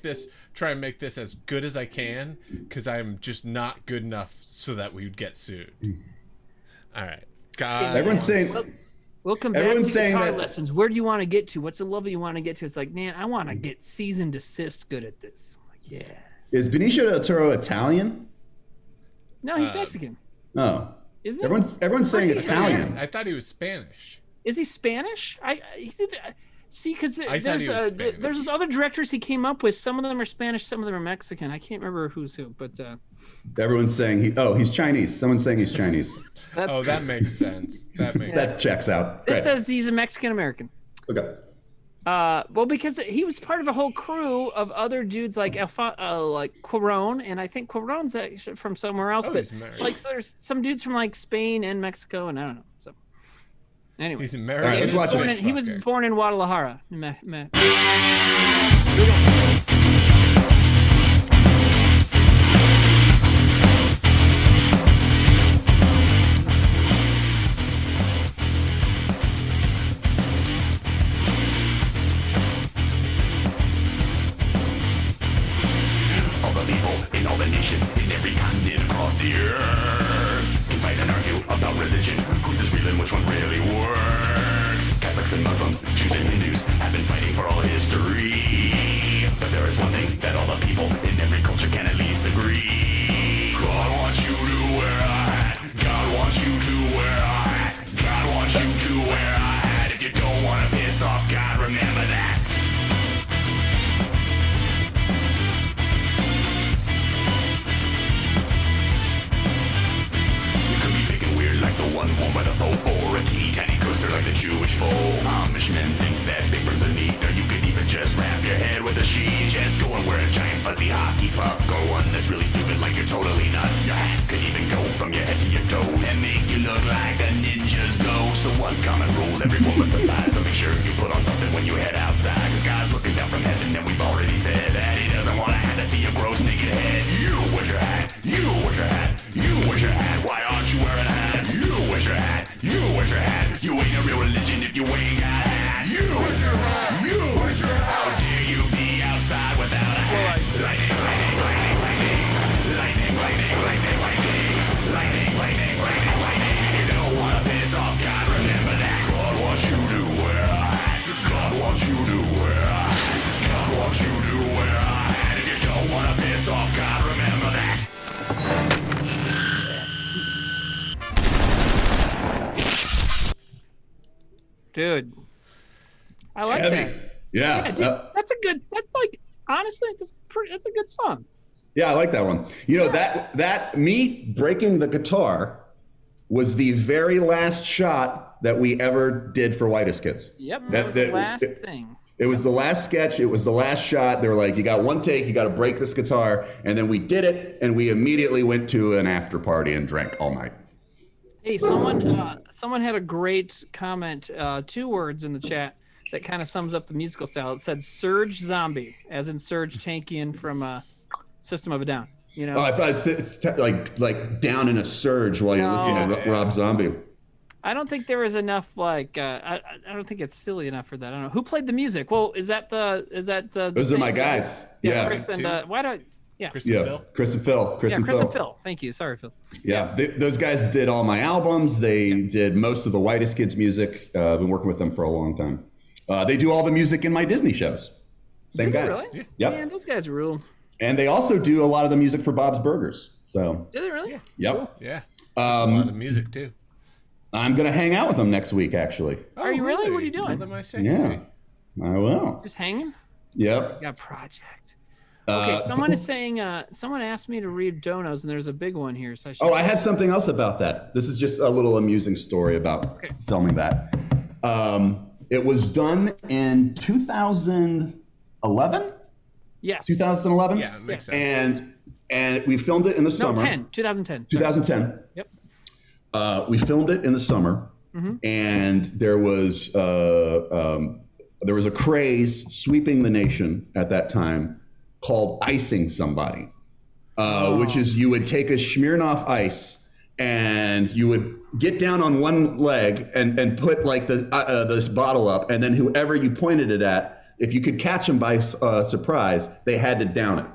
try and make this as good as I can, because I'm just not good enough so that we would get sued. All right, God. Everyone's saying. We'll come back to guitar lessons. Where do you want to get to? What's the level you want to get to? It's like, man, I want to get cease and desist good at this. I'm like, yeah. Is Benicio del Toro Italian? No, he's Mexican. Oh. Isn't everyone's saying Italian. I thought he was Spanish. Is he Spanish? Because there's other directors he came up with. Some of them are Spanish, some of them are Mexican. I can't remember who's who, but everyone's saying he's Chinese. Someone's saying he's Chinese. That makes sense. That checks out. This says he's a Mexican American. Okay. Well, because he was part of a whole crew of other dudes like Cuarón, and I think Cuarón's actually from somewhere else, but like there's some dudes from like Spain and Mexico, and I don't know. So anyway, he's American. He was born in Guadalajara. In all the nations, in every continent across the earth, can fight and argue about religion, whose is real and which one really works. Catholics and Muslims, Jews and Hindus have been fighting for all history. But there is one thing that all the people in every culture can at least agree. God wants you to wear a hat. God wants you to wear a hat. God wants you to wear a hat. If you don't want to piss off God, remember that. Like the one worn by the Pope, or a teeny tiny coaster like the Jew everyone must advise. So make sure you put on something when you head outside. Cause God's looking down from heaven and we've already said that he doesn't want to have to see your gross naked head. You, where's your hat? You, where's your hat? You, where's your hat? Why aren't you wearing a hat? You, where's your hat? You, where's your hat? You ain't a real religion if you ain't got a hat. You, where's your hat? You, where's your hat? How dare you be outside without a hat? Lightning, lightning, lightning, lightning. Lightning, lightning, lightning, lightning. Lightning, lightning, lightning, lightning. You don't wanna piss off God, remember that. God wants you to wear a hat. God wants you to wear a hat. God wants you to wear a hat. If you don't wanna piss off God, remember that. Dude, I like Heavy. that. Yeah. Dude, that's a good. That's like honestly, that's a good song. Yeah, I like that one. You know, that me breaking the guitar was the very last shot that we ever did for Whitest Kids. Yep, that was the last thing. It was the last sketch. It was the last shot. They were like, you got one take, you got to break this guitar. And then we did it, and we immediately went to an after party and drank all night. Hey, someone had a great comment, 2 words in the chat that kind of sums up the musical style. It said Surge Zombie, as in Surge Tankian from System of a Down. You know? Oh, I thought it's like down in a surge while you listen to Rob Zombie. I don't think there was enough like I don't think it's silly enough for that. I don't know who played the music. Well, is that those are my guys? Yeah, Chris and Chris and Phil. Chris and Phil. Thank you. Sorry, Phil. Yeah, those guys did all my albums. They did most of the Whitest Kids music. I've been working with them for a long time. They do all the music in my Disney shows. Same guys. Really? Yep. Man, those guys rule. And they also do a lot of the music for Bob's Burgers. So. Do they really? Yep. Cool. Yeah. A lot of music too. I'm gonna hang out with them next week, actually. Are you really? What are you doing? Yeah, I will. Just hanging? Yep. Got a project. Okay, someone is saying, someone asked me to read donos, and there's a big one here. So I have something else about that. This is just a little amusing story about filming that. It was done in 2011? Yes. 2011? Yeah, it makes sense. And we filmed it in the summer. 2010. 2010. Yep. We filmed it in the summer, and there was a craze sweeping the nation at that time called icing somebody, which is you would take a Smirnoff Ice and you would get down on one leg and put like this bottle up, and then whoever you pointed it at, if you could catch them by surprise, they had to down it.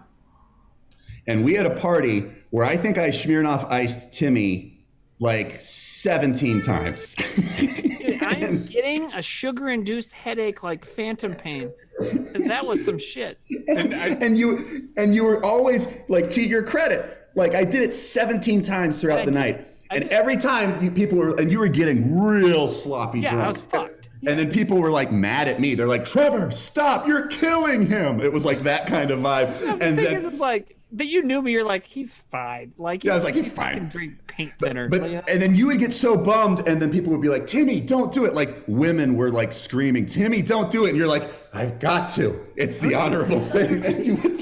And we had a party where I think I Smirnoff iced Timmy like 17 times. Dude, I am getting a sugar-induced headache like phantom pain, because that was some shit. And you were always like, to your credit, like I did it 17 times throughout the night, and every time you were getting real sloppy drunk. Yeah, I was fucked. And then people were like mad at me. They're like, Trevor, stop! You're killing him. It was like that kind of vibe. The thing is, like, but you knew me. You're like, he's fine. Like, I was like, he's fine. Can drink paint thinner. But and then you would get so bummed, and then people would be like, Timmy, don't do it. Like women were like screaming, Timmy, don't do it. And you're like, I've got to. It's the honorable thing. And you would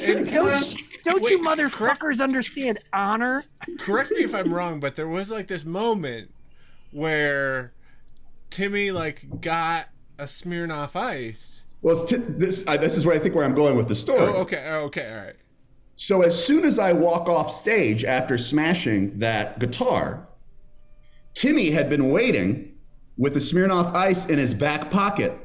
don't you motherfuckers understand honor? Correct me if I'm wrong, but there was like this moment where Timmy like got a Smirnoff Ice. Well, this is where I think where I'm going with the story. Oh, okay, all right. So as soon as I walk off stage after smashing that guitar, Timmy had been waiting with the Smirnoff Ice in his back pocket.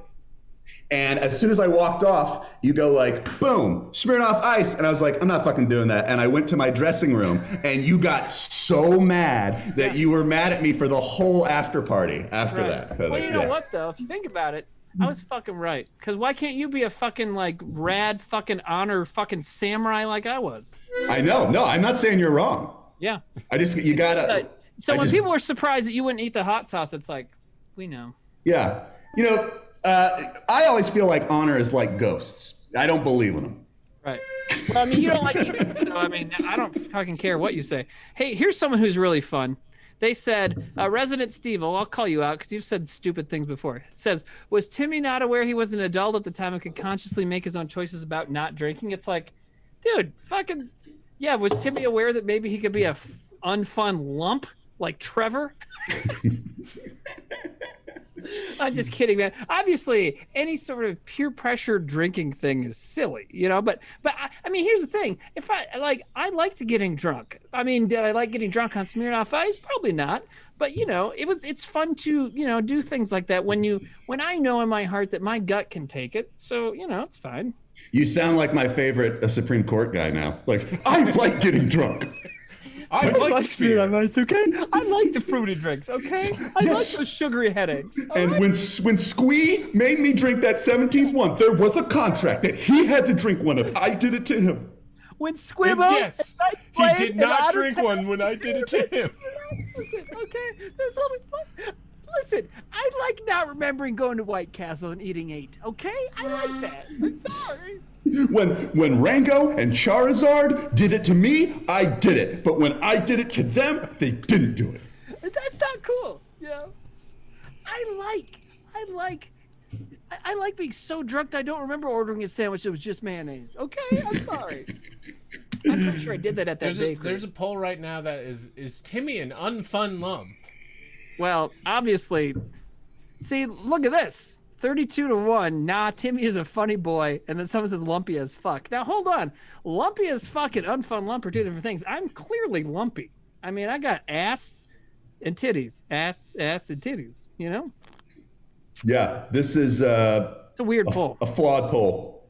And as soon as I walked off, you go like, boom, Smirnoff Ice. And I was like, I'm not fucking doing that. And I went to my dressing room, and you got so mad that you were mad at me for the whole after party after that. Well, you know what, though? If you think about it, I was fucking right. Because why can't you be a fucking, like, rad fucking honor fucking samurai like I was? I know. No, I'm not saying you're wrong. Yeah. You gotta. So when people were surprised that you wouldn't eat the hot sauce, it's like, we know. Yeah. You know, I always feel like honor is like ghosts. I don't believe in them. Right. Well, I mean, you don't like eating, so I mean, I don't fucking care what you say. Hey, here's someone who's really fun. They said, Resident Steve, I'll call you out because you've said stupid things before. It says, was Timmy not aware he was an adult at the time and could consciously make his own choices about not drinking? It's like, dude, fucking, yeah, was Timmy aware that maybe he could be a unfun lump like Trevor? I'm just kidding, man. Obviously, any sort of peer pressure drinking thing is silly, you know. But I mean, here's the thing: if I like to getting drunk. I mean, did I like getting drunk on Smirnoff Ice? Probably not. But you know, it's fun to do things like that when I know in my heart that my gut can take it. So it's fine. You sound like my favorite Supreme Court guy now. Like, I like getting drunk. I like Smirnoff Ice, okay? I like the fruity drinks, okay? I like those sugary headaches. And when Squee made me drink that 17th one, there was a contract that he had to drink one of. I did it to him. When Squibbo, yes, he did not drink one when I did it to him. Listen, okay, there's only. Listen, I like not remembering going to White Castle and eating 8. Okay, I like that. I'm sorry. When Rango and Charizard did it to me, I did it. But when I did it to them, they didn't do it. That's not cool. I like being so drunk that I don't remember ordering a sandwich that was just mayonnaise. Okay, I'm sorry. I'm pretty sure I did that at that bakery. There's a poll right now that is Timmy an unfun lump? Well, obviously, see, look at this. 32-1. Nah, Timmy is a funny boy. And then someone says lumpy as fuck. Now, hold on. Lumpy as fuck and unfun lump are two different things. I'm clearly lumpy. I mean, I got ass and titties. Ass, and titties, Yeah, this is it's a weird poll. A flawed poll.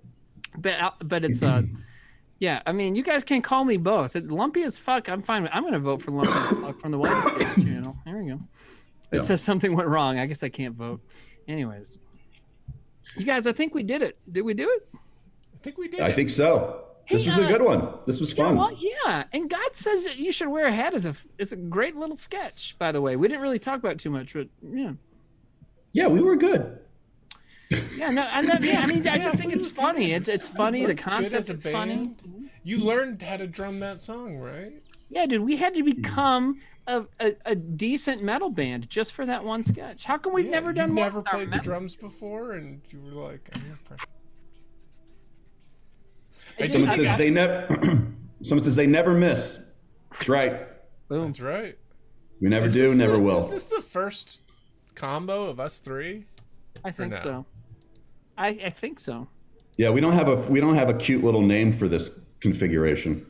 But it's yeah, I mean, you guys can call me both. Lumpy as fuck, I'm fine with. I'm going to vote for lumpy as fuck from the White States channel. There we go. It says something went wrong. I guess I can't vote. Anyways. You guys, I think we did it. Did we do it? I think we did. I think so. This was a good one. This was fun. Yeah, and God says that you should wear a hat is a great little sketch, by the way. We didn't really talk about it too much, but yeah. Yeah, we were good. Yeah, no, I mean, I just think it's funny. It's funny. The concept is funny. You learned how to drum that song, right? Yeah, dude, we had to become a decent metal band just for that one sketch. How come we've never done more? Never played the drums before, and you were like, I'm impressed. Someone says they never miss. That's right. Boom. That's right. We never do, never will. Is this the first combo of us three? I think so. I think so. Yeah, we don't have a cute little name for this configuration.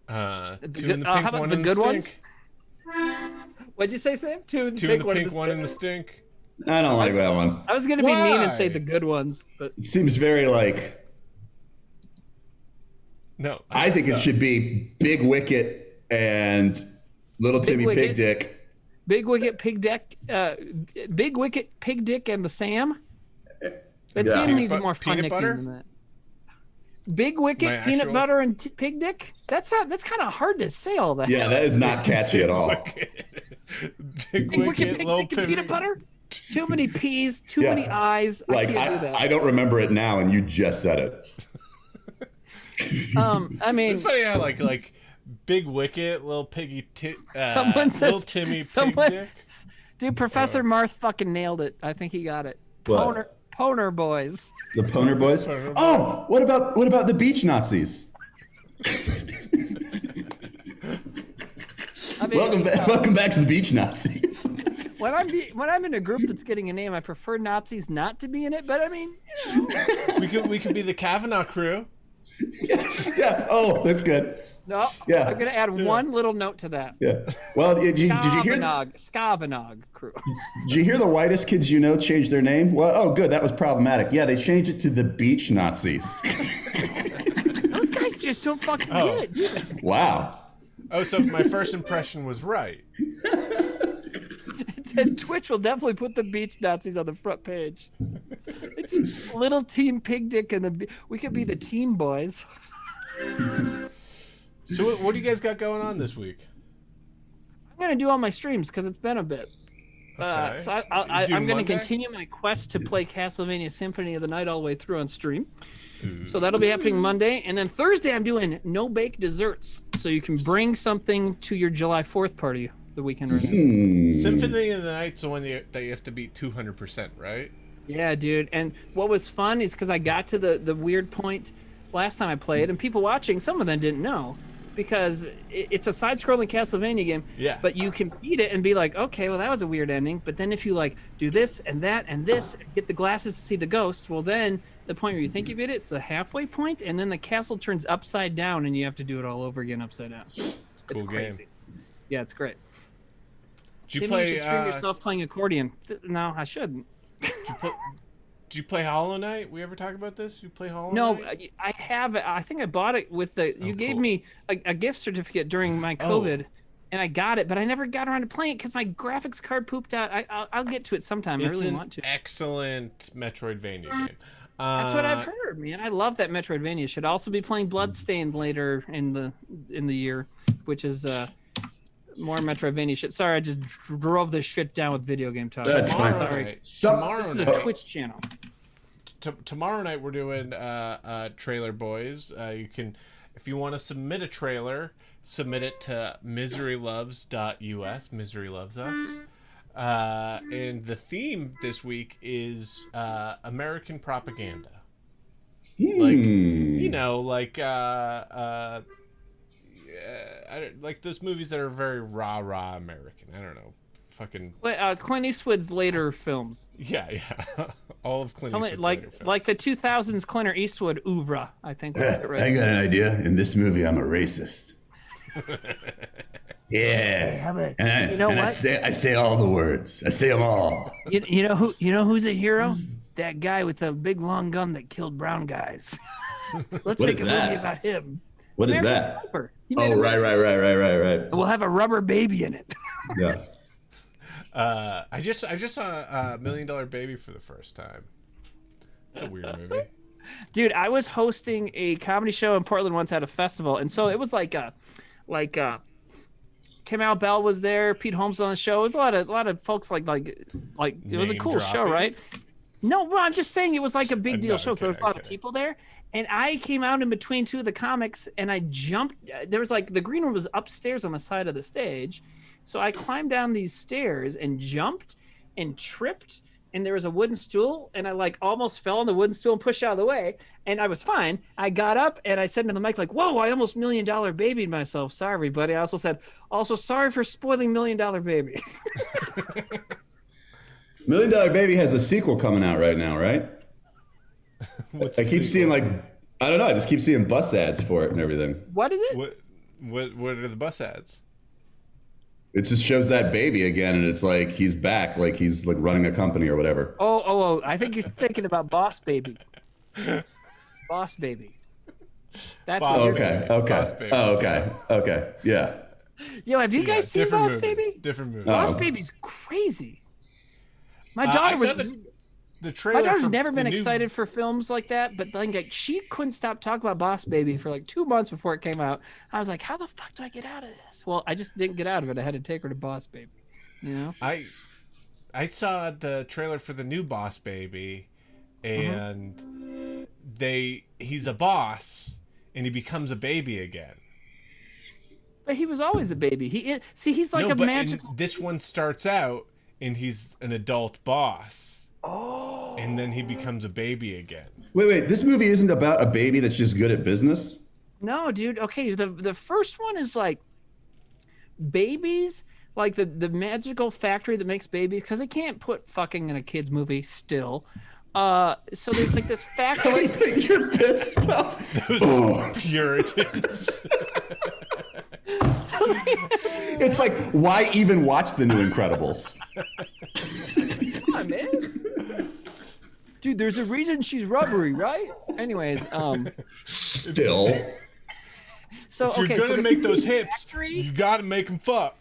Two in the pink, one in the stink. What'd you say, Sam? Two in the pink, one in the stink. I don't like that one. I was gonna be mean and say the good ones, but it seems very like. No, I think it should be Big Wicket and Little Timmy Pig Dick. Big Wicket, Pig Dick, Big Wicket, Pig Dick, and the Sam. That Sam needs more fun nickname than that. Big Wicket, peanut butter, and Pig Dick. That's kind of hard to say all that. Yeah, that is not catchy at all. Big Wicket, Pig Dick, and peanut butter. Too many P's, too many I's. Like I can't do that. I don't remember it now, and you just said it. I mean, it's funny how like Big Wicket, little piggy, someone says little Timmy Pig Dick. Dude, Professor Marth fucking nailed it. I think he got it. Poner boys. The Poner boys. Oh, what about the beach Nazis? I mean, welcome back to the beach Nazis. When I'm in a group that's getting a name, I prefer Nazis not to be in it. But I mean, we could be the Kavanaugh crew. Yeah. Oh, that's good. No. Yeah. I'm gonna add one little note to that. Yeah. Well, did you hear Skavanog crew? Did you hear the whitest kids you know change their name? Well, oh, good. That was problematic. Yeah, they changed it to the beach Nazis. Those guys just don't fucking get it, do they? Wow. Oh, so my first impression was right. It said Twitch will definitely put the beach Nazis on the front page. It's Little Team Pig Dick and we could be the Team Boys. So what do you guys got going on this week? I'm gonna do all my streams because it's been a bit. Okay. So I'm gonna continue my quest to play Castlevania Symphony of the Night all the way through on stream. So that'll be happening Monday, and then Thursday I'm doing no bake desserts, so you can bring something to your July 4th party the weekend right now. Symphony of the Night's the one that you have to beat 200%, right? Yeah, dude. And what was fun is because I got to the weird point last time I played, and people watching, some of them didn't know. because it's a side-scrolling Castlevania game. Yeah. But you can beat it and be like, okay, well that was a weird ending. But then if you like do this and that and this, and get the glasses to see the ghost, well then the point where you think you beat it's the halfway point, and then the castle turns upside down, and you have to do it all over again upside down. It's cool crazy. game. Yeah, it's great. Did you Maybe you play? should stream yourself playing accordion. No, I shouldn't. Did you play Hollow Knight? We ever talk about this? You play Hollow No, Knight? I have. I think I bought it with the. You gave cool. me a gift certificate during my COVID, and I got it, but I never got around to playing it because my graphics card pooped out. I'll get to it sometime. I really want to. Excellent Metroidvania game. That's what I've heard, man. I love that Metroidvania. Should also be playing Bloodstained later in the year, which is more Metroidvania shit. Sorry, I just drove this shit down with video game talk. That's fine. Sorry. Tomorrow This is night. a Twitch channel. Tomorrow night we're doing Trailer Boys. You can, if you want to submit a trailer, submit it to miseryloves.us. Misery loves us. And the theme this week is American propaganda. Like, you know, like like those movies that are very rah American. I don't know, fucking. Clint Eastwood's later films. Yeah. All of Clint Eastwood's later films. Like the 2000s Clint Eastwood oeuvre, I think. Right. I got an idea. In this movie, I'm a racist. Yeah. I say all the words. I say them all. You know who's a hero? That guy with the big long gun that killed brown guys. Let's What make is a that? movie about him. What is American that? Sniper. He made Oh, a right. We'll have a rubber baby in it. Yeah. I just saw $1 Million Baby for the first time. It's a weird movie. Dude, I was hosting a comedy show in Portland once at a festival, and so it was like Kamau Bell was there, Pete Holmes on the show. It was a lot of folks like it was a cool show, right? No, well, I'm just saying it was like a big deal show. So there was a lot of people there, and I came out in between two of the comics, and I jumped. There was like the green room was upstairs on the side of the stage, so I climbed down these stairs and jumped and tripped. And there was a wooden stool, and I like almost fell on the wooden stool and pushed out of the way, and I was fine. I got up and I said into the mic like, "Whoa, I almost $1 Million Babied myself. Sorry, everybody." I also said, sorry for spoiling $1 Million Baby. $1 Million Baby has a sequel coming out right now, right? I keep seeing I don't know. I just keep seeing bus ads for it and everything. What is it? What are the bus ads? It just shows that baby again, and it's like he's back, like he's like running a company or whatever. Oh! I think you're thinking about Boss Baby. Boss Baby. That's Boss what Baby. Boss Baby. Oh, okay. Yeah. Yo, have you guys seen different Boss movies, Baby? Different movies. Boss Baby's crazy. My daughter I saw was. The trailer. My daughter's for never been the new- excited for films like that, but like she couldn't stop talking about Boss Baby for like 2 months before it came out. I was like, how the fuck do I get out of this? Well, I just didn't get out of it. I had to take her to Boss Baby. You know? I saw the trailer for the new Boss Baby, and he's a boss, and he becomes a baby again. But he was always a baby. He's like magical. This one starts out, and he's an adult boss. Oh. And then he becomes a baby again. Wait. This movie isn't about a baby that's just good at business? No, dude. Okay, the first one is like babies, like the magical factory that makes babies, because they can't put fucking in a kid's movie still. So there's like this factory. You're pissed off. Those Puritans. It's like, why even watch the new Incredibles? Come on, man. Dude, there's a reason she's rubbery, right? Anyways, Still. So if you're gonna make those hips, you gotta make them fuck.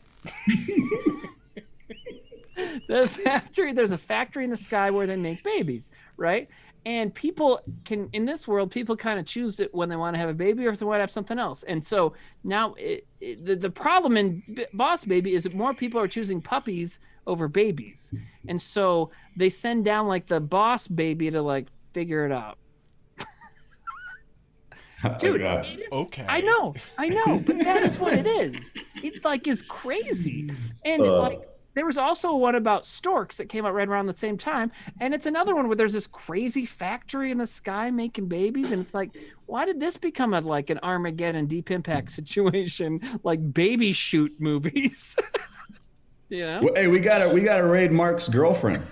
There's a factory in the sky where they make babies, right? And people can, in this world, people kind of choose it when they want to have a baby or if they want to have something else. And so now the problem in Boss Baby is that more people are choosing puppies over babies. And so they send down like the boss baby to like figure it out. Dude, okay. I know, but that is what it is. It like is crazy. And like There was also one about storks that came out right around the same time, and it's another one where there's this crazy factory in the sky making babies, and it's like, why did this become like an Armageddon Deep Impact situation, like baby shoot movies? You know? Well, hey, we gotta raid Mark's girlfriend.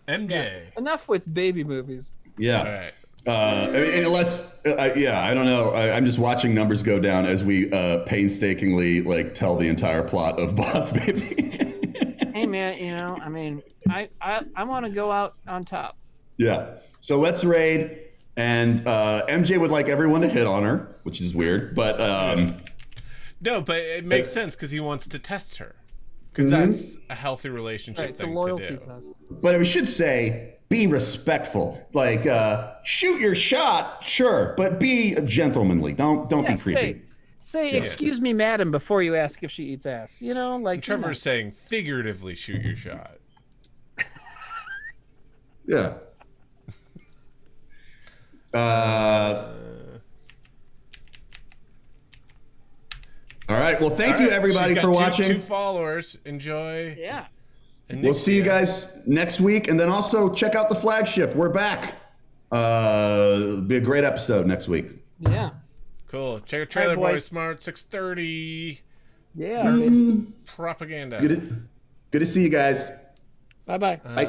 MJ. Yeah, enough with baby movies. Yeah. All right. I mean, unless, I don't know. I'm just watching numbers go down as we painstakingly like tell the entire plot of Boss Baby. Hey man, you know, I mean, I want to go out on top. Yeah. So let's raid, and MJ would like everyone to hit on her, which is weird, but no, but it makes sense because he wants to test her, because that's a healthy relationship Right, it's a thing loyalty to do. test. But we should say be respectful. Like shoot your shot, sure, but be gentlemanly. Don't be creepy. Say, excuse me, madam, before you ask if she eats ass. You know, like Trevor's saying figuratively shoot your shot. Yeah. All right. Well, thank you everybody She's got for watching. 2 followers. Enjoy. Yeah. And We'll see you guys next week, and then also check out the flagship. We're back. It'll be a great episode next week. Yeah. Cool. Check out Trailer Boys. Boy Smart 6:30. Yeah. Baby. Propaganda. Good to see you guys. Bye-bye. Bye.